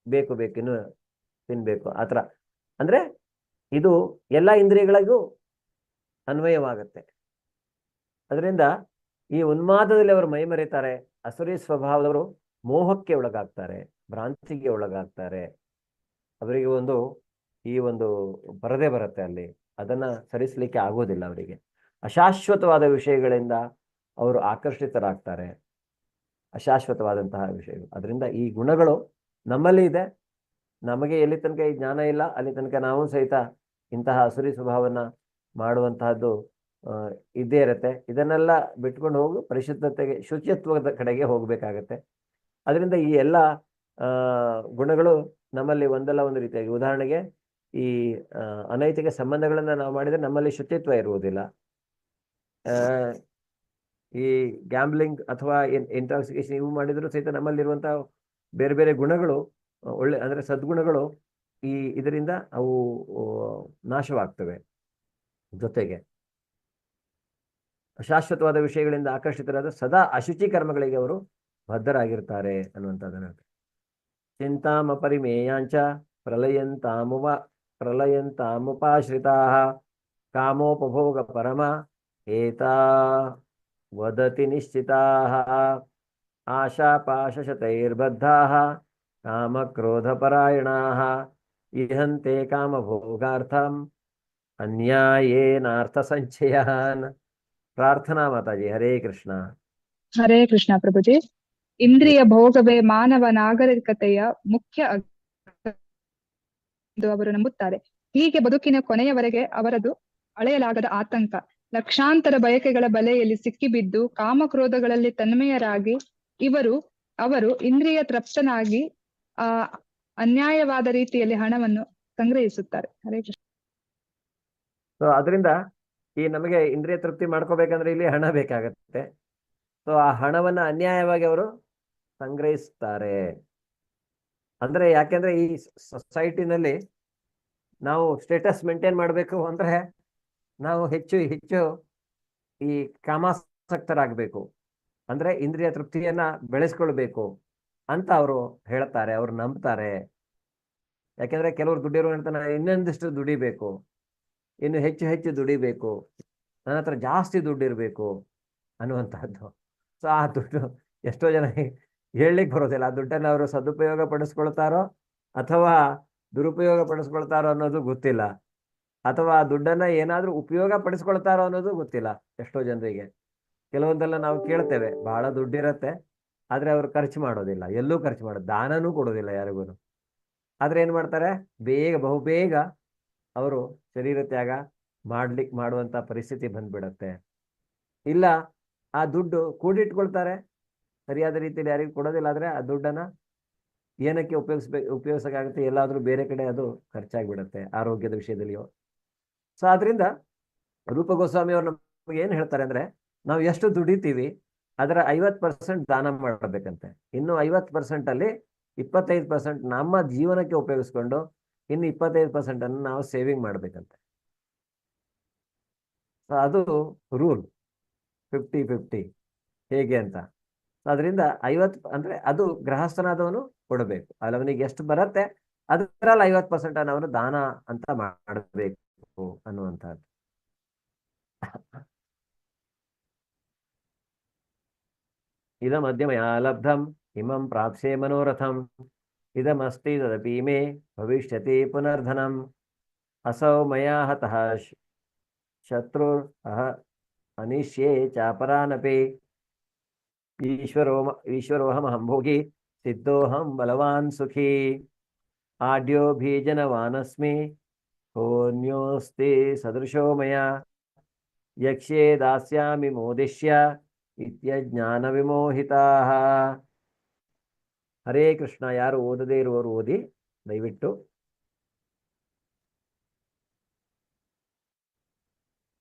ಬೇಕು ಇನ್ನು ತಿನ್ಬೇಕು ಆತರ. ಅಂದ್ರೆ ಇದು ಎಲ್ಲ ಇಂದ್ರಿಯಗಳಿಗೂ ಅನ್ವಯವಾಗುತ್ತೆ. ಅದರಿಂದ ಈ ಉನ್ಮಾದದಲ್ಲಿ ಅವರು ಮೈಮರೆತಾರೆ. ಅಸುರಿ ಸ್ವಭಾವದವರು ಮೋಹಕ್ಕೆ ಒಳಗಾಗ್ತಾರೆ, ಭ್ರಾಂತಿಗೆ ಒಳಗಾಗ್ತಾರೆ. ಅವರಿಗೆ ಈ ಒಂದು ಪರದೆ ಬರುತ್ತೆ ಅಲ್ಲಿ, ಅದನ್ನ ಸರಿಸಲಿಕ್ಕೆ ಆಗೋದಿಲ್ಲ ಅವರಿಗೆ. ಅಶಾಶ್ವತವಾದ ವಿಷಯಗಳಿಂದ ಅವರು ಆಕರ್ಷಿತರಾಗ್ತಾರೆ, ಅಶಾಶ್ವತವಾದಂತಹ ವಿಷಯಗಳು. ಅದರಿಂದ ಈ ಗುಣಗಳು ನಮ್ಮಲ್ಲಿ ಇದೆ. ನಮಗೆ ಎಲ್ಲಿ ತನಕ ಈ ಜ್ಞಾನ ಇಲ್ಲ ಅಲ್ಲಿ ತನಕ ನಾವು ಸಹಿತ ಇಂತಹ ಅಸುರಿ ಸ್ವಭಾವನ ಮಾಡುವಂತಹದ್ದು ಇದ್ದೇ ಇರುತ್ತೆ. ಇದನ್ನೆಲ್ಲ ಬಿಟ್ಕೊಂಡು ಹೋಗಿ ಪರಿಶುದ್ಧತೆಗೆ, ಶುಚಿತ್ವದ ಕಡೆಗೆ ಹೋಗ್ಬೇಕಾಗತ್ತೆ. ಅದರಿಂದ ಈ ಎಲ್ಲ ಗುಣಗಳು ನಮ್ಮಲ್ಲಿ ಒಂದಲ್ಲ ಒಂದು ರೀತಿಯಾಗಿ, ಉದಾಹರಣೆಗೆ ಈ ಅನೈತಿಕ ಸಂಬಂಧಗಳನ್ನ ನಾವು ಮಾಡಿದ್ರೆ ನಮ್ಮಲ್ಲಿ ಶುಚಿತ್ವ ಇರುವುದಿಲ್ಲ. ಈ ಗ್ಯಾಂಬ್ಲಿಂಗ್ ಅಥವಾ ಇಂಟಾಕ್ಸಿಕೇಶನ್ ಇವು ಮಾಡಿದ್ರು ಸಹಿತ ನಮ್ಮಲ್ಲಿರುವಂತಹ ಬೇರೆ ಬೇರೆ ಗುಣಗಳು, ಒಳ್ಳೆ ಅಂದ್ರೆ ಸದ್ಗುಣಗಳು ಇದರಿಂದ ಅವು ನಾಶವಾಗ್ತವೆ. ಜೊತೆಗೆ ಅಶಾಶ್ವತವಾದ ವಿಷಯಗಳಿಂದ ಆಕರ್ಷಿತರಾದ ಸದಾ ಅಶುಚಿ ಕರ್ಮಗಳಿಗೆ ಅವರು ಬದ್ಧರಾಗಿರ್ತಾರೆ ಅನ್ನುವಂಥದ್ದನ್ನ. ಚಿಂತಾಮಪರಿಮೇಯಾಂಚ ಪ್ರಲಯಂತಾಮುಪಾಶ್ರಿತಾ ಕಾಮೋಪಭೋಗ ಪರಮ ಏತಾ ವದತಿ ನಿಶ್ಚಿತಾ ಆಶಾಪಾಶಶತೈರ್ಬದ್ಧಾ ಕಾಮಕ್ರೋಧಪರಾಯಣಾ ಇಹಂತೆ ಕಾಮಭೋಗಾರ್ಥಂ ಅನ್ಯಾಯೇನಾರ್ಥ ಸಂಚಯಾನ್. ಪ್ರಾರ್ಥನಾ ಮಾತಾಜಿ. ಹರೇ ಕೃಷ್ಣ. ಹರೇ ಕೃಷ್ಣ ಪ್ರಭುಜಿ. ಇಂದ್ರಿಯ ಭೋಗವೇ ಮಾನವ ನಾಗರಿಕತೆಯ ಮುಖ್ಯ ಎಂದು ಅವರು ನಂಬುತ್ತಾರೆ. ಹೀಗೆ ಬದುಕಿನ ಕೊನೆಯವರೆಗೆ ಅವರದು ಅಳೆಯಲಾಗದ ಆತಂಕ. ಲಕ್ಷಾಂತರ ಬಯಕೆಗಳ ಬಲೆಯಲ್ಲಿ ಸಿಕ್ಕಿಬಿದ್ದು ಕಾಮಕ್ರೋಧಗಳಲ್ಲಿ ತನ್ಮಯರಾಗಿ ಅವರು ಇಂದ್ರಿಯ ತೃಪ್ತನಾಗಿ ಅನ್ಯಾಯವಾದ ರೀತಿಯಲ್ಲಿ ಹಣವನ್ನು ಸಂಗ್ರಹಿಸುತ್ತಾರೆ. ಹರೇ ಕೃಷ್ಣ. ಸೊ ಅದರಿಂದ ಈ ನಮಗೆ ಇಂದ್ರಿಯ ತೃಪ್ತಿ ಮಾಡ್ಕೋಬೇಕಂದ್ರೆ ಇಲ್ಲಿ ಹಣ ಬೇಕಾಗತ್ತೆ. ಸೊ ಆ ಹಣವನ್ನ ಅನ್ಯಾಯವಾಗಿ ಅವರು ಸಂಗ್ರಹಿಸ್ತಾರೆ. ಅಂದ್ರೆ ಯಾಕೆಂದ್ರೆ ಈ ಸೊಸೈಟಿನಲ್ಲಿ ನಾವು ಸ್ಟೇಟಸ್ ಮೇಂಟೈನ್ ಮಾಡಬೇಕು ಅಂದ್ರೆ ನಾವು ಹೆಚ್ಚು ಹೆಚ್ಚು ಈ ಕಾಮಾಸಕ್ತರಾಗಬೇಕು, ಅಂದ್ರೆ ಇಂದ್ರಿಯ ತೃಪ್ತಿಯನ್ನ ಬೆಳೆಸ್ಕೊಳ್ಬೇಕು ಅಂತ ಅವರು ಹೇಳ್ತಾರೆ, ಅವ್ರು ನಂಬ್ತಾರೆ. ಯಾಕೆಂದ್ರೆ ಕೆಲವರು ದುಡ್ಡಿರೋ ಹೇಳ್ತಾನೆ, ಇನ್ನೊಂದಿಷ್ಟು ದುಡಿಬೇಕು, ಇನ್ನು ಹೆಚ್ಚು ಹೆಚ್ಚು ದುಡಿಬೇಕು, ನನ್ನ ಹತ್ರ ಜಾಸ್ತಿ ದುಡ್ಡು ಇರಬೇಕು ಅನ್ನುವಂಥದ್ದು. ಸೊ ಆ ದುಡ್ಡು ಎಷ್ಟೋ ಜನ ಹೇಳಲಿಕ್ಕೆ ಬರೋದಿಲ್ಲ. ಆ ದುಡ್ಡನ್ನು ಅವರು ಸದುಪಯೋಗ ಪಡಿಸ್ಕೊಳ್ತಾರೋ ಅಥವಾ ದುರುಪಯೋಗ ಪಡಿಸ್ಕೊಳ್ತಾರೋ ಅನ್ನೋದು ಗೊತ್ತಿಲ್ಲ, ಅಥವಾ ಆ ದುಡ್ಡನ್ನ ಏನಾದ್ರೂ ಉಪಯೋಗ ಪಡಿಸ್ಕೊಳ್ತಾರೋ ಅನ್ನೋದು ಗೊತ್ತಿಲ್ಲ ಎಷ್ಟೋ ಜನರಿಗೆ. ಕೆಲವೊಂದೆಲ್ಲ ನಾವು ಕೇಳ್ತೇವೆ, ಬಹಳ ದುಡ್ಡಿರತ್ತೆ ಆದ್ರೆ ಅವ್ರು ಖರ್ಚು ಮಾಡೋದಿಲ್ಲ, ಎಲ್ಲೂ ಖರ್ಚು ಮಾಡೋದು, ದಾನನೂ ಕೊಡೋದಿಲ್ಲ ಯಾರಿಗೂ. ಆದ್ರೆ ಏನ್ ಮಾಡ್ತಾರೆ, ಬಹುಬೇಗ ಅವರು ಶರೀರ ತ್ಯಾಗ ಮಾಡುವಂತ ಪರಿಸ್ಥಿತಿ ಬಂದ್ಬಿಡತ್ತೆ. ಇಲ್ಲ ಆ ದುಡ್ಡು ಕೂಡಿಟ್ಕೊಳ್ತಾರೆ, ಸರಿಯಾದ ರೀತಿಯಲ್ಲಿ ಯಾರಿಗೂ ಕೊಡೋದಿಲ್ಲ, ಆದ್ರೆ ಆ ದುಡ್ಡನ್ನ ಏನಕ್ಕೆ ಉಪಯೋಗಿಸಕ್ಕಾಗುತ್ತೆ, ಎಲ್ಲಾದ್ರೂ ಬೇರೆ ಕಡೆ ಅದು ಖರ್ಚಾಗ್ಬಿಡತ್ತೆ ಆರೋಗ್ಯದ ವಿಷಯದಲ್ಲಿಯೋ. ಸೊ ಆದ್ರಿಂದ ರೂಪ ಗೋಸ್ವಾಮಿ ಅವ್ರು ನಮ್ಗೆ ಏನ್ ಹೇಳ್ತಾರೆ ಅಂದ್ರೆ, ನಾವು ಎಷ್ಟು ದುಡಿತೀವಿ ಅದರ 50% ದಾನ ಮಾಡಬೇಕಂತೆ. ಇನ್ನು 50% ಅಲ್ಲಿ 25% ನಮ್ಮ ಜೀವನಕ್ಕೆ ಉಪಯೋಗಿಸ್ಕೊಂಡು ಇನ್ನು 25% ಅನ್ನು ನಾವು ಸೇವಿಂಗ್ ಮಾಡ್ಬೇಕಂತೆ. ಅದು ರೂಲ್ 50-50 ಹೇಗೆ ಅಂತ. ಅದರಿಂದ 50 ಅಂದ್ರೆ ಅದು ಗೃಹಸ್ಥನಾದವನು ಕೊಡಬೇಕು, ಅಲ್ಲಿ ಅವನಿಗೆ ಎಷ್ಟು ಬರುತ್ತೆ ಅದರಲ್ಲಿ 50% ಅವನು ದಾನ ಅಂತ ಮಾಡಬೇಕು ಅನ್ನುವಂಥದ್ದು. ಇದಮದ್ಯ ಮಯಾ ಲಬ್ಧಂ ಇಮಂ ಪ್ರಾಪ್ಸ್ಯೆ ಮನೋರಥಂ ಇದಮಸ್ತಿ ತದಪಿ ಮೇ ಭವಿಷ್ಯತಿ ಪುನರ್ಧನಂ ಅಸೌ ಮಯಾ ಹತಃ ಶತ್ರುರ್ ಅನಿಶ್ಯೇ ಚಾಪರಾನಪಿ ಈಶ್ವರೋಹಂ ಭೋಗಿ ಸಿದ್ಧೋಹಂ ಬಲವಾನ್ ಸುಖಿ ಆಡ್ಯೋ ಭೀಜನವಾನಸ್ಮಿ ಹೋನ್ಯೋಸ್ತಿ ಸದೃಶೋ ಮಯಾ ಯಕ್ಷೇ ದಾಸ್ಯಾಮಿ ಮೋದಿಷ್ಯ ಇತ್ಯಜ್ಞಾನ ವಿಮೋಹಿತಾಃ. ಹರೇ ಕೃಷ್ಣ. ಯಾರು ಓದದೇ ಇರುವವರು ಓದಿ ದಯವಿಟ್ಟು.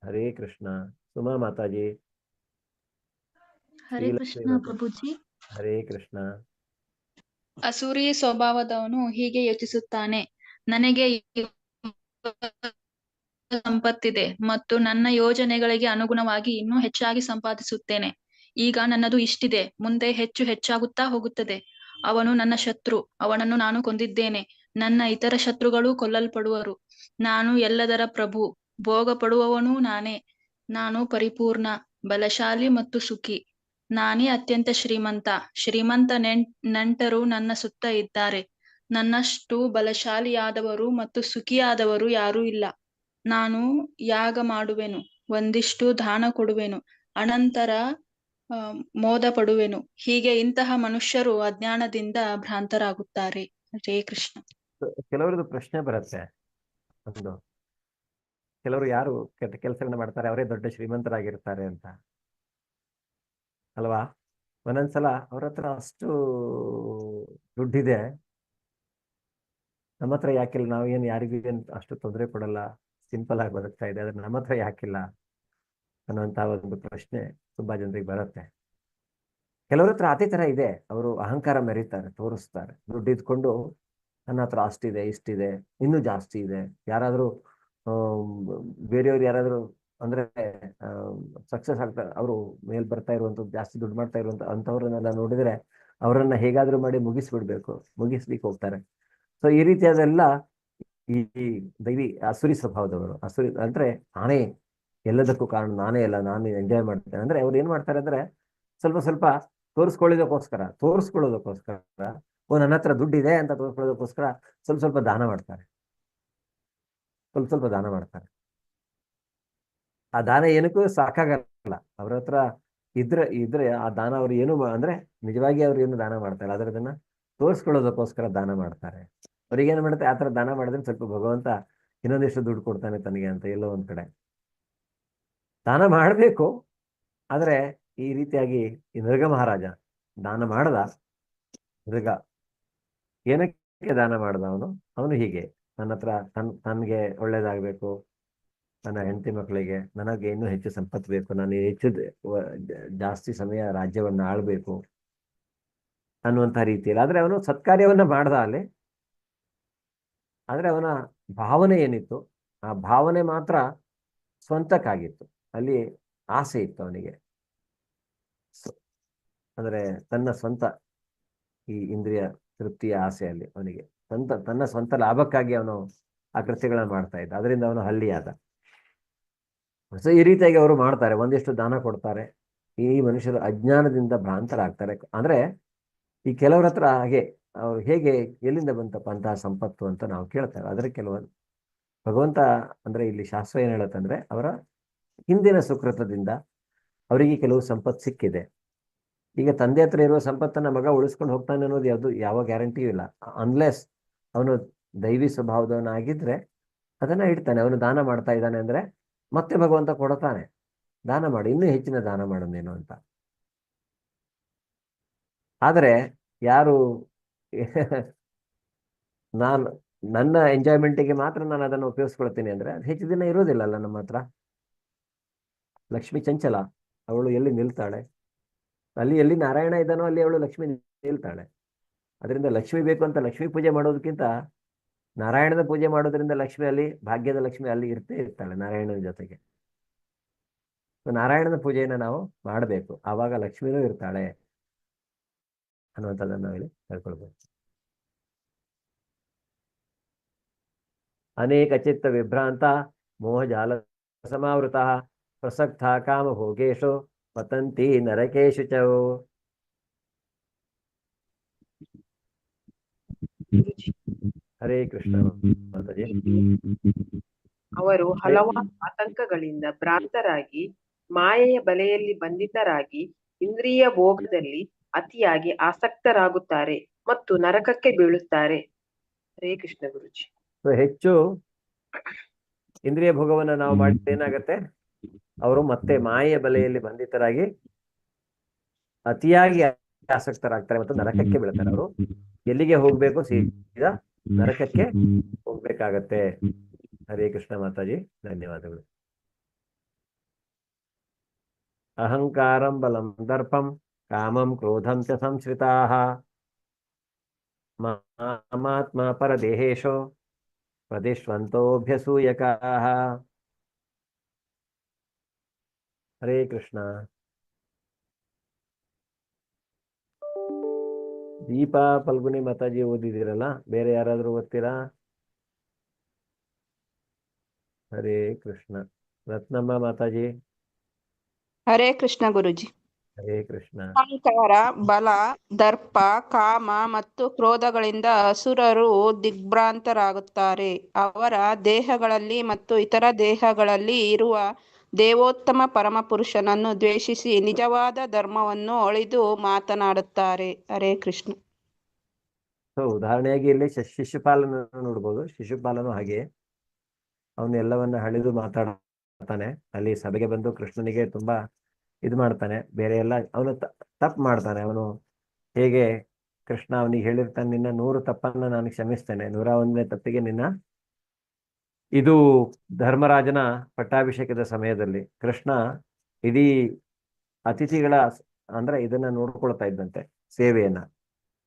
ಹರೇ ಕೃಷ್ಣ. ಸುಮಾ ಮಾತಾಜಿ. ಹರೇ ಕೃಷ್ಣ ಪ್ರಭುಜಿ. ಹರೇ ಕೃಷ್ಣ. ಅಸೂರಿ ಸ್ವಭಾವದವನು ಹೀಗೆ ಯೋಚಿಸುತ್ತಾನೆ, ನನಗೆ ಸಂಪತ್ತಿದೆ ಮತ್ತು ನನ್ನ ಯೋಜನೆಗಳಿಗೆ ಅನುಗುಣವಾಗಿ ಇನ್ನೂ ಹೆಚ್ಚಾಗಿ ಸಂಪಾದಿಸುತ್ತೇನೆ. ಈಗ ನನ್ನದು ಇಷ್ಟಿದೆ, ಮುಂದೆ ಹೆಚ್ಚು ಹೆಚ್ಚಾಗುತ್ತಾ ಹೋಗುತ್ತದೆ. ಅವನು ನನ್ನ ಶತ್ರು, ಅವನನ್ನು ನಾನು ಕೊಂದಿದ್ದೇನೆ. ನನ್ನ ಇತರ ಶತ್ರುಗಳು ಕೊಲ್ಲಲ್ಪಡುವರು. ನಾನು ಎಲ್ಲದರ ಪ್ರಭು, ಭೋಗ ಪಡುವವನು ನಾನೇ. ನಾನು ಪರಿಪೂರ್ಣ, ಬಲಶಾಲಿ ಮತ್ತು ಸುಖಿ. ನಾನೇ ಅತ್ಯಂತ ಶ್ರೀಮಂತ ನೆಂಟರು ನನ್ನ ಸುತ್ತ ಇದ್ದಾರೆ. ನನ್ನಷ್ಟು ಬಲಶಾಲಿಯಾದವರು ಮತ್ತು ಸುಖಿಯಾದವರು ಯಾರೂ ಇಲ್ಲ. ನಾನು ಯಾಗ ಮಾಡುವೆನು, ಒಂದಿಷ್ಟು ದಾನ ಕೊಡುವೆನು, ಅನಂತರ ಮೋದ ಪಡುವೆನು. ಹೀಗೆ ಇಂತಹ ಮನುಷ್ಯರು ಅಜ್ಞಾನದಿಂದ ಭ್ರಾಂತರಾಗುತ್ತಾರೆ. ಹರೇ ಕೃಷ್ಣ. ಕೆಲವರದು ಪ್ರಶ್ನೆ ಬರುತ್ತೆ, ಒಂದು ಕೆಲವರು ಯಾರು ಕೆಟ್ಟ ಕೆಲಸಗಳನ್ನ ಮಾಡ್ತಾರೆ ಅವರೇ ದೊಡ್ಡ ಶ್ರೀಮಂತರಾಗಿರ್ತಾರೆ ಅಂತ ಅಲ್ವಾ. ಒಂದೊಂದ್ಸಲ ಅವ್ರ ಹತ್ರ ಅಷ್ಟು ದುಡ್ಡಿದೆ, ನಮ್ಮ ಹತ್ರ ಯಾಕಿಲ್ಲ, ನಾವು ಏನು ಯಾರಿಗೂ ಏನು ಅಷ್ಟು ತೊಂದರೆ ಕೊಡಲ್ಲ, ಸಿಂಪಲ್ ಆಗಿ ಬದುಕ್ತಾ ಇದೆ, ಆದ್ರೆ ನಮ್ಮ ಹತ್ರ ಯಾಕಿಲ್ಲ ಅನ್ನುವಂತ ಒಂದು ಪ್ರಶ್ನೆ ತುಂಬಾ ಜನರಿಗೆ ಬರುತ್ತೆ. ಕೆಲವ್ರ ಹತ್ರ ಅದೇ ತರ ಇದೆ, ಅವರು ಅಹಂಕಾರ ಮೆರೀತಾರೆ, ತೋರಿಸ್ತಾರೆ, ದುಡ್ಡು ಇದ್ಕೊಂಡು ನನ್ನ ಹತ್ರ ಅಷ್ಟಿದೆ ಇಷ್ಟಿದೆ ಇನ್ನೂ ಜಾಸ್ತಿ ಇದೆ. ಯಾರಾದ್ರೂ ಬೇರೆಯವ್ರು ಯಾರಾದ್ರೂ ಅಂದ್ರೆ ಸಕ್ಸಸ್ ಆಗ್ತಾರೆ, ಅವರು ಮೇಲ್ ಬರ್ತಾ ಇರುವಂಥದ್ದು, ಜಾಸ್ತಿ ದುಡ್ಡು ಮಾಡ್ತಾ ಇರುವಂತ ಅಂಥವ್ರನ್ನೆಲ್ಲ ನೋಡಿದ್ರೆ ಅವರನ್ನ ಹೇಗಾದ್ರೂ ಮಾಡಿ ಮುಗಿಸ್ಲಿಕ್ಕೆ ಹೋಗ್ತಾರೆ. ಸೊ ಈ ರೀತಿಯಾದೆಲ್ಲ ಈ ದೈವಿ ಅಸುರಿ ಸ್ವಭಾವದವರು. ಅಸುರಿ ಅಂದ್ರೆ ನಾನೇ ಎಲ್ಲದಕ್ಕೂ ಕಾರಣ, ನಾನೇ ಎಲ್ಲ, ನಾನು ಎಂಜಾಯ್ ಮಾಡ್ತೇನೆ ಅಂದ್ರೆ ಅವ್ರು ಏನ್ ಮಾಡ್ತಾರೆ ಅಂದ್ರೆ ಸ್ವಲ್ಪ ತೋರಿಸ್ಕೊಳ್ಳೋದಕ್ಕೋಸ್ಕರ ನನ್ನ ಹತ್ರ ದುಡ್ಡಿದೆ ಅಂತ ತೋರಿಸ್ಕೊಳ್ಳೋದಕ್ಕೋಸ್ಕರ ಸ್ವಲ್ಪ ದಾನ ಮಾಡ್ತಾರೆ, ಸ್ವಲ್ಪ ದಾನ ಮಾಡ್ತಾರೆ. ಆ ದಾನ ಏನಕ್ಕೂ ಸಾಕಾಗಲ್ಲ. ಅವ್ರ ಹತ್ರ ಇದ್ರೆ ಆ ದಾನ ಅವ್ರು ಏನು ಅಂದ್ರೆ ನಿಜವಾಗಿ ಅವ್ರು ಏನು ದಾನ ಮಾಡ್ತಾರೆ, ಅದನ್ನ ತೋರಿಸ್ಕೊಳ್ಳೋದಕ್ಕೋಸ್ಕರ ದಾನ ಮಾಡ್ತಾರೆ. ಅವ್ರಿಗೇನು ಮಾಡುತ್ತೆ, ಆ ಥರ ದಾನ ಮಾಡಿದ್ರೆ ಸ್ವಲ್ಪ ಭಗವಂತ ಇನ್ನೊಂದಿಷ್ಟು ದುಡ್ಡು ಕೊಡ್ತಾನೆ ತನಗೆ ಅಂತ ಎಲ್ಲೋ ಒಂದ್ ಕಡೆ ದಾನ ಮಾಡಬೇಕು. ಆದ್ರೆ ಈ ರೀತಿಯಾಗಿ ಈ ನೃಗ ಮಹಾರಾಜ ದಾನ ಮಾಡ್ದ. ನೃಗ ಏನಕ್ಕೆ ದಾನ ಮಾಡ್ದ? ಅವನು ಹೀಗೆ ನನ್ನ ಹತ್ರ ತನ್ಗೆ ಒಳ್ಳೇದಾಗ್ಬೇಕು, ನನ್ನ ಹೆಂಡತಿ ಮಕ್ಕಳಿಗೆ ನನಗೆ ಇನ್ನೂ ಹೆಚ್ಚು ಸಂಪತ್ತು ಬೇಕು, ನಾನು ಹೆಚ್ಚು ಜಾಸ್ತಿ ಸಮಯ ರಾಜ್ಯವನ್ನು ಆಳ್ಬೇಕು ಅನ್ನುವಂಥ ರೀತಿಯಲ್ಲಿ. ಆದ್ರೆ ಅವನು ಸತ್ಕಾರ್ಯವನ್ನ ಮಾಡ್ದ ಅಲ್ಲಿ. ಆದ್ರೆ ಅವನ ಭಾವನೆ ಏನಿತ್ತು, ಆ ಭಾವನೆ ಮಾತ್ರ ಸ್ವಂತಕ್ಕಾಗಿತ್ತು. ಅಲ್ಲಿ ಆಸೆ ಇತ್ತು ಅವನಿಗೆ, ಅಂದ್ರೆ ತನ್ನ ಸ್ವಂತ ಈ ಇಂದ್ರಿಯ ತೃಪ್ತಿಯ ಆಸೆಯಲ್ಲಿ ಅವನಿಗೆ ತನ್ನ ಸ್ವಂತ ಲಾಭಕ್ಕಾಗಿ ಅವನು ಆ ಕೃತ್ಯಗಳನ್ನ ಮಾಡ್ತಾ ಇದ್ದ. ಅದರಿಂದ ಅವನು ಹಳ್ಳಿಯಾದ. ಸೊ ಈ ರೀತಿಯಾಗಿ ಅವರು ಮಾಡ್ತಾರೆ, ಒಂದಿಷ್ಟು ದಾನ ಕೊಡ್ತಾರೆ. ಈ ಮನುಷ್ಯರು ಅಜ್ಞಾನದಿಂದ ಭ್ರಾಂತರಾಗ್ತಾರೆ. ಅಂದ್ರೆ ಈ ಕೆಲವ್ರ ಹತ್ರ ಹಾಗೆ ಅವ್ರು ಹೇಗೆ ಎಲ್ಲಿಂದ ಬಂತಪ್ಪ ಅಂತಹ ಸಂಪತ್ತು ಅಂತ ನಾವು ಕೇಳ್ತೇವೆ. ಆದ್ರೆ ಕೆಲವೊಂದು ಭಗವಂತ ಅಂದ್ರೆ ಇಲ್ಲಿ ಶಾಸ್ತ್ರ ಏನ್ ಹೇಳತ್ತಂದ್ರೆ ಅವರ ಹಿಂದಿನ ಸುಕೃತದಿಂದ ಅವರಿಗೆ ಕೆಲವು ಸಂಪತ್ತು ಸಿಕ್ಕಿದೆ. ಈಗ ತಂದೆ ಹತ್ರ ಇರುವ ಸಂಪತ್ತನ್ನ ಮಗ ಉಳಿಸ್ಕೊಂಡು ಹೋಗ್ತಾನೆ ಅನ್ನೋದು ಯಾವ ಗ್ಯಾರಂಟಿಯೂ ಇಲ್ಲ. ಅನ್ಲೆಸ್ ಅವನು ದೈವಿ ಸ್ವಭಾವದವನಾಗಿದ್ರೆ ಅದನ್ನ ಇಡ್ತಾನೆ. ಅವನು ದಾನ ಮಾಡ್ತಾ ಇದ್ದಾನೆ ಅಂದ್ರೆ ಮತ್ತೆ ಭಗವಂತ ಕೊಡ್ತಾನೆ, ದಾನ ಮಾಡು, ಇನ್ನೂ ಹೆಚ್ಚಿನ ದಾನ ಮಾಡು ನೀನು ಅಂತ. ಆದರೆ ಯಾರು ನನ್ನ ಎಂಜಾಯ್ಮೆಂಟಿಗೆ ಮಾತ್ರ ನಾನು ಅದನ್ನು ಉಪಯೋಗಿಸ್ಕೊಳ್ತೀನಿ ಅಂದ್ರೆ ಅದು ಹೆಚ್ಚು ದಿನ ಇರೋದಿಲ್ಲಲ್ಲ ನಮ್ಮ ಹತ್ರ. ಲಕ್ಷ್ಮಿ ಚಂಚಲ, ಅವಳು ಎಲ್ಲಿ ನಿಲ್ತಾಳೆ? ಎಲ್ಲಿ ನಾರಾಯಣ ಇದ್ದಾನೋ ಅಲ್ಲಿ ಅವಳು ಲಕ್ಷ್ಮಿ ನಿಲ್ತಾಳೆ. ಅದರಿಂದ ಲಕ್ಷ್ಮಿ ಬೇಕು ಅಂತ ಲಕ್ಷ್ಮಿ ಪೂಜೆ ಮಾಡೋದಕ್ಕಿಂತ ನಾರಾಯಣದ ಪೂಜೆ ಮಾಡೋದ್ರಿಂದ ಲಕ್ಷ್ಮಿ ಅಲ್ಲಿ, ಭಾಗ್ಯದ ಲಕ್ಷ್ಮಿ ಅಲ್ಲಿ ಇರ್ತಾಳೆ ನಾರಾಯಣನ ಜೊತೆಗೆ. ನಾರಾಯಣನ ಪೂಜೆಯನ್ನು ನಾವು ಮಾಡಬೇಕು, ಆವಾಗ ಲಕ್ಷ್ಮಿನೂ ಇರ್ತಾಳೆ ಅನ್ನುವಂಥದ್ದನ್ನು ನಾವಿಲ್ಲಿ ಹೇಳ್ಕೊಳ್ಬೇಕು. ಅನೇಕ ಚಿತ್ತ ವಿಭ್ರಾಂತ ಮೋಹಜಾಲ ಸಮಾವೃತ ಪ್ರಸಕ್ತ ಕಾಮ ಭೋಗೇಶು ಪತಂತಿ ನರಕೇಶು ಚ. ಹರೇ ಕೃಷ್ಣ ಮಾತಾಜಿ. ಅವರು ಹಲವಾರು ಆತಂಕಗಳಿಂದ ಭ್ರಾಂತರಾಗಿ ಮಾಯೆಯ ಬಲೆಯಲ್ಲಿ ಬಂಧಿತರಾಗಿ ಇಂದ್ರಿಯ ಭೋಗದಲ್ಲಿ ಅತಿಯಾಗಿ ಆಸಕ್ತರಾಗುತ್ತಾರೆ ಮತ್ತು ನರಕಕ್ಕೆ ಬೀಳುತ್ತಾರೆ. ಹರೇ ಕೃಷ್ಣ ಗುರುಜಿ. ಹೆಚ್ಚು ಇಂದ್ರಿಯ ಭೋಗವನ್ನ ನಾವು ಮಾಡಿದ್ರೆ ಏನಾಗತ್ತೆ, ಅವರು ಮತ್ತೆ ಮಾಯೆಯ ಬಲೆಯಲ್ಲಿ ಬಂಧಿತರಾಗಿ ಅತಿಯಾಗಿ ಆಸಕ್ತರಾಗ್ತಾರೆ ಮತ್ತು ನರಕಕ್ಕೆ ಬೀಳ್ತಾರೆ. ಅವರು ಎಲ್ಲಿಗೆ ಹೋಗ್ಬೇಕು? ಸೀದಾ ನರಕಕ್ಕೆ ಹೋಗ್ಬೇಕಾಗತ್ತೆ. ಹರೇ ಕೃಷ್ಣ ಮಾತಾಜಿ, ಧನ್ಯವಾದಗಳು. ಅಹಂಕಾರಂ ಬಲಂ ದರ್ಪಂ ಕಾಮಂ ಕ್ರೋಧಂ ಚ ಸಂಶ್ರಿತಾಃ ಮಾಮಾತ್ಮ ಪರದೇಹೇಶೋ ಪ್ರದಿಶ್ವಂತೋಭ್ಯಸೂಯಕಾಃ. ಹರೇ ಕೃಷ್ಣ. ದೀಪಾ ಫಲ್ಗುನಿ ಮಾತಾಜಿ ಓದಿದಿರಲ್ಲ, ಬೇರೆ ಯಾರಾದ್ರೂ ಓದ್ತೀರಾ? ಹರೇ ಕೃಷ್ಣ. ರತ್ನಮ್ಮ ಮಾತಾಜಿ. ಹರೇ ಕೃಷ್ಣ ಗುರುಜಿ. ಹರೇ ಕೃಷ್ಣ. ಅಹಂಕಾರ, ಬಲ, ದರ್ಪ, ಕಾಮ ಮತ್ತು ಕ್ರೋಧಗಳಿಂದ ಅಸುರರು ದಿಗ್ಭ್ರಾಂತರಾಗುತ್ತಾರೆ. ಅವರ ದೇಹಗಳಲ್ಲಿ ಮತ್ತು ಇತರ ದೇಹಗಳಲ್ಲಿ ಇರುವ ದೇವೋತ್ತಮ ಪರಮಪುರುಷನನ್ನು ದ್ವೇಷಿಸಿ ನಿಜವಾದ ಧರ್ಮವನ್ನು ಅಳಿದು ಮಾತನಾಡುತ್ತಾರೆ. ಹರೇ ಕೃಷ್ಣ. ಉದಾಹರಣೆಯಾಗಿ ಇಲ್ಲಿ ಶಿಶುಪಾಲನ ನೋಡ್ಬೋದು. ಶಿಶುಪಾಲನು ಹಾಗೆ ಅವನು ಎಲ್ಲವನ್ನ ಹಳಿದು ಮಾತಾಡ್ತಾನೆ. ಅಲ್ಲಿ ಸಭೆಗೆ ಬಂದು ಕೃಷ್ಣನಿಗೆ ತುಂಬಾ ಇದು ಮಾಡ್ತಾನೆ. ಬೇರೆ ಎಲ್ಲ ಅವನು ತಪ್ಪು ಮಾಡ್ತಾನೆ. ಅವನು ಹೇಗೆ ಕೃಷ್ಣ ಅವನಿಗೆ ಹೇಳಿರ್ತಾನೆ, ನಿನ್ನ 100 ತಪ್ಪನ್ನ ನಾನು ಕ್ಷಮಿಸ್ತೇನೆ, 101ನೇ ತಪ್ಪಿಗೆ ನಿನ್ನ. ಇದು ಧರ್ಮರಾಜನ ಪಟ್ಟಾಭಿಷೇಕದ ಸಮಯದಲ್ಲಿ ಕೃಷ್ಣ ಇಡೀ ಅತಿಥಿಗಳ ಅಂದ್ರೆ ಇದನ್ನ ನೋಡ್ಕೊಳ್ತಾ ಇದ್ದಂತೆ, ಸೇವೆಯನ್ನ.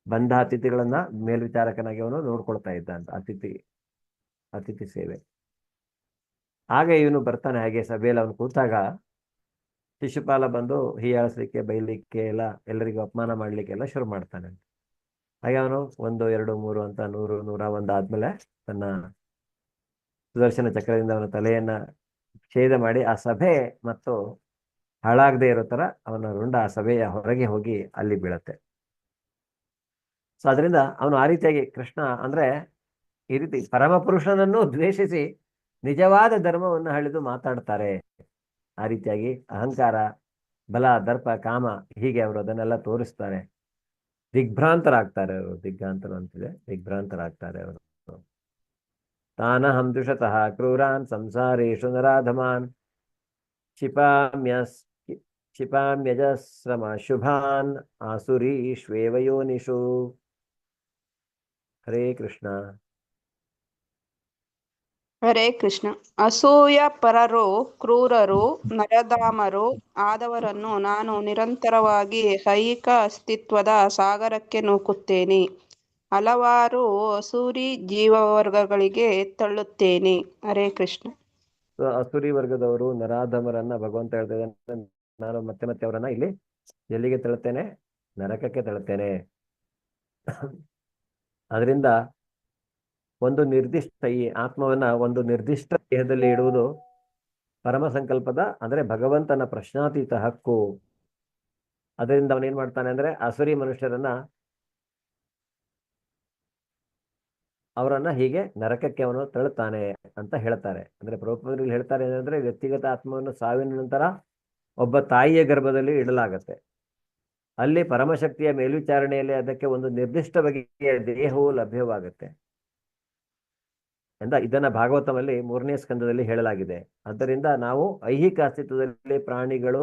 ಬಂದ ಅತಿಥಿಗಳನ್ನ ಮೇಲ್ವಿಚಾರಕನಾಗಿ ಅವನು ನೋಡ್ಕೊಳ್ತಾ ಇದ್ದಂತ ಅತಿಥಿ ಸೇವೆ. ಆಗ ಇವನು ಬರ್ತಾನೆ. ಹಾಗೆ ಸಭೆಯಲ್ಲಿ ಅವನು ಕೂತಾಗ ಶಿಶುಪಾಲ ಬಂದು ಹೀಯಾಳಿಸ್ಲಿಕ್ಕೆ, ಬೈಲಿಕ್ಕೆ ಎಲ್ಲ, ಎಲ್ಲರಿಗೂ ಅಪಮಾನ ಮಾಡ್ಲಿಕ್ಕೆಲ್ಲ ಶುರು ಮಾಡ್ತಾನೆ. ಹಾಗೆ ಅವನು 1 2 3 ಅಂತ 100 101 ಆದ್ಮೇಲೆ ತನ್ನ ಸುದರ್ಶನ ಚಕ್ರದಿಂದ ಅವನ ತಲೆಯನ್ನ ಛೇದ ಮಾಡಿ ಆ ಸಭೆ ಮತ್ತು ಹಾಳಾಗದೆ ಇರೋ ತರ ಅವನ ರುಂಡ ಆ ಸಭೆಯ ಹೊರಗೆ ಹೋಗಿ ಅಲ್ಲಿ ಬೀಳತ್ತೆ. ಸೊ ಅದರಿಂದ ಅವನು ಆ ರೀತಿಯಾಗಿ ಕೃಷ್ಣ ಅಂದ್ರೆ ಈ ರೀತಿ ಪರಮಪುರುಷನನ್ನು ದ್ವೇಷಿಸಿ ನಿಜವಾದ ಧರ್ಮವನ್ನು ಹಳಿದು ಮಾತಾಡ್ತಾರೆ. ಆ ರೀತಿಯಾಗಿ ಅಹಂಕಾರ, ಬಲ, ದರ್ಪ, ಕಾಮ ಹೀಗೆ ಅವರು ಅದನ್ನೆಲ್ಲ ತೋರಿಸ್ತಾರೆ. ದಿಗ್ಭ್ರಾಂತರಾಗ್ತಾರೆ ಅವರು. ದಿಗ್ಭ್ರಾಂತರು ಅಂತಿದೆ, ದಿಗ್ಭ್ರಾಂತರಾಗ್ತಾರೆ ಅವರು. ತಾನಹಂ ದುಷತಃ ಕ್ರೂರಾನ್ ಸಂಸಾರೇಷು ನರಾಧಮಾನ್ ಕ್ಷಿಪಾಮ್ಯಜಸ್ರಮ ಶುಭಾನ್ ಆಸುರೀಶ್ವೇವ ಯೋನಿಷು. ಹರೇ ಕೃಷ್ಣ. ಹರೇ ಕೃಷ್ಣ. ಅಸೂಯ ಪರರು, ಕ್ರೂರರು, ನರಧಾಮರು ಆದವರನ್ನು ನಾನು ನಿರಂತರವಾಗಿ ಐಹಿಕ ಅಸ್ತಿತ್ವದ ಸಾಗರಕ್ಕೆ ನೂಕುತ್ತೇನೆ. ಹಲವಾರು ಅಸೂರಿ ಜೀವವರ್ಗಗಳಿಗೆ ತಳ್ಳುತ್ತೇನೆ. ಹರೇ ಕೃಷ್ಣ. ಅಸುರಿ ವರ್ಗದವರು, ನರಾಧಮರನ್ನ ಭಗವಂತ ಹೇಳ್ತಾ ಇದ್ದಾನೆ, ನಾನು ಮತ್ತೆ ಮತ್ತೆ ಅವರನ್ನ ಇಲ್ಲಿ ಎಲ್ಲಿಗೆ ತಳ್ಳುತ್ತೇನೆ? ನರಕಕ್ಕೆ ತಳ್ಳುತ್ತೇನೆ. ಅದರಿಂದ ಒಂದು ನಿರ್ದಿಷ್ಟ ಈ ಆತ್ಮವನ್ನ ಒಂದು ನಿರ್ದಿಷ್ಟ ದೇಹದಲ್ಲಿ ಇಡುವುದು ಪರಮ ಸಂಕಲ್ಪದ ಅಂದ್ರೆ ಭಗವಂತನ ಪ್ರಶ್ನಾತೀತ ಹಕ್ಕು. ಅದರಿಂದ ಅವನೇನ್ ಮಾಡ್ತಾನೆ ಅಂದ್ರೆ ಅಸುರಿ ಮನುಷ್ಯರನ್ನ ಅವರನ್ನ ಹೀಗೆ ನರಕಕ್ಕೆ ಅವನು ತಳ್ಳುತ್ತಾನೆ ಅಂತ ಹೇಳ್ತಾರೆ. ಅಂದ್ರೆ ಪ್ರಭುಪಾದರು ಹೇಳ್ತಾರೆ ಏನಂದ್ರೆ ವ್ಯಕ್ತಿಗತ ಆತ್ಮವನ್ನು ಸಾವಿನ ನಂತರ ಒಬ್ಬ ತಾಯಿಯ ಗರ್ಭದಲ್ಲಿ ಇಡಲಾಗತ್ತೆ. ಅಲ್ಲಿ ಪರಮಶಕ್ತಿಯ ಮೇಲ್ವಿಚಾರಣೆಯಲ್ಲಿ ಅದಕ್ಕೆ ಒಂದು ನಿರ್ದಿಷ್ಟ ಬಗೆಯ ದೇಹವು ಲಭ್ಯವಾಗುತ್ತೆ ಎಂದ ಇದನ್ನ ಭಾಗವತದಲ್ಲಿ 3ನೇ ಸ್ಕಂದದಲ್ಲಿ ಹೇಳಲಾಗಿದೆ. ಆದ್ದರಿಂದ ನಾವು ಐಹಿಕ ಅಸ್ತಿತ್ವದಲ್ಲಿ ಪ್ರಾಣಿಗಳು,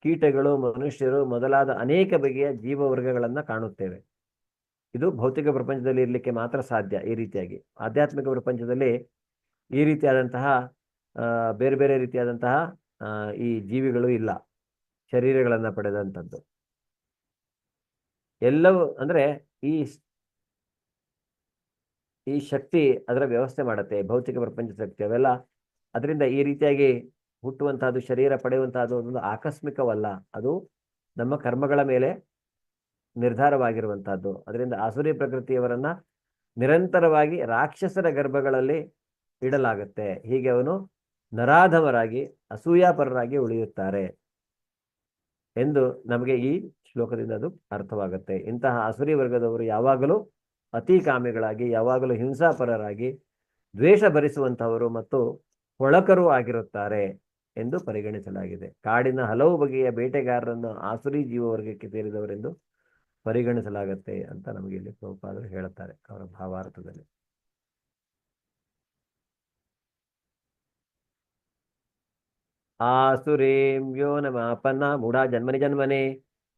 ಕೀಟಗಳು, ಮನುಷ್ಯರು ಮೊದಲಾದ ಅನೇಕ ಬಗೆಯ ಜೀವವರ್ಗಗಳನ್ನ ಕಾಣುತ್ತೇವೆ. ಇದು ಭೌತಿಕ ಪ್ರಪಂಚದಲ್ಲಿ ಇರಲಿಕ್ಕೆ ಮಾತ್ರ ಸಾಧ್ಯ. ಈ ರೀತಿಯಾಗಿ ಆಧ್ಯಾತ್ಮಿಕ ಪ್ರಪಂಚದಲ್ಲಿ ಈ ರೀತಿಯಾದಂತಹ ಬೇರೆ ಬೇರೆ ರೀತಿಯಾದಂತಹ ಈ ಜೀವಿಗಳು ಇಲ್ಲ, ಶರೀರಗಳನ್ನ ಪಡೆದಂಥದ್ದು. ಎಲ್ಲವೂ ಅಂದ್ರೆ ಈ ಶಕ್ತಿ ಅದರ ವ್ಯವಸ್ಥೆ ಮಾಡುತ್ತೆ, ಭೌತಿಕ ಪ್ರಪಂಚ ಶಕ್ತಿ ಅವೆಲ್ಲ. ಅದರಿಂದ ಈ ರೀತಿಯಾಗಿ ಹುಟ್ಟುವಂತಹದ್ದು, ಶರೀರ ಪಡೆಯುವಂತಹದ್ದು ಒಂದು ಆಕಸ್ಮಿಕವಲ್ಲ, ಅದು ನಮ್ಮ ಕರ್ಮಗಳ ಮೇಲೆ ನಿರ್ಧಾರವಾಗಿರುವಂತಹದ್ದು. ಅದರಿಂದ ಆಸುರಿ ಪ್ರಕೃತಿಯವರನ್ನ ನಿರಂತರವಾಗಿ ರಾಕ್ಷಸರ ಗರ್ಭಗಳಲ್ಲಿ ಇಡಲಾಗುತ್ತೆ. ಹೀಗೆ ಅವನು ನರಾಧಮರಾಗಿ ಅಸೂಯಾಪರರಾಗಿ ಉಳಿಯುತ್ತಾರೆ ಎಂದು ನಮಗೆ ಈ ಶ್ಲೋಕದಿಂದ ಅದು ಅರ್ಥವಾಗುತ್ತೆ. ಇಂತಹ ಅಸುರಿ ವರ್ಗದವರು ಯಾವಾಗಲೂ ಅತಿ ಕಾಮಿಗಳಾಗಿ, ಯಾವಾಗಲೂ ಹಿಂಸಾಪರರಾಗಿ, ದ್ವೇಷ ಭರಿಸುವಂತಹವರು ಮತ್ತು ಕೊಳಕರು ಆಗಿರುತ್ತಾರೆ ಎಂದು ಪರಿಗಣಿಸಲಾಗಿದೆ. ಕಾಡಿನ ಹಲವು ಬಗೆಯ ಬೇಟೆಗಾರರನ್ನು ಆಸುರಿ ಜೀವವರ್ಗಕ್ಕೆ ಸೇರಿದವರೆಂದು ಪರಿಗಣಿಸಲಾಗತ್ತೆ ಅಂತ ನಮಗೆ ಇಲ್ಲಿ ಪ್ರಭುಪಾದರು ಹೇಳುತ್ತಾರೆ ಅವರ ಭಾವಾರ್ಥದಲ್ಲಿ. ಆಸುರೀಂ ಯೋ ನಮಾಪನ್ನ ಮೂಢಾ ಜನ್ಮನಿ ಜನ್ಮನೆ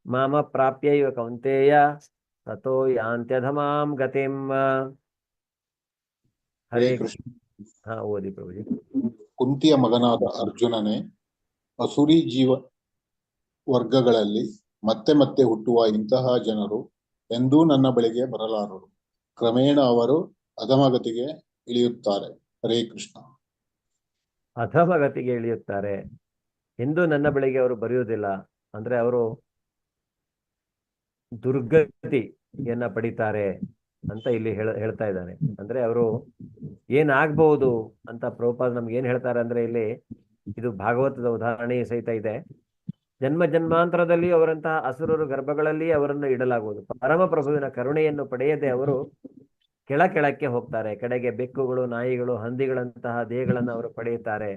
ಮಾಮ ಪ್ರಾಪ್ಯೈವ ಕೌಂತೇಯ ತಥೋ ಯಾಂತ್ಯಧಮಾಂ ಗತಿಂ. ಹರೇ ಕೃಷ್ಣ. ಹಾ, ಓದಿ ಪ್ರಭುಜಿ. ಕುಂತಿಯ ಮಗನಾದ ಅರ್ಜುನನೇ, ಅಸುರಿ ಜೀವ ವರ್ಗಗಳಲ್ಲಿ ಮತ್ತೆ ಮತ್ತೆ ಹುಟ್ಟುವ ಇಂತಹ ಜನರು ಎಂದೂ ನನ್ನ ಬಳಿಗೆ ಬರಲಾರರು. ಕ್ರಮೇಣ ಅವರು ಅಧಮಗತಿಗೆ ಇಳಿಯುತ್ತಾರೆ. ಹರೇ ಕೃಷ್ಣ. ಅಧಮಗತಿಗೆ ಇಳಿಯುತ್ತಾರೆ, ಎಂದೂ ನನ್ನ ಬಳಿಗೆ ಅವರು ಬರೆಯುವುದಿಲ್ಲ. ಅಂದ್ರೆ ಅವರು ದುರ್ಗತಿಯನ್ನ ಪಡಿತಾರೆ ಅಂತ ಇಲ್ಲಿ ಹೇಳ್ತಾ ಇದ್ದಾನೆ. ಅಂದ್ರೆ ಅವರು ಏನಾಗಬಹುದು ಅಂತ ಪ್ರಭುಪಾದ ನಮ್ಗೆ ಏನ್ ಹೇಳ್ತಾರೆ ಅಂದ್ರೆ ಇಲ್ಲಿ ಇದು ಭಾಗವತದ ಉದಾಹರಣೆ ಸಹಿತ ಇದೆ. ಜನ್ಮ ಜನ್ಮಾಂತರದಲ್ಲಿ ಅವರಂತಹ ಅಸುರರು ಗರ್ಭಗಳಲ್ಲಿ ಅವರನ್ನು ಇಡಲಾಗುವುದು. ಪರಮ ಪ್ರಭುವಿನ ಕರುಣೆಯನ್ನು ಪಡೆಯದೆ ಅವರು ಕೆಳಕ್ಕೆ ಹೋಗ್ತಾರೆ. ಕಡೆಗೆ ಬೆಕ್ಕುಗಳು, ನಾಯಿಗಳು, ಹಂದಿಗಳಂತಹ ದೇಹಗಳನ್ನು ಅವರು ಪಡೆಯುತ್ತಾರೆ.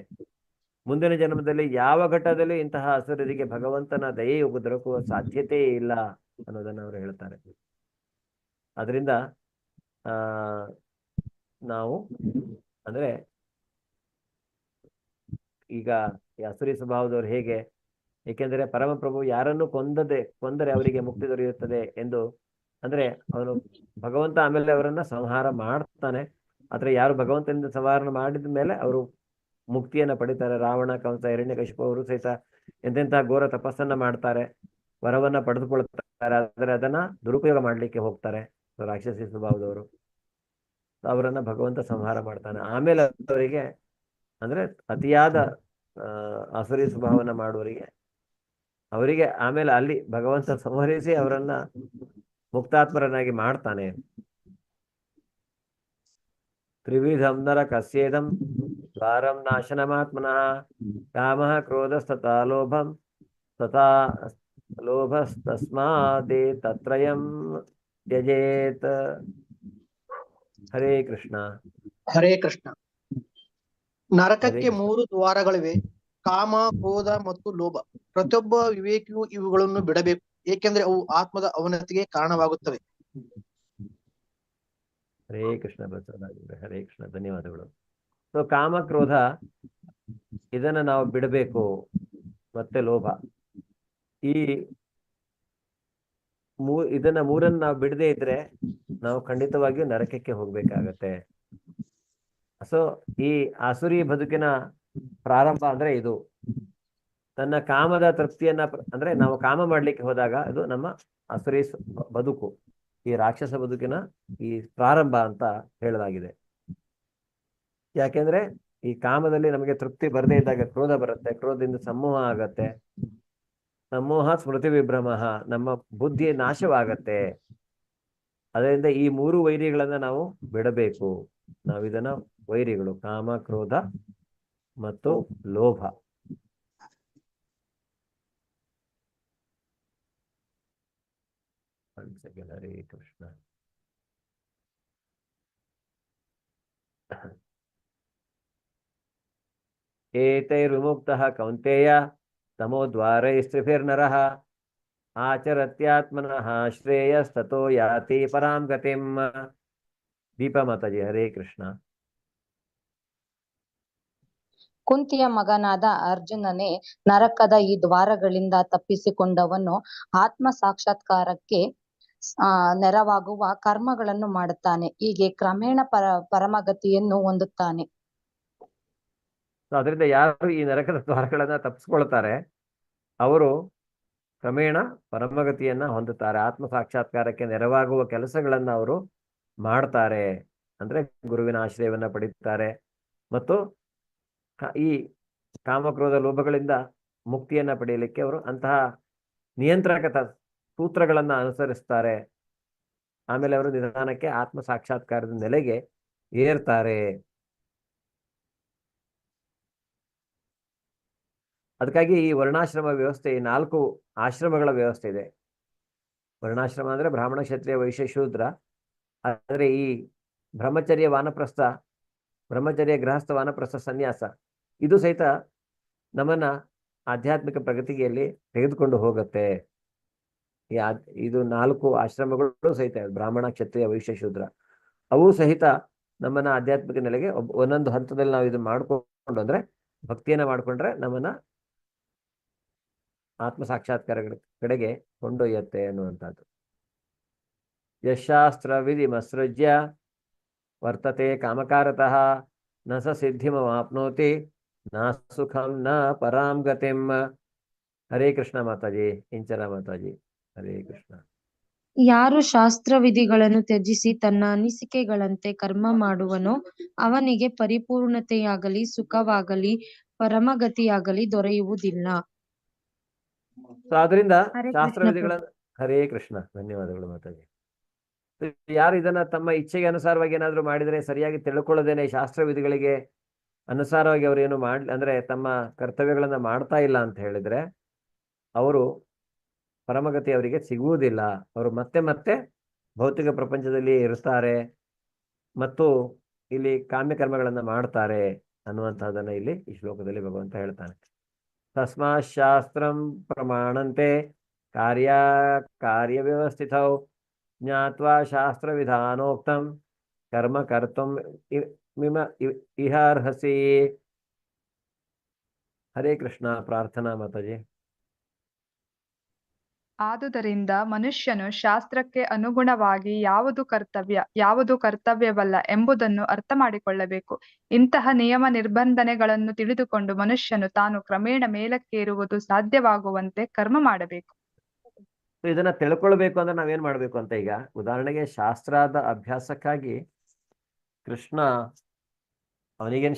ಮುಂದಿನ ಜನ್ಮದಲ್ಲಿ ಯಾವ ಘಟ್ಟದಲ್ಲಿ ಇಂತಹ ಅಸುರರಿಗೆ ಭಗವಂತನ ದಯೆಯು ದೊರಕುವ ಸಾಧ್ಯತೆಯೇ ಇಲ್ಲ ಅನ್ನೋದನ್ನು ಅವರು ಹೇಳ್ತಾರೆ. ಅದರಿಂದ ನಾವು ಅಂದ್ರೆ ಈಗ ಈ ಅಸುರಿ ಸ್ವಭಾವದವರು ಹೇಗೆ, ಏಕೆಂದರೆ ಪರಮಪ್ರಭು ಯಾರನ್ನು ಕೊಂದರೆ ಅವರಿಗೆ ಮುಕ್ತಿ ದೊರೆಯುತ್ತದೆ ಎಂದು, ಅಂದ್ರೆ ಅವನು ಭಗವಂತ ಆಮೇಲೆ ಅವರನ್ನ ಸಂಹಾರ ಮಾಡ್ತಾನೆ. ಆದ್ರೆ ಯಾರು ಭಗವಂತನಿಂದ ಸಂಹಾರ ಮಾಡಿದ ಮೇಲೆ ಅವರು ಮುಕ್ತಿಯನ್ನ ಪಡಿತಾರೆ. ರಾವಣ, ಕಂಸ, ಹಿರಣ್ಯಕಶಿಪು ಅವರು ಸಹಿತ ಎಂತೆಂತಹ ಘೋರ ತಪಸ್ಸನ್ನ ಮಾಡ್ತಾರೆ, ವರವನ್ನ ಪಡೆದುಕೊಳ್ತಾರೆ. ಆದರೆ ಅದನ್ನ ದುರುಪಯೋಗ ಮಾಡ್ಲಿಕ್ಕೆ ಹೋಗ್ತಾರೆ ರಾಕ್ಷಸಿ ಸ್ವಭಾವದವರು. ಅವರನ್ನ ಭಗವಂತ ಸಂಹಾರ ಮಾಡ್ತಾನೆ. ಆಮೇಲೆ ಅವರಿಗೆ ಅಂದ್ರೆ ಅತಿಯಾದ ಅಸುರಿ ಸ್ವಭಾವನ ಮಾಡುವವರಿಗೆ ಅವರಿಗೆ ಆಮೇಲೆ ಅಲ್ಲಿ ಭಗವಂತ ಸಂಹರಿಸಿ ಅವರನ್ನ ಮುಕ್ತಾತ್ಮರನ್ನಾಗಿ ಮಾಡ್ತಾನೆ. ತ್ರಿವಿಧಂ ನರ ಕಸ್ಯೇದಂ ದ್ವಾರಂ ನಾಶನಮಾತ್ಮನಃ ಕಾಮಃ ಕ್ರೋಧಸ್ತಥಾ ಲೋಭಂ ತಥಾ ಲೋಭಸ್ತಸ್ಮಾದೇ ತತ್ರಯಂ ತ್ಯಜೇತ್. ಹರೇ ಕೃಷ್ಣ. ಹರೇ ಕೃಷ್ಣ. ನರಕಕ್ಕೆ 3 ದ್ವಾರಗಳಿವೆ: ಕಾಮ, ಕ್ರೋಧ ಮತ್ತು ಲೋಭ. ಪ್ರತಿಯೊಬ್ಬ ವಿವೇಕಿಯು ಇವುಗಳನ್ನು ಬಿಡಬೇಕು, ಏಕೆಂದರೆ ಅವು ಆತ್ಮದ ಅವನತಿಗೆ ಕಾರಣವಾಗುತ್ತವೆ. ಹರೇ ಕೃಷ್ಣ ಬಸವರಾಜ. ಹರೇ ಕೃಷ್ಣ, ಧನ್ಯವಾದಗಳು. ಸೊ ಕಾಮ, ಕ್ರೋಧ ಇದನ್ನ ನಾವು ಬಿಡಬೇಕು, ಮತ್ತೆ ಲೋಭ, ಈ ಇದನ್ನ ಮೂರನ್ನು ನಾವು ಬಿಡದೇ ಇದ್ರೆ ನಾವು ಖಂಡಿತವಾಗಿಯೂ ನರಕಕ್ಕೆ ಹೋಗ್ಬೇಕಾಗತ್ತೆ. ಸೊ ಈ ಆಸುರಿ ಬದುಕಿನ ಪ್ರಾರಂಭ ಅಂದ್ರೆ ಇದು. ತನ್ನ ಕಾಮದ ತೃಪ್ತಿಯನ್ನ ಅಂದ್ರೆ ನಾವು ಕಾಮ ಮಾಡ್ಲಿಕ್ಕೆ ಹೋದಾಗ ಅದು ನಮ್ಮ ಆಸುರಿ ಬದುಕು, ಈ ರಾಕ್ಷಸ ಬದುಕಿನ ಈ ಪ್ರಾರಂಭ ಅಂತ ಹೇಳಲಾಗಿದೆ. ಯಾಕೆಂದ್ರೆ ಈ ಕಾಮದಲ್ಲಿ ನಮಗೆ ತೃಪ್ತಿ ಬರದೇ ಇದ್ದಾಗ ಕ್ರೋಧ ಬರುತ್ತೆ, ಕ್ರೋಧದಿಂದ ಸಮೂಹ ಆಗತ್ತೆ, ಸಮೂಹ ಸ್ಮೃತಿ ವಿಭ್ರಮ, ನಮ್ಮ ಬುದ್ಧಿ ನಾಶವಾಗತ್ತೆ. ಅದರಿಂದ ಈ ಮೂರು ವೈರಿಗಳನ್ನ ನಾವು ಬಿಡಬೇಕು. ನಾವಿದನ್ನ ವೈರಿಗಳು, ಕಾಮ, ಕ್ರೋಧ ಮತ್ತು ಲೋಭ. ಹರೇ ಕೃಷ್ಣ. ಏತೈರ್ವಿಮುಕ್ತಃ ಕೌಂತೇಯ ತಮೋದ್ವಾರೈಸ್ತ್ರಿಭಿರ್ನರಃ ಆಚರತ್ಯಾತ್ಮನಃ ಶ್ರೇಯಸ್ತತೋ ಯಾತಿ ಪರಾಂ ಗತಿಂ. ದೀಪಾ ಮಾತಾಜಿ, ಹರೇ ಕೃಷ್ಣ. ಕುಂತಿಯ ಮಗನಾದ ಅರ್ಜುನನೇ, ನರಕದ ಈ ದ್ವಾರಗಳಿಂದ ತಪ್ಪಿಸಿಕೊಂಡವನು ಆತ್ಮ ಸಾಕ್ಷಾತ್ಕಾರಕ್ಕೆ ನೆರವಾಗುವ ಕರ್ಮಗಳನ್ನು ಮಾಡುತ್ತಾನೆ. ಹೀಗೆ ಕ್ರಮೇಣ ಪರಮಗತಿಯನ್ನು ಹೊಂದುತ್ತಾನೆ. ಅದರಿಂದ ಯಾರು ಈ ನರಕದ ದ್ವಾರಗಳನ್ನ ತಪ್ಪಿಸ್ಕೊಳ್ತಾರೆ ಅವರು ಕ್ರಮೇಣ ಪರಮಗತಿಯನ್ನ ಹೊಂದುತ್ತಾರೆ. ಆತ್ಮ ಸಾಕ್ಷಾತ್ಕಾರಕ್ಕೆ ನೆರವಾಗುವ ಕೆಲಸಗಳನ್ನ ಅವರು ಮಾಡ್ತಾರೆ. ಅಂದ್ರೆ ಗುರುವಿನ ಆಶ್ರಯವನ್ನ ಪಡೀತಾರೆ ಮತ್ತು ಈ ಕಾಮಕ್ರೋಧ ಲೋಭಗಳಿಂದ ಮುಕ್ತಿಯನ್ನ ಪಡೆಯಲಿಕ್ಕೆ ಅವರು ಅಂತಹ ನಿಯಂತ್ರಕ ಸೂತ್ರಗಳನ್ನ ಅನುಸರಿಸ್ತಾರೆ. ಆಮೇಲೆ ಅವರು ನಿಧಾನಕ್ಕೆ ಆತ್ಮ ಸಾಕ್ಷಾತ್ಕಾರದ ನೆಲೆಗೆ ಏರ್ತಾರೆ. ಅದಕ್ಕಾಗಿ ಈ ವರ್ಣಾಶ್ರಮ ವ್ಯವಸ್ಥೆ, ಈ 4 ಆಶ್ರಮಗಳ ವ್ಯವಸ್ಥೆ ಇದೆ. ವರ್ಣಾಶ್ರಮ ಅಂದ್ರೆ ಬ್ರಾಹ್ಮಣ, ಕ್ಷತ್ರಿಯ, ವೈಶ್ಯ, ಶೂದ್ರ. ಆದರೆ ಈ ಬ್ರಹ್ಮಚರ್ಯ, ವಾನಪ್ರಸ್ಥ, ಬ್ರಹ್ಮಚರ್ಯ, ಗೃಹಸ್ಥ, ವಾನಪ್ರಸ್ಥ, ಸನ್ಯಾಸ ಇದು ಸಹಿತ ನಮ್ಮನ್ನ ಆಧ್ಯಾತ್ಮಿಕ ಪ್ರಗತಿಯಲ್ಲಿ ತೆಗೆದುಕೊಂಡು ಹೋಗುತ್ತೆ. ಇದು 4 ಆಶ್ರಮಗಳು ಸಹಿತ, ಬ್ರಾಹ್ಮಣ, ಕ್ಷತ್ರಿಯ, ವೈಶ್ಯ, ಶೂದ್ರ, ಅವು ಸಹಿತ ನಮ್ಮನ್ನ ಆಧ್ಯಾತ್ಮಿಕ ನೆಲೆಗೆ ಒಂದೊಂದು ಹಂತದಲ್ಲಿ ನಾವು ಇದು ಮಾಡ್ಕೊಂಡು ಅಂದ್ರೆ ಭಕ್ತಿಯನ್ನ ಮಾಡ್ಕೊಂಡ್ರೆ ನಮ್ಮನ್ನ ಆತ್ಮ ಸಾಕ್ಷಾತ್ಕಾರ ಕಡೆಗೆ ಕೊಂಡೊಯ್ಯತ್ತೆ ಅನ್ನುವಂಥದ್ದು. ಯಶಾಸ್ತ್ರ ವಿಧಿಮಸೃಜ್ಯ ವರ್ತತೆ ಕಾಮಕಾರತಃ ನ ಸ ಸಿದ್ಧಿಮವಾಪ್ನೋತಿ ನ ಸುಖಂ ನ ಪರಾಂ ಗತಿಂ. ಹರೇ ಕೃಷ್ಣ ಮಾತಾಜಿ, ಇಂಚರ ಮಾತಾಜಿ, ಹರೇ ಕೃಷ್ಣ. ಯಾರು ಶಾಸ್ತ್ರ ವಿಧಿಗಳನ್ನು ತ್ಯಜಿಸಿ ತನ್ನ ಅನಿಸಿಕೆಗಳಂತೆ ಕರ್ಮ ಮಾಡುವನೋ ಅವನಿಗೆ ಪರಿಪೂರ್ಣತೆಯಾಗಲಿ ಸುಖವಾಗಲಿ ಪರಮಗತಿಯಾಗಲಿ ದೊರೆಯುವುದಿಲ್ಲ. ಆದ್ರಿಂದ ಶಾಸ್ತ್ರ ವಿಧಿಗಳ ಹರೇ ಕೃಷ್ಣ, ಧನ್ಯವಾದಗಳು ಮಾತಾಜಿ. ಯಾರು ಇದನ್ನ ತಮ್ಮ ಇಚ್ಛೆಗೆ ಅನುಸಾರವಾಗಿ ಏನಾದ್ರು ಮಾಡಿದ್ರೆ, ಸರಿಯಾಗಿ ತಿಳ್ಕೊಳ್ಳೋದೇನೆ ಶಾಸ್ತ್ರ ವಿಧಿಗಳಿಗೆ ಅನುಸಾರವಾಗಿ ಅವರು ಏನು ಅಂದ್ರೆ ತಮ್ಮ ಕರ್ತವ್ಯಗಳನ್ನ ಮಾಡ್ತಾ ಇಲ್ಲ ಅಂತ ಹೇಳಿದ್ರೆ ಅವರು ಪರಮಗತಿ ಅವರಿಗೆ ಸಿಗುವುದಿಲ್ಲ. ಅವರು ಮತ್ತೆ ಮತ್ತೆ ಭೌತಿಕ ಪ್ರಪಂಚದಲ್ಲಿ ಇರ್ತಾರೆ ಮತ್ತು ಇಲ್ಲಿ ಕಾಮ್ಯಕರ್ಮಗಳನ್ನ ಮಾಡ್ತಾರೆ ಅನ್ನುವಂಥದ್ದನ್ನ ಇಲ್ಲಿ ಈ ಶ್ಲೋಕದಲ್ಲಿ ಭಗವಂತ ಹೇಳ್ತಾನೆ. ತಸ್ಮಾತ್ ಶಾಸ್ತ್ರಂ ಪ್ರಮಾಣಂತೆ ಕಾರ್ಯ ವ್ಯವಸ್ಥಿತೌ ಜ್ಞಾತ್ವಾ ಶಾಸ್ತ್ರ ವಿಧಾನೋಕ್ತಂ ಕರ್ಮ ಕರ್ತುಂ ಇಹಾರ್ಹಸಿ. ಹರೇ ಕೃಷ್ಣ. ಪ್ರಾರ್ಥನಾ ಮಾತಾಜಿ. ಆದುದರಿಂದ ಮನುಷ್ಯನು ಶಾಸ್ತ್ರಕ್ಕೆ ಅನುಗುಣವಾಗಿ ಯಾವುದು ಕರ್ತವ್ಯ ಯಾವುದು ಕರ್ತವ್ಯವಲ್ಲ ಎಂಬುದನ್ನು ಅರ್ಥ ಮಾಡಿಕೊಳ್ಳಬೇಕು. ಇಂತಹ ನಿಯಮ ನಿರ್ಬಂಧನೆಗಳನ್ನು ತಿಳಿದುಕೊಂಡು ಮನುಷ್ಯನು ತಾನು ಕ್ರಮೇಣ ಮೇಲಕ್ಕೇರುವುದು ಸಾಧ್ಯವಾಗುವಂತೆ ಕರ್ಮ ಮಾಡಬೇಕು. ಇದನ್ನ ತಿಳ್ಕೊಳ್ಬೇಕು ಅಂದ್ರೆ ನಾವೇನ್ ಮಾಡ್ಬೇಕು ಅಂತ, ಈಗ ಉದಾಹರಣೆಗೆ ಶಾಸ್ತ್ರದ ಅಭ್ಯಾಸಕ್ಕಾಗಿ ಕೃಷ್ಣ ಅವನಿಗೇನು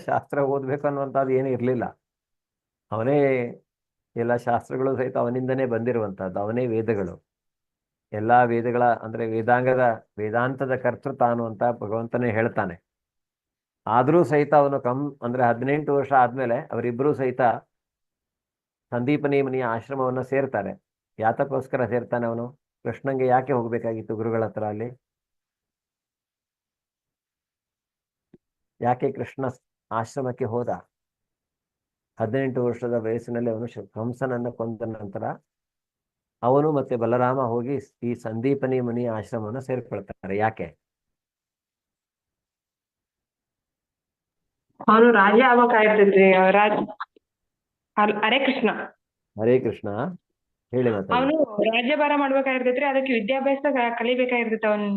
ಶಾಸ್ತ್ರ ಓದ್ಬೇಕು ಅನ್ನುವಂಥದ್ದು ಏನು ಇರಲಿಲ್ಲ. ಅವನೇ ಎಲ್ಲ ಶಾಸ್ತ್ರಗಳು ಸಹಿತ ಅವನಿಂದನೇ ಬಂದಿರುವಂತಹದ್ದು. ಅವನೇ ವೇದಗಳು, ಎಲ್ಲಾ ವೇದಗಳ ಅಂದ್ರೆ ವೇದಾಂತದ ಕರ್ತೃ ತಾನು ಅಂತ ಭಗವಂತನೇ ಹೇಳ್ತಾನೆ. ಆದ್ರೂ ಸಹಿತ ಅವನು ಅಂದ್ರೆ 18 ವರ್ಷ ಆದ್ಮೇಲೆ ಅವರಿಬ್ಬರೂ ಸಹಿತ ಸಂದೀಪನಿ ಮುನಿಯ ಆಶ್ರಮವನ್ನ ಸೇರ್ತಾರೆ. ಯಾತಕ್ಕೋಸ್ಕರ ಸೇರ್ತಾನೆ ಅವನು? ಕೃಷ್ಣಂಗೆ ಯಾಕೆ ಹೋಗ್ಬೇಕಾಗಿತ್ತು ಗುರುಗಳ ಹತ್ರ? ಅಲ್ಲಿ ಯಾಕೆ ಕೃಷ್ಣ ಆಶ್ರಮಕ್ಕೆ ಹೋದ? 18 ವರ್ಷದ ವಯಸ್ಸಿನಲ್ಲಿ ಅವನು ಕಂಸನನ್ನ ಕೊಂದ ನಂತರ ಅವನು ಮತ್ತೆ ಬಲರಾಮ ಹೋಗಿ ಈ ಸಂದೀಪನಿ ಮುನಿ ಆಶ್ರಮವನ್ನು ಸೇರ್ಕೊಳ್ತಾರೆ. ಯಾಕೆ? ಅವನು ರಾಜ ಆಗ್ಬೇಕಾಗಿರ್ತೈತ್ರಿ. ಹರೇ ಕೃಷ್ಣ. ಹರೇ ಕೃಷ್ಣ. ಹೇಳಿ ಮತ್ತೆ. ಅವನು ರಾಜ್ಯಭಾರ ಮಾಡ್ಬೇಕಾಗಿರ್ತೈತ್ರಿ, ಅದಕ್ಕೆ ವಿದ್ಯಾಭ್ಯಾಸ ಕಲಿಬೇಕಾಗಿರ್ತೈತಿ. ಅವನು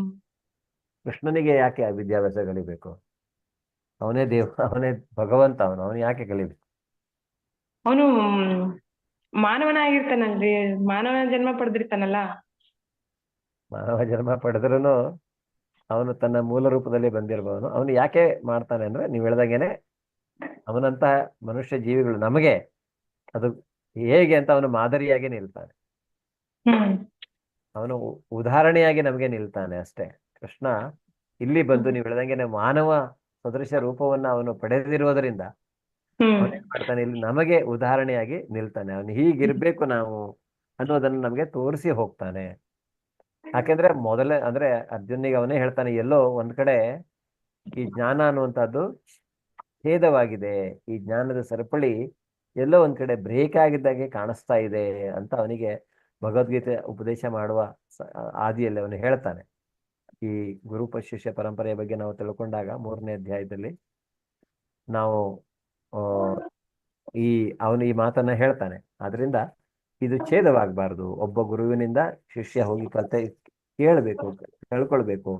ಕೃಷ್ಣನಿಗೆ ಯಾಕೆ ವಿದ್ಯಾಭ್ಯಾಸ ಕಲಿಬೇಕು? ಅವನೇ ಅವನೇ ಭಗವಂತ, ಅವನು ಯಾಕೆ ಕಲಿಬೇಕು? ಅವನು ಮಾನವನಾಗಿರ್ತಾನಲ್ರಿ, ಮಾನವನ ಜನ್ಮ ಪಡೆದಿರ್ತಾನಲ್ಲ. ಮಾನವ ಜನ್ಮ ಪಡೆದ್ರೂ ಅವನು ತನ್ನ ಮೂಲ ರೂಪದಲ್ಲಿ ಬಂದಿರಬಹುದು. ಅವನು ಯಾಕೆ ಮಾಡ್ತಾನೆ ಅಂದ್ರೆ, ನೀವು ಹೇಳ್ದಾಗೇನೆ ಅವನಂತ ಮನುಷ್ಯ ಜೀವಿಗಳು ನಮಗೆ ಅದು ಹೇಗೆ ಅಂತ ಅವನು ಮಾದರಿಯಾಗಿ ನಿಲ್ತಾನೆ. ಅವನು ಉದಾಹರಣೆಯಾಗಿ ನಮಗೆ ನಿಲ್ತಾನೆ ಅಷ್ಟೇ. ಕೃಷ್ಣ ಇಲ್ಲಿ ಬಂದು ನೀವು ಹೇಳ್ದಂಗೆ ಮಾನವ ಸದೃಶ ರೂಪವನ್ನ ಅವನು ಪಡೆದಿರುವುದರಿಂದ ಅವನೇನ್ ಮಾಡ್ತಾನೆ, ಇಲ್ಲಿ ನಮಗೆ ಉದಾಹರಣೆಯಾಗಿ ನಿಲ್ತಾನೆ. ಅವನು ಹೀಗಿರ್ಬೇಕು ನಾವು ಅನ್ನೋದನ್ನು ನಮಗೆ ತೋರಿಸಿ ಹೋಗ್ತಾನೆ. ಯಾಕೆಂದ್ರೆ ಮೊದಲೇ ಅಂದ್ರೆ ಅರ್ಜುನಿಗೆ ಅವನೇ ಹೇಳ್ತಾನೆ, ಎಲ್ಲೋ ಒಂದ್ ಕಡೆ ಈ ಜ್ಞಾನ ಅನ್ನುವಂಥದ್ದು ಛೇದವಾಗಿದೆ, ಈ ಜ್ಞಾನದ ಸರಪಳಿ ಎಲ್ಲೋ ಒಂದ್ ಕಡೆ ಬ್ರೇಕ್ ಆಗಿದ್ದಾಗೆ ಕಾಣಿಸ್ತಾ ಇದೆ ಅಂತ ಅವನಿಗೆ ಭಗವದ್ಗೀತೆ ಉಪದೇಶ ಮಾಡುವ ಆದಿಯಲ್ಲಿ ಅವನು ಹೇಳ್ತಾನೆ. ಈ ಗುರು ಶಿಷ್ಯ ಪರಂಪರೆಯ ಬಗ್ಗೆ ನಾವು ತಿಳ್ಕೊಂಡಾಗ 3ನೇ ಅಧ್ಯಾಯದಲ್ಲಿ ನಾವು ಅವನು ಈ ಮಾತನ್ನ ಹೇಳ್ತಾನೆ. ಆದ್ರಿಂದ ಇದು ಛೇದವಾಗಬಾರ್ದು. ಒಬ್ಬ ಗುರುವಿನಿಂದ ಶಿಷ್ಯ ಹೋಗಿ ಕೇಳಬೇಕು, ತಿಳ್ಕೊಳ್ಬೇಕು.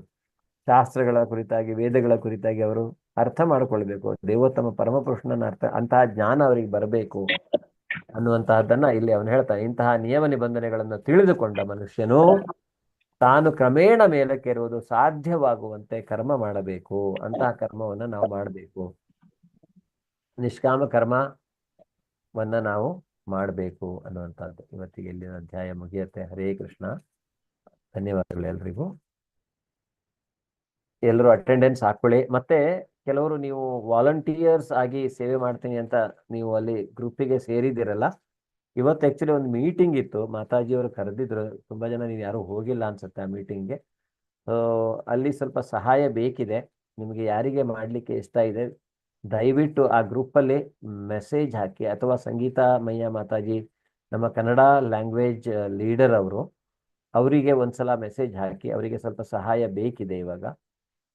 ಶಾಸ್ತ್ರಗಳ ಕುರಿತಾಗಿ, ವೇದಗಳ ಕುರಿತಾಗಿ ಅವರು ಅರ್ಥ ಮಾಡ್ಕೊಳ್ಬೇಕು. ದೇವೋತ್ತಮ ಪರಮಪುರುಷನನ್ನ ಅಂತಹ ಜ್ಞಾನ ಅವರಿಗೆ ಬರಬೇಕು ಅನ್ನುವಂತಹದ್ದನ್ನ ಇಲ್ಲಿ ಅವನು ಹೇಳ್ತಾನೆ. ಇಂತಹ ನಿಯಮ ನಿಬಂಧನೆಗಳನ್ನು ತಿಳಿದುಕೊಂಡ ಮನುಷ್ಯನು ತಾನು ಕ್ರಮೇಣ ಮೇಲಕ್ಕೇರುವುದು ಸಾಧ್ಯವಾಗುವಂತೆ ಕರ್ಮ ಮಾಡಬೇಕು. ಅಂತಹ ಕರ್ಮವನ್ನ ನಾವು ಮಾಡಬೇಕು. ನಿಷ್ಕಾಮ ಕರ್ಮವನ್ನ ನಾವು ಮಾಡಬೇಕು ಅನ್ನುವಂಥದ್ದು. ಇವತ್ತಿಗೆ ಇಲ್ಲಿನ ಅಧ್ಯಾಯ ಮುಗಿಯುತ್ತೆ. ಹರೇ ಕೃಷ್ಣ. ಧನ್ಯವಾದಗಳು ಎಲ್ರಿಗೂ. ಎಲ್ಲರೂ ಅಟೆಂಡೆನ್ಸ್ ಹಾಕೊಳ್ಳಿ. ಮತ್ತೆ ಕೆಲವರು ನೀವು ವಾಲಂಟಿಯರ್ಸ್ ಆಗಿ ಸೇವೆ ಮಾಡ್ತೀನಿ ಅಂತ ನೀವು ಅಲ್ಲಿ ಗ್ರೂಪಿಗೆ ಸೇರಿದಿರಲ್ಲ. ಇವತ್ತು ಆಕ್ಚುಲಿ ಒಂದು ಮೀಟಿಂಗ್ ಇತ್ತು, ಮಾತಾಜಿಯವರು ಕರೆದಿದ್ರು. ತುಂಬಾ ಜನ ನೀವು ಯಾರು ಹೋಗಿಲ್ಲ ಅನ್ಸುತ್ತೆ ಆ ಮೀಟಿಂಗ್ಗೆ. ಅಲ್ಲಿ ಸ್ವಲ್ಪ ಸಹಾಯ ಬೇಕಿದೆ. ನಿಮಗೆ ಯಾರಿಗೆ ಮಾಡಲಿಕ್ಕೆ ಇಷ್ಟ ಇದೆ ದಯವಿಟ್ಟು ಆ ಗ್ರೂಪಲ್ಲಿ ಮೆಸೇಜ್ ಹಾಕಿ, ಅಥವಾ ಸಂಗೀತಮಯ್ಯ ಮಾತಾಜಿ ನಮ್ಮ ಕನ್ನಡ ಲ್ಯಾಂಗ್ವೇಜ್ ಲೀಡರ್ ಅವರಿಗೆ ಒಂದ್ಸಲ ಮೆಸೇಜ್ ಹಾಕಿ. ಅವರಿಗೆ ಸ್ವಲ್ಪ ಸಹಾಯ ಬೇಕಿದೆ ಇವಾಗ.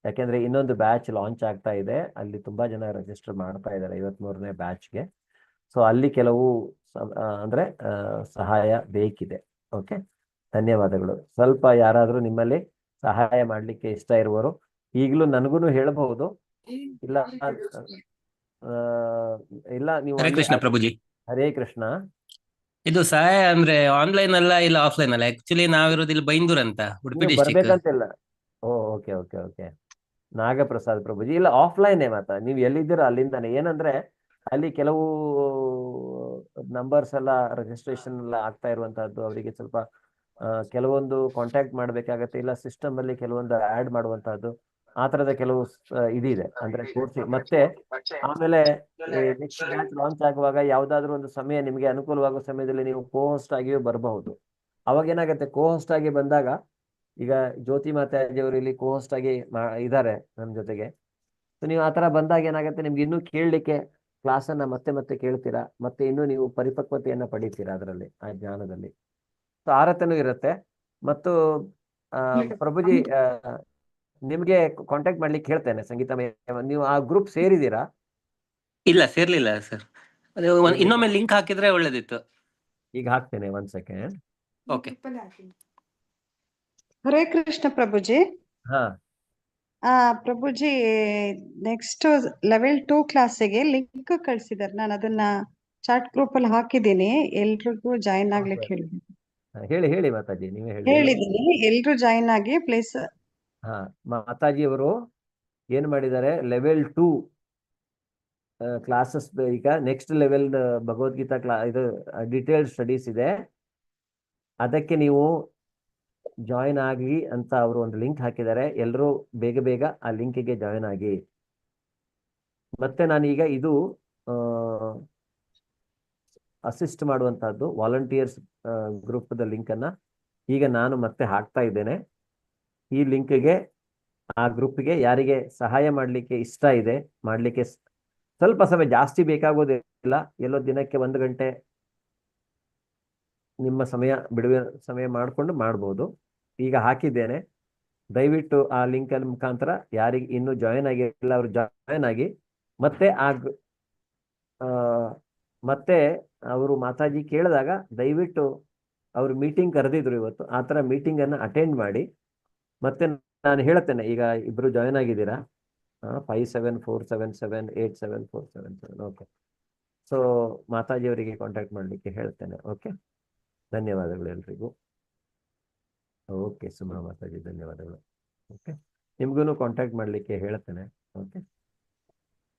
ಯಾಕೆಂದ್ರೆ ಇನ್ನೊಂದು ಬ್ಯಾಚ್ ಲಾಂಚ್ ಆಗ್ತಾ ಇದೆ. ಅಲ್ಲಿ ತುಂಬಾ ಜನ ರಿಜಿಸ್ಟರ್ ಮಾಡ್ತಾ ಇದ್ದಾರೆ 53ನೇ ಬ್ಯಾಚ್ಗೆ. ಸೊ ಅಲ್ಲಿ ಕೆಲವು ಅಂದ್ರೆ ಸಹಾಯ ಬೇಕಿದೆ. ಓಕೆ, ಧನ್ಯವಾದಗಳು. ಸ್ವಲ್ಪ ಯಾರಾದರೂ ನಿಮ್ಮಲ್ಲಿ ಸಹಾಯ ಮಾಡ್ಲಿಕ್ಕೆ ಇಷ್ಟ ಇರುವವರು ಈಗಲೂ ನನಗೂ ಹೇಳಬಹುದು. ಇಲ್ಲ ಇಲ್ಲ ನೀವು ಹರೇ ಕೃಷ್ಣ ಪ್ರಭುಜಿ. ಹರೇ ಕೃಷ್ಣ. ಇದು ಸಹಾಯ ಅಂದ್ರೆ ಆನ್ಲೈನ್ ಅಲ್ಲ ಇಲ್ಲ ಆಫ್ಲೈನ್ ಅಲ್ಲ? ಆಕ್ಚುಲಿ ನಾವಿರೋದು ಇಲ್ಲಿ ಬೈಂದೂರ್ ಅಂತ, ಉಡುಪಿ ಡಿಸ್ಟಿಕ್. ಬರ್ಬೇಕಂತಿಲ್ಲ. Okay okay okay. Nagaprasad Prabhuji. ಇಲ್ಲ ಆಫ್ಲೈನೇ ಮಾತಾ, ನೀವು ಎಲ್ಲಿದ್ದೀರೋ ಅಲ್ಲಿಂದಾನೆ. ಏನಂದ್ರೆ ಅಲ್ಲಿ ಕೆಲವು ನಂಬರ್ಸ್ ಎಲ್ಲ ರಿಜಿಸ್ಟ್ರೇಷನ್ ಎಲ್ಲ ಆಗ್ತಾ ಇರುವಂತಹದ್ದು. ಅವರಿಗೆ ಸ್ವಲ್ಪ ಕೆಲವೊಂದು ಕಾಂಟ್ಯಾಕ್ಟ್ ಮಾಡ್ಬೇಕಾಗತ್ತೆ, ಇಲ್ಲ ಸಿಸ್ಟಮ್ ಅಲ್ಲಿ ಕೆಲವೊಂದು ಆಡ್ ಮಾಡುವಂತಹದ್ದು, ಆ ತರದ ಕೆಲವು ಇದಿದೆ. ಅಂದ್ರೆ ಕೋರ್ಸ್ ಮತ್ತೆ ಆಮೇಲೆ ನೆಕ್ಸ್ಟ್ ಬ್ಯಾಚ್ ಲಾಂಚ್ ಆಗುವಾಗ ಯಾವ್ದಾದ್ರು ಒಂದು ಸಮಯ ನಿಮಗೆ ಅನುಕೂಲವಾಗುವ ಸಮಯದಲ್ಲಿ ನೀವು ಕೋ-ಹೋಸ್ಟ್ ಆಗಿಯೂ ಬರಬಹುದು. ಅವಾಗ ಏನಾಗುತ್ತೆ, ಕೋ-ಹೋಸ್ಟ್ ಆಗಿ ಬಂದಾಗ, ಈಗ ಜ್ಯೋತಿ ಮಾತಾಜಿಯವರು ಇಲ್ಲಿ ಕೋ-ಹೋಸ್ಟ್ ಆಗಿ ಇದ್ದಾರೆ ನಮ್ಮ ಜೊತೆಗೆ. ಸೊ ನೀವು ಆ ತರ ಬಂದಾಗ ಏನಾಗುತ್ತೆ, ನಿಮ್ಗೆ ಇನ್ನೂ ಕೇಳಲಿಕ್ಕೆ ಕ್ಲಾಸನ್ನ ಮತ್ತೆ ಮತ್ತೆ ಕೇಳ್ತೀರಾ, ಮತ್ತೆ ಇನ್ನೂ ನೀವು ಪರಿಪಕ್ವತೆಯನ್ನ ಪಡಿತೀರಾ ಅದರಲ್ಲಿ, ಆ ಜ್ಞಾನದಲ್ಲಿ. ಸೊ ಆ ರತನೂ ಇರುತ್ತೆ. ಮತ್ತು ಪ್ರಭುಜಿ ನಿಮ್ಗೆ ಕಾಂಟ್ಯಾಕ್ಟ್ ಮಾಡ್ಲಿಕ್ಕೆ ಹೇಳ್ತೇನೆ. ಸಂಗೀತ ನೀವು ಆ ಗ್ರೂಪ್ ಸೇರಿದ್ದೀರಾ? ಇಲ್ಲ ಸೇರ್ಲಿಲ್ಲ ಸರ್. ಅದು ಇನ್ನೊಮ್ಮೆ ಲಿಂಕ್ ಹಾಕಿದ್ರೆ ಒಳ್ಳೇದಿತ್ತು. ಈಗ ಹಾಕ್ತೇನೆ, 1 ಸೆಕೆಂಡ್. ಓಕೆ. ಹರೇ ಕೃಷ್ಣ ಪ್ರಭುಜಿ. ಹಾ ಪ್ರಭುಜಿ, ನೆಕ್ಸ್ಟ್ ಲೆವೆಲ್ 2 ಕ್ಲಾಸಿಗೆ ಲಿಂಕ್ ಕಳ್ಸಿದಾರೆ. ನಾನು ಅದನ್ನ ಚಾಟ್ ಗ್ರೂಪ್ ಅಲ್ಲಿ ಹಾಕಿದ್ದೀನಿ. ಎಲ್ರಿಗೂ ಜಾಯಿನ್ ಆಗ್ಲಿಕ್ಕೆ ಹೇಳಿ ಹೇಳಿ ಮಾತಾಜಿ, ನೀವೇ ಹೇಳಿ. ಹೇಳಿದೀನಿ, ಎಲ್ರು ಜಾಯಿನ್ ಆಗಿ ಪ್ಲೇಸ್. ಹಾ, ಮಾತಾಜಿ ಅವರು ಏನ್ ಮಾಡಿದ್ದಾರೆ, ಲೆವೆಲ್ 2 ಕ್ಲಾಸಸ್. ಈಗ ನೆಕ್ಸ್ಟ್ ಲೆವೆಲ್ ಭಗವದ್ಗೀತಾ ಇದು ಡಿಟೇಲ್ಡ್ ಸ್ಟಡೀಸ್ ಇದೆ. ಅದಕ್ಕೆ ನೀವು ಜಾಯಿನ್ ಆಗಿ ಅಂತ ಅವರು ಒಂದು ಲಿಂಕ್ ಹಾಕಿದ್ದಾರೆ. ಎಲ್ಲರೂ ಬೇಗ ಬೇಗ ಆ ಲಿಂಕಿಗೆ ಜಾಯಿನ್ ಆಗಿ. ಮತ್ತೆ ನಾನೀಗ ಇದು ಅಸಿಸ್ಟ್ ಮಾಡುವಂತಹದ್ದು ವಾಲಂಟಿಯರ್ಸ್ ಗ್ರೂಪ್ದ ಲಿಂಕ್ ಅನ್ನ ಈಗ ನಾನು ಮತ್ತೆ ಹಾಕ್ತಾ ಇದ್ದೇನೆ. ಈ ಲಿಂಕ್ಗೆ, ಆ ಗ್ರೂಪ್ಗೆ ಯಾರಿಗೆ ಸಹಾಯ ಮಾಡಲಿಕ್ಕೆ ಇಷ್ಟ ಇದೆ, ಮಾಡಲಿಕ್ಕೆ ಸ್ವಲ್ಪ ಸಮಯ ಜಾಸ್ತಿ ಬೇಕಾಗೋದಿಲ್ಲ, ಎಲ್ಲೋ ದಿನಕ್ಕೆ 1 ಗಂಟೆ ನಿಮ್ಮ ಸಮಯ ಬಿಡುವೆ ಸಮಯ ಮಾಡಿಕೊಂಡು ಮಾಡ್ಬೋದು. ಈಗ ಹಾಕಿದ್ದೇನೆ. ದಯವಿಟ್ಟು ಆ ಲಿಂಕ್ ಮುಖಾಂತರ ಯಾರಿಗೆ ಇನ್ನೂ ಜಾಯಿನ್ ಆಗಿಲ್ಲ ಅವರು ಜಾಯಿನ್ ಆಗಿ. ಮತ್ತೆ ಮತ್ತೆ ಅವರು ಮಾತಾಜಿ ಕೇಳಿದಾಗ ದಯವಿಟ್ಟು ಅವರು ಮೀಟಿಂಗ್ ಕರೆದಿದ್ರು ಇವತ್ತು, ಆ ಥರ ಮೀಟಿಂಗ್ ಅನ್ನು ಅಟೆಂಡ್ ಮಾಡಿ. ಮತ್ತೆ ನಾನು ಹೇಳ್ತೇನೆ, ಈಗ ಇಬ್ರು ಜಾಯಿನ್ ಆಗಿದ್ದೀರಾ, 5747787477. ಓಕೆ. ಸೊ ಮಾತಾಜಿಯವರಿಗೆ ಕಾಂಟ್ಯಾಕ್ಟ್ ಮಾಡಲಿಕ್ಕೆ ಹೇಳ್ತೇನೆ. ಓಕೆ, ಧನ್ಯವಾದಗಳು ಎಲ್ರಿಗೂ. ಓಕೆ ಸುಮಾ ಮಾತಾಜಿ, ಧನ್ಯವಾದಗಳು. ಓಕೆ, ನಿಮ್ಗೂ ಕಾಂಟ್ಯಾಕ್ಟ್ ಮಾಡಲಿಕ್ಕೆ ಹೇಳ್ತೇನೆ. ಓಕೆ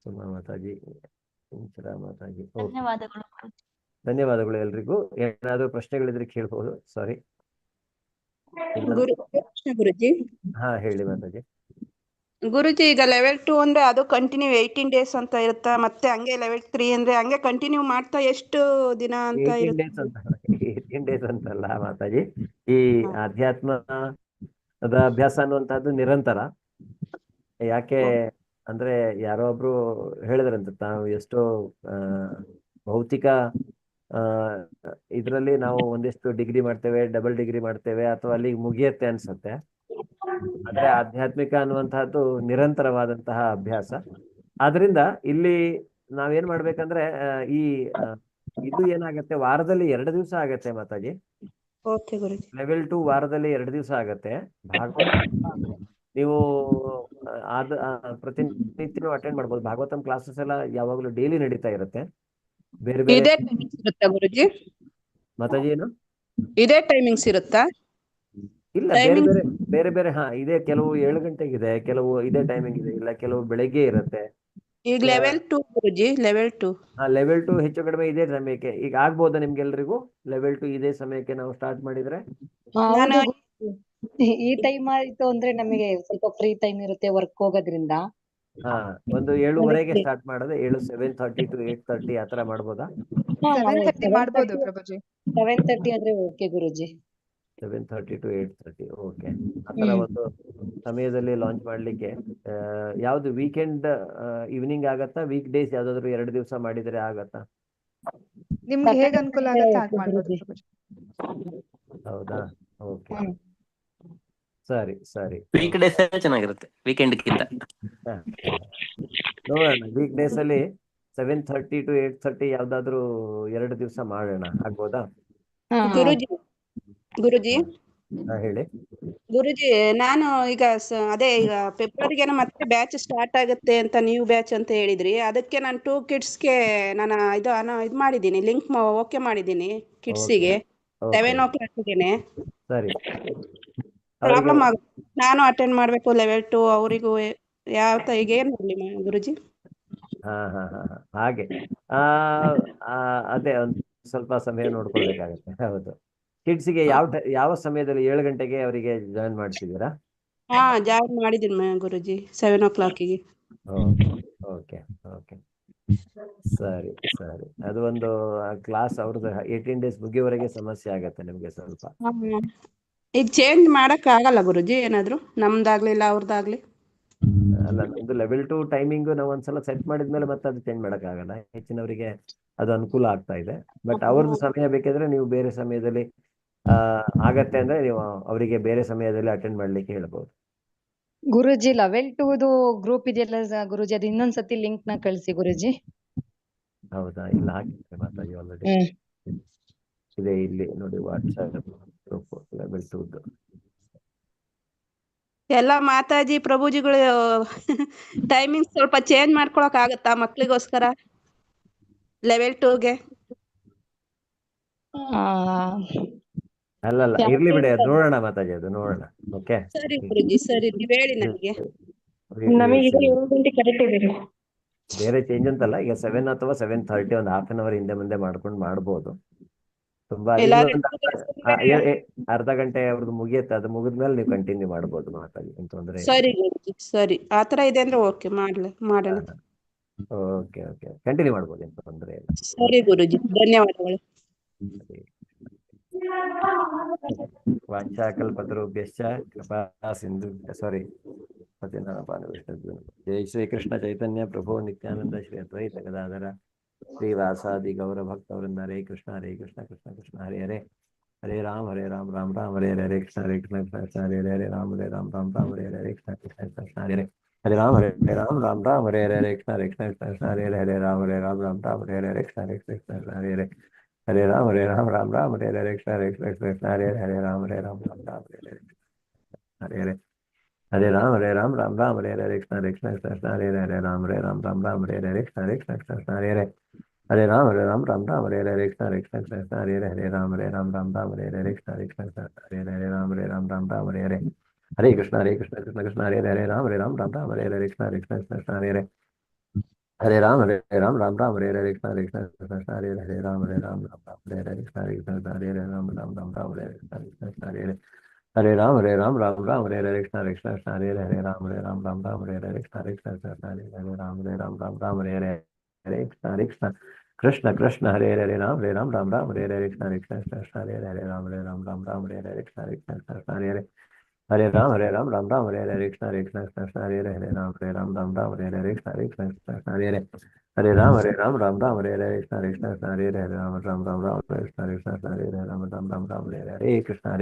ಸುಮಾ ಮಾತಾಜಿ, ಇಂಚರಾ ಮಾತಾಜಿ. ಧನ್ಯವಾದಗಳು. ಧನ್ಯವಾದಗಳು ಎಲ್ರಿಗೂ. ಏನಾದರೂ ಪ್ರಶ್ನೆಗಳಿದ್ರೆ ಕೇಳ್ಬೋದು. ಸಾರಿ. ಗುರುಜಿ ಹಾ ಹೇಳಿ ಮಾತಾಜಿ. ಗುರುಜಿ, ಈಗ ಲೆವೆಲ್ 2 ಅಂದ್ರೆ ಅದು ಕಂಟಿನ್ಯೂ 18 ಡೇಸ್ ಅಂತ ಇರುತ್ತಾ? ಮತ್ತೆ ಹಂಗೆ ಲೆವೆಲ್ 3 ಅಂದ್ರೆ ಹಂಗೆ ಕಂಟಿನ್ಯೂ ಮಾಡ್ತಾ ಎಷ್ಟು ದಿನ ಅಂತ 18 ಇರುತ್ತೆ? ಡೇಸ್ ಅಂತ 18 ಡೇಸ್ ಅಂತಲ್ಲ ಮಾತಾಜಿ. ಈ ಅಧ್ಯಾತ್ಮದ ಅಭ್ಯಾಸ ಅನ್ನುವಂಥದ್ದು ನಿರಂತರ. ಯಾಕೆ ಅಂದ್ರೆ ಯಾರೋ ಒಬ್ರು ಹೇಳಿದ್ರಂತೆ, ತಾವು ಎಷ್ಟೋ ಭೌತಿಕ ಇದರಲ್ಲಿ ನಾವು ಒಂದಿಷ್ಟು ಡಿಗ್ರಿ ಮಾಡ್ತೇವೆ, ಡಬಲ್ ಡಿಗ್ರಿ ಮಾಡ್ತೇವೆ, ಅಥವಾ ಅಲ್ಲಿ ಮುಗಿಯತ್ತೆ ಅನ್ಸುತ್ತೆ. ಆದ್ರೆ ಆಧ್ಯಾತ್ಮಿಕ ಅನ್ನುವಂತಹದ್ದು ನಿರಂತರವಾದಂತಹ ಅಭ್ಯಾಸ. ಆದ್ರಿಂದ ಇಲ್ಲಿ ನಾವೇನ್ ಮಾಡ್ಬೇಕಂದ್ರೆ ಇದು ಏನಾಗತ್ತೆ, ವಾರದಲ್ಲಿ 2 ದಿವಸ ಆಗತ್ತೆ ಮಾತಾಜಿ. ಓಕೆ ಗುರುಜಿ. ಲೆವೆಲ್ 2 ವಾರದಲ್ಲಿ 2 ದಿವಸ ಆಗತ್ತೆ. ಭಾಗವತ ನೀವು ಪ್ರತಿನಿತ್ಯನೂ ಅಟೆಂಡ್ ಮಾಡ್ಬೋದು. ಭಾಗವತಂ ಕ್ಲಾಸಸ್ ಎಲ್ಲ ಯಾವಾಗಲೂ ಡೈಲಿ ನಡೀತಾ ಇರುತ್ತೆ. ಬೇರೆ ಬೇರೆ ಇದೇ ಟೈಮಿಂಗ್ಸ್ ಇರುತ್ತಾ ಗುರುಜಿ? ಮಾತಾಜಿ ಏನು ಇದೇ ಟೈಮಿಂಗ್ಸ್ ಇರುತ್ತಾ? ಇಲ್ಲ, ಬೇರೆ ಬೇರೆ ಹಾ ಇದೆ. ಕೆಲವು 7 ಗಂಟೆಗಿದೆ, ಕೆಲವು ಇದೇ ಟೈಮಿಂಗ್ ಇದೆ, ಇಲ್ಲ ಕೆಲವು ಬೆಳಗ್ಗೆ ಇರುತ್ತೆ. ಈಗ ಲೆವೆಲ್ 2 ಗುರುಜಿ, ಲೆವೆಲ್ 2. ಲೆವೆಲ್ 2 ಹೆಚ್ಚು ಕಡಿಮೆ ಇದೇ ಸಮಯಕ್ಕೆ. ಈಗ ಆಗ್ಬೋದಾ ನಿಮ್ಗೆಲ್ರಿಗೂ ಲೆವೆಲ್ 2 ಇದೇ ಸಮಯಕ್ಕೆ ನಾವು ಸ್ಟಾರ್ಟ್ ಮಾಡಿದ್ರೆ? ಈ ಟೈಮ್ ಆಯ್ತು ಅಂದ್ರೆ ನಮಗೆ ಸ್ವಲ್ಪ ಫ್ರೀ ಟೈಮ್ ಇರುತ್ತೆ ವರ್ಕ್ ಹೋಗೋದ್ರಿಂದ. ಒಂದು 7:30ಗೆ ಸ್ಟಾರ್ಟ್ ಮಾಡೋದು. 7:30 to 8:30 ಆತರ ಮಾಡ್ಬೋದಾ? 7:30 ಮಾಡ್ಬೋದು ಪ್ರಭುಜಿ. 7:30 ಆದ್ರೆ ಓಕೆ ಗುರುಜಿ. 7:30 to 8:30. ಓಕೆ, ಆತರ ಒಂದು ಸಮಯದಲ್ಲಿ ಲಾಂಚ್ ಮಾಡ್ಲಿಕ್ಕೆ. ಯಾವ್ದು ವೀಕೆಂಡ್ ಈವ್ನಿಂಗ್ ಆಗತ್ತಾ, ವೀಕ್ ಡೇಸ್ ಯಾವ್ದಾದ್ರು 2 ದಿವಸ ಮಾಡಿದ್ರೆ ಆಗತ್ತಾ? ನಿಮ್ಗೆ ಹೇಗೆ ಅನುಕೂಲ ಆಗುತ್ತೆ ಹಾಗೆ ಮಾಡ್ಬೋದು ಪ್ರಭುಜಿ. ಹೌದಾ? ಓಕೆ, ಸರಿ ಸರಿ. ವೀಕ್ ಡೇಸ್ ಚೆನ್ನಾಗಿರುತ್ತೆ ವೀಕೆಂಡ್ಗಿಂತ. ನೋಡೋಣ, ವೀಕ್ ಡೇಸ್ ಅಲ್ಲಿ 7:30 to 8:30 ಯಾವ್ದಾದ್ರು 2 ದಿವಸ ಮಾಡೋಣ, ಆಗ್ಬೋದಾ? ಗುರುಜಿ ಹೇಳಿ ಗುರುಜಿ, ನಾನು ಈಗ ಅದೇ ಈಗ ಫೆಬ್ರವರಿಗೆನ ಮತ್ತೆ ಬ್ಯಾಚ್ ಸ್ಟಾರ್ಟ್ ಆಗುತ್ತೆ ಅಂತ, ನ್ಯೂ ಬ್ಯಾಚ್ ಅಂತ ಹೇಳಿದ್ರಿ. ಅದಕ್ಕೆ ನಾನು 2 ಕಿಡ್ಸ್ಗೆ ನಾನು ಇದು ಮಾಡಿದ್ದೀನಿ, ಲಿಂಕ್ ಓಕೆ ಮಾಡಿದ್ದೀನಿ ಕಿಡ್ಸಿಗೆ 7 o'clockಗೆನೆ. ಸರಿ, ಪ್ರಾಬ್ಲಮ್ ಆಗುತ್ತೆ. ನಾನು ಅಟೆಂಡ್ ಮಾಡ್ಬೇಕು ಲೆವೆಲ್ 2, ಅವರಿಗೂ ಯಾವ ಈಗ ಏನ್ ಮಾಡ್ಲಿ ಗುರುಜಿ? ಹಾಗೆ ಅದೇ ಒಂದು ಸ್ವಲ್ಪ ಸಮಯ ನೋಡ್ಕೊಳ್ಬೇಕಾಗತ್ತೆ. ಹೌದು, ಕಿಡ್ಸ್ಗೆ ಯಾವ ಸಮಯದಲ್ಲಿ 7 ಗಂಟೆಗೆ ಅವರಿಗೆ ಜಾಯಿನ್ ಮಾಡ್ತಿದ್ದೀರಾ? ಜಾಯಿನ್ ಮಾಡಿದ್ದೀನಿ ಗುರುಜಿ 7 o'clockಗೆ. ಓಕೆ ಓಕೆ, ಸರಿ ಸರಿ. ಅದು ಒಂದು ಕ್ಲಾಸ್ ಅವ್ರದ್ದು 18 ಡೇಸ್ ಮುಗಿಯವರೆಗೆ ಸಮಸ್ಯೆ ಆಗತ್ತೆ ನಿಮ್ಗೆ ಸ್ವಲ್ಪ. ಈಗ ಚೇಂಜ್ ಮಾಡಕ್ ಆಗಲ್ಲ ಗುರುಜಿ ಏನಾದ್ರು, ನಮ್ದಾಗ್ಲಿ ಇಲ್ಲ ಅವ್ರದ್ದಾಗ್ಲಿ? ಅಲ್ಲ, ನಮ್ದು ಲೆವೆಲ್ 2 ಟೈಮಿಂಗ್ ನಾವು ಒಂದ್ಸಲ ಸೆಟ್ ಮಾಡಿದ್ಮೇಲೆ ಮತ್ತೆ ಅದು ಚೇಂಜ್ ಮಾಡಕ್ ಆಗಲ್ಲ. ಹೆಚ್ಚಿನವರಿಗೆ ಅದು ಅನುಕೂಲ ಆಗ್ತಾ ಇದೆ. ಬಟ್ ಅವ್ರದ್ದು ಸಮಯ ಬೇಕಿದ್ರೆ ನೀವು ಬೇರೆ ಸಮಯದಲ್ಲಿ ಆಗತ್ತೆ ಅಂದ್ರೆ ನೀವು ಅವರಿಗೆ ಬೇರೆ ಸಮಯದಲ್ಲಿ ಅಟೆಂಡ್ ಮಾಡ್ಲಿಕ್ಕೆ ಹೇಳ್ಬೋದು. ಗುರುಜಿ ಲೆವೆಲ್ 2 ಗ್ರೂಪ್ ಇದೆಯಲ್ಲ ಗುರುಜಿ, ಅದು ಇನ್ನೊಂದ್ಸತಿ ಲಿಂಕ್ ನ ಕಳಿಸಿ ಗುರುಜಿ. ಹೌದಾ? ಇಲ್ಲ, ಹಾಕಿದ್ರೆ ಮಾತಾಡಿ ಆಲ್ರೆಡಿ ಇದೆ ಇಲ್ಲಿ ನೋಡಿ, ವಾಟ್ಸ್ಆಪ್ ಗ್ರೂಪ್ ಲೆವೆಲ್ 2. ಎಲ್ಲ ಮಾತಾಜಿ ಪ್ರಭುಜಿಗಳು ಟೈಮಿಂಗ್ ಸ್ವಲ್ಪ ಚೇಂಜ್ ಮಾಡ್ಕೊಳಕ್ ಆಗತ್ತಾ ಮಕ್ಳಿಗೋಸ್ಕರ ಲೆವೆಲ್ 2ಗೆ? ಅಲ್ಲಲ್ಲ, ಇರ್ಲಿ ಬಿಡಿ, ಅದು ನೋಡೋಣ ಮಾತಾಜಿ, ಅದು ನೋಡೋಣ. ಓಕೆ, ಸರಿ ಗುರುಜಿ, ಸರಿ, ನೀವ್ ಹೇಳಿ ನನಗೆ. ಬೇರೆ ಚೇಂಜ್ ಅಂತಲ್ಲ, ಈಗ 7 ಅಥವಾ 7:30 ಒಂದು ½ an hour ಹಿಂದೆ ಮುಂದೆ ಮಾಡ್ಕೊಂಡು ಮಾಡ್ಬೋದು. ತುಂಬಾ ಅರ್ಧ ಗಂಟೆ ಅವ್ರದ್ದು ಮುಗಿಯುತ್ತೆ, ಅದು ಮುಗಿದ್ಮೇಲೆ ನೀವು ಕಂಟಿನ್ಯೂ ಮಾಡ್ಬೋದು ಮಾತಾಡಿ, ಏನ್ ತೊಂದ್ರೆ. ಸರಿ ಗುರುಜಿ, ಸರಿ, ಆತರ ಇದೆ ಅಂದ್ರೆ ಓಕೆ, ಮಾಡೋಣ. ಓಕೆ ಓಕೆ, ಕಂಟಿನ್ಯೂ ಮಾಡ್ಬೋದು, ಏನ್ ತೊಂದ್ರೆ ಇಲ್ಲ. ಸರಿ ಗುರುಜಿ, ಧನ್ಯವಾದಗಳು. ವಾಂಛಾಕಲ್ಪತರುಭ್ಯಶ್ಚ ಕೃಪಾ ಸಿಂಧು ವಿಷ್ಣು. ಜೈ ಶ್ರೀ ಕೃಷ್ಣ ಚೈತನ್ಯ ಪ್ರಭು ನಿತ್ಯಾನಂದ ಶ್ರೀ ಅದ್ವೈತ ಗದಾಧರ ಶ್ರೀವಾಸಾದಿ ಗೌರ ಭಕ್ತವೃಂದ. ಹರೇ ಕೃಷ್ಣ ಹರೇ ಕೃಷ್ಣ ಕೃಷ್ಣ ಕೃಷ್ಣ ಹರೇ ಹರೇ, ಹರೇ ರಾಮ್ ರಾಮ್ ರಾಮ್ ಹರೇ ಹರೇ, ಹರೇ ಕೃಷ್ಣ ಕೃಷ್ಣ ಕೃಷ್ಣ ಹರೇ ಹರೇ, ಹರೇ ರಾಮ್ ರಾಮ್ ಹರೇ ಹರೇ, ಕೃಷ್ಣ ಕೃಷ್ಣ ಕೃಷ್ಣ ಹರೇ ಹರೇ, ಹರೇ ರಾಮ್ ರಾಮ್ ಹರೇ ಹರೇ, ಕೃಷ್ಣ ಕೃಷ್ಣ ಕೃಷ್ಣ ಹರೇ ಹರೇ, ಹರೇ ರಾಮ್ ರಾಮ್ ಹರೇ ಹರೇ, ಕೃಷ್ಣ ಕೃಷ್ಣ ಕೃಷ್ಣ ಹರೇ ಹರೇ, ಹರೇ ರಾಮ್ ಹರೇ ಹರೇ, ಕೃಷ್ಣ ಕೃಷ್ಣ ಕೃಷ್ಣ ಹರೇ ಹರೇ, ಹರೇ ರಾಮ್ ರಾಮ್ ಹರೇ ಹರೇ, ಹರೇ ಹರೇ. हरे राम राम राम हरे हरे कृष्ण कृष्ण कृष्ण हरे हरे राम राम राम हरे हरे कृष्ण कृष्ण कृष्ण हरे हरे राम राम हरे हरे कृष्ण कृष्ण कृष्ण हरे हरे राम राम राम हरे हरे कृष्ण कृष्ण कृष्ण हरे हरे राम राम राम हरे हरे कृष्ण कृष्ण कृष्ण हरे हरे राम राम हरे हरे कृष्ण कृष्ण कृष्ण हरे राम राम हरे हरे कृष्ण कृष्ण कृष्ण हरे हरे राम राम हरे हरे कृष्ण कृष्ण हरे हरे राम राम हरे हरे कृष्ण कृष्ण हरे राम राम हरे हरे कृष्ण कृष्ण कृष्ण हरे हरे राम राम हरे हरे कृष्ण कृष्ण कृष्ण हरे हरे राम राम हरे हरे कृष्ण कृष्ण कृष्ण हरे हरे राम राम हरे हरे कृष्ण कृष्ण कृष्ण हरे हरे राम राम हरे हरे कृष्ण कृष्ण कृष्ण हरे राम राम हरे हरे कृष्ण कृष्ण कृष्ण हरे हरे राम राम हरे हरे कृष्ण कृष्ण कृष्ण हरे राम राम हरे हरे कृष्ण कृष्ण कृष्ण हरे हरे राम राम हरे कृष्ण कृष्ण हरे हरे राम राम हरे कृष्ण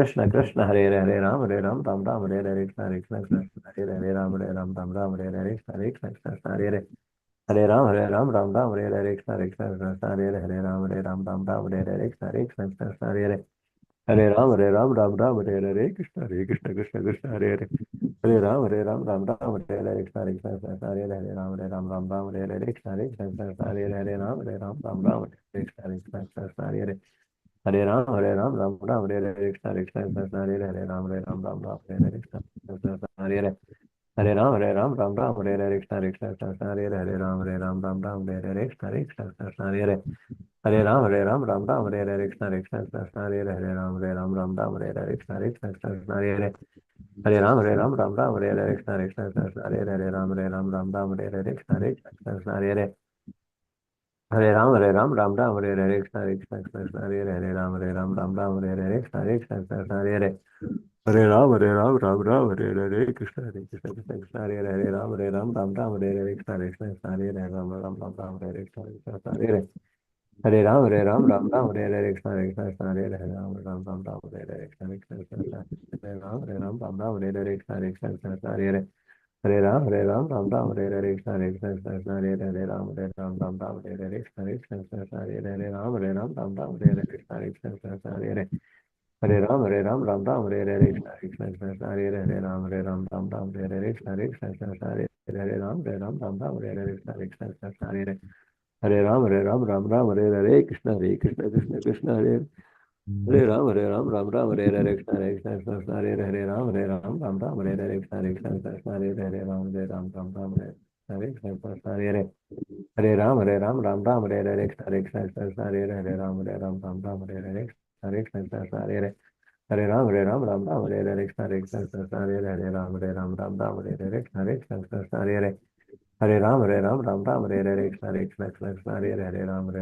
कृष्ण कृष्ण हरे हरे राम राम हरे हरे कृष्ण कृष्ण कृष्ण हरे हरे राम राम हरे हरे कृष्ण कृष्ण कृष्ण हरे राम राम हरे हरे कृष्ण कृष्ण कृष्ण हरे हरे राम राम हरे हरे कृष्ण कृष्ण कृष्ण हरे राम राम हरे हरे कृष्ण कृष्ण कृष्ण हरे राम राम हरे हरे कृष्ण कृष्ण कृष्ण हरे हरे राम राम हरे हरे कृष्ण कृष्ण कृष्ण हरे हरे राम राम हरे कृष्ण कृष्ण कृष्ण हरे राम राम हरे हरे कृष्ण कृष्ण कृष्ण हरे हरे राम राम हरे हरे कृष्ण कृष्ण हरे राम राम हरे हरे कृष्ण कृष्ण कृष्ण हरे हरे राम राम हरे हरे कृष्ण कृष्ण कृष्ण हरे राम राम हरे हरे कृष्ण कृष्ण कृष्ण हरे हरे राम राम हरे हरे कृष्ण कृष्ण कृष्ण हरे राम राम हरे हरे कृष्ण कृष्ण कृष्ण हरे हरे राम राम हरे हरे कृष्ण कृष्ण कृष्ण हरे राम हरे हरे कृष्ण कृष्ण कृष्ण हरे हरे राम राम हरे हरे कृष्ण कृष्ण कृष्ण हरे राम राम हरे हरे कृष्ण कृष्ण कृष्ण हरे हरे राम राम हरे हरे कृष्ण कृष्ण कृष्ण हरे हरे राम राम हरे हरे कृष्ण कृष्ण हरे राम राम हरे हरे कृष्ण कृष्ण कृष्ण हरे हरे राम राम हरे हरे कृष्ण कृष्ण कृष्ण हरे राम हरे हरे कृष्ण कृष्ण कृष्ण हरे राम राम हरे हरे कृष्ण कृष्ण कृष्ण हरे हरे राम राम हरे हरे कृष्ण कृष्ण कृष्ण हरे हरे राम राम हरे हरे कृष्ण कृष्ण कृष्ण हरे राम राम हरे हरे कृष्ण कृष्ण कृष्ण हरे हरे राम राम हरे हरे कृष्ण कृष्ण कृष्ण हरे हरे राम राम हरे हरे कृष्ण कृष्ण कृष्ण हरे राम राम हरे हरे कृष्ण कृष्ण कृष्ण हरे राम राम हरे हरे कृष्ण कृष्ण कृष्ण हरे हरे राम राम हरे हरे कृष्ण कृष्ण कृष्ण हरे हरे राम राम हरे कृष्ण कृष्ण हरे राम राम हरे हरे कृष्ण कृष्ण कृष्ण हरे हरे राम राम हरे हरे कृष्ण कृष्ण कृष्ण हरे राम राम हरे हरे कृष्ण कृष्ण कृष्ण हरे हरे राम राम हरे हरे कृष्ण कृष्ण कृष्ण हरे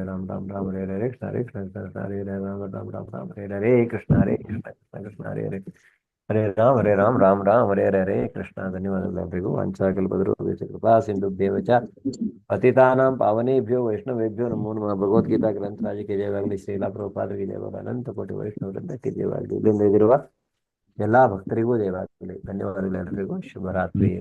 राम राम हरे हरे कृष्ण कृष्ण कृष्ण हरे हरे राम राम हरे हरे कृष्ण कृष्ण कृष्ण हरे हरे राम हरे हरे कृष्ण कृष्ण हरे राम हरे हरे कृष्ण ಧನ್ಯವಾದಗಳು ವಂಚಾಕಲ್ಪತರು ಕೃಪಾ ಸಿಂಧುಭ್ಯೇವ ಚ पतितानां पावनेभ्यो वैष्णवेभ्यो नमो नमः भगवद्गीता ग्रंथराज की जयवागली ಶ್ರೀಲಾ ಪ್ರಭುಪಾದ की जयवागಲಿ ಅನಂತ ಕೋಟಿ ವೈಷ್ಣವ ವೃಂದಕ್ಕೆ ಜಯವಾಗಲಿ ಇಲ್ಲಿಂದ ಇದಿರುವ ಎಲ್ಲಾ ಭಕ್ತರಿಗೂ ಜಯವಾಗಲಿ ಧನ್ಯವಾದಗಳು ಎಲ್ಲರಿಗೂ ಶುಭರಾತ್ರಿ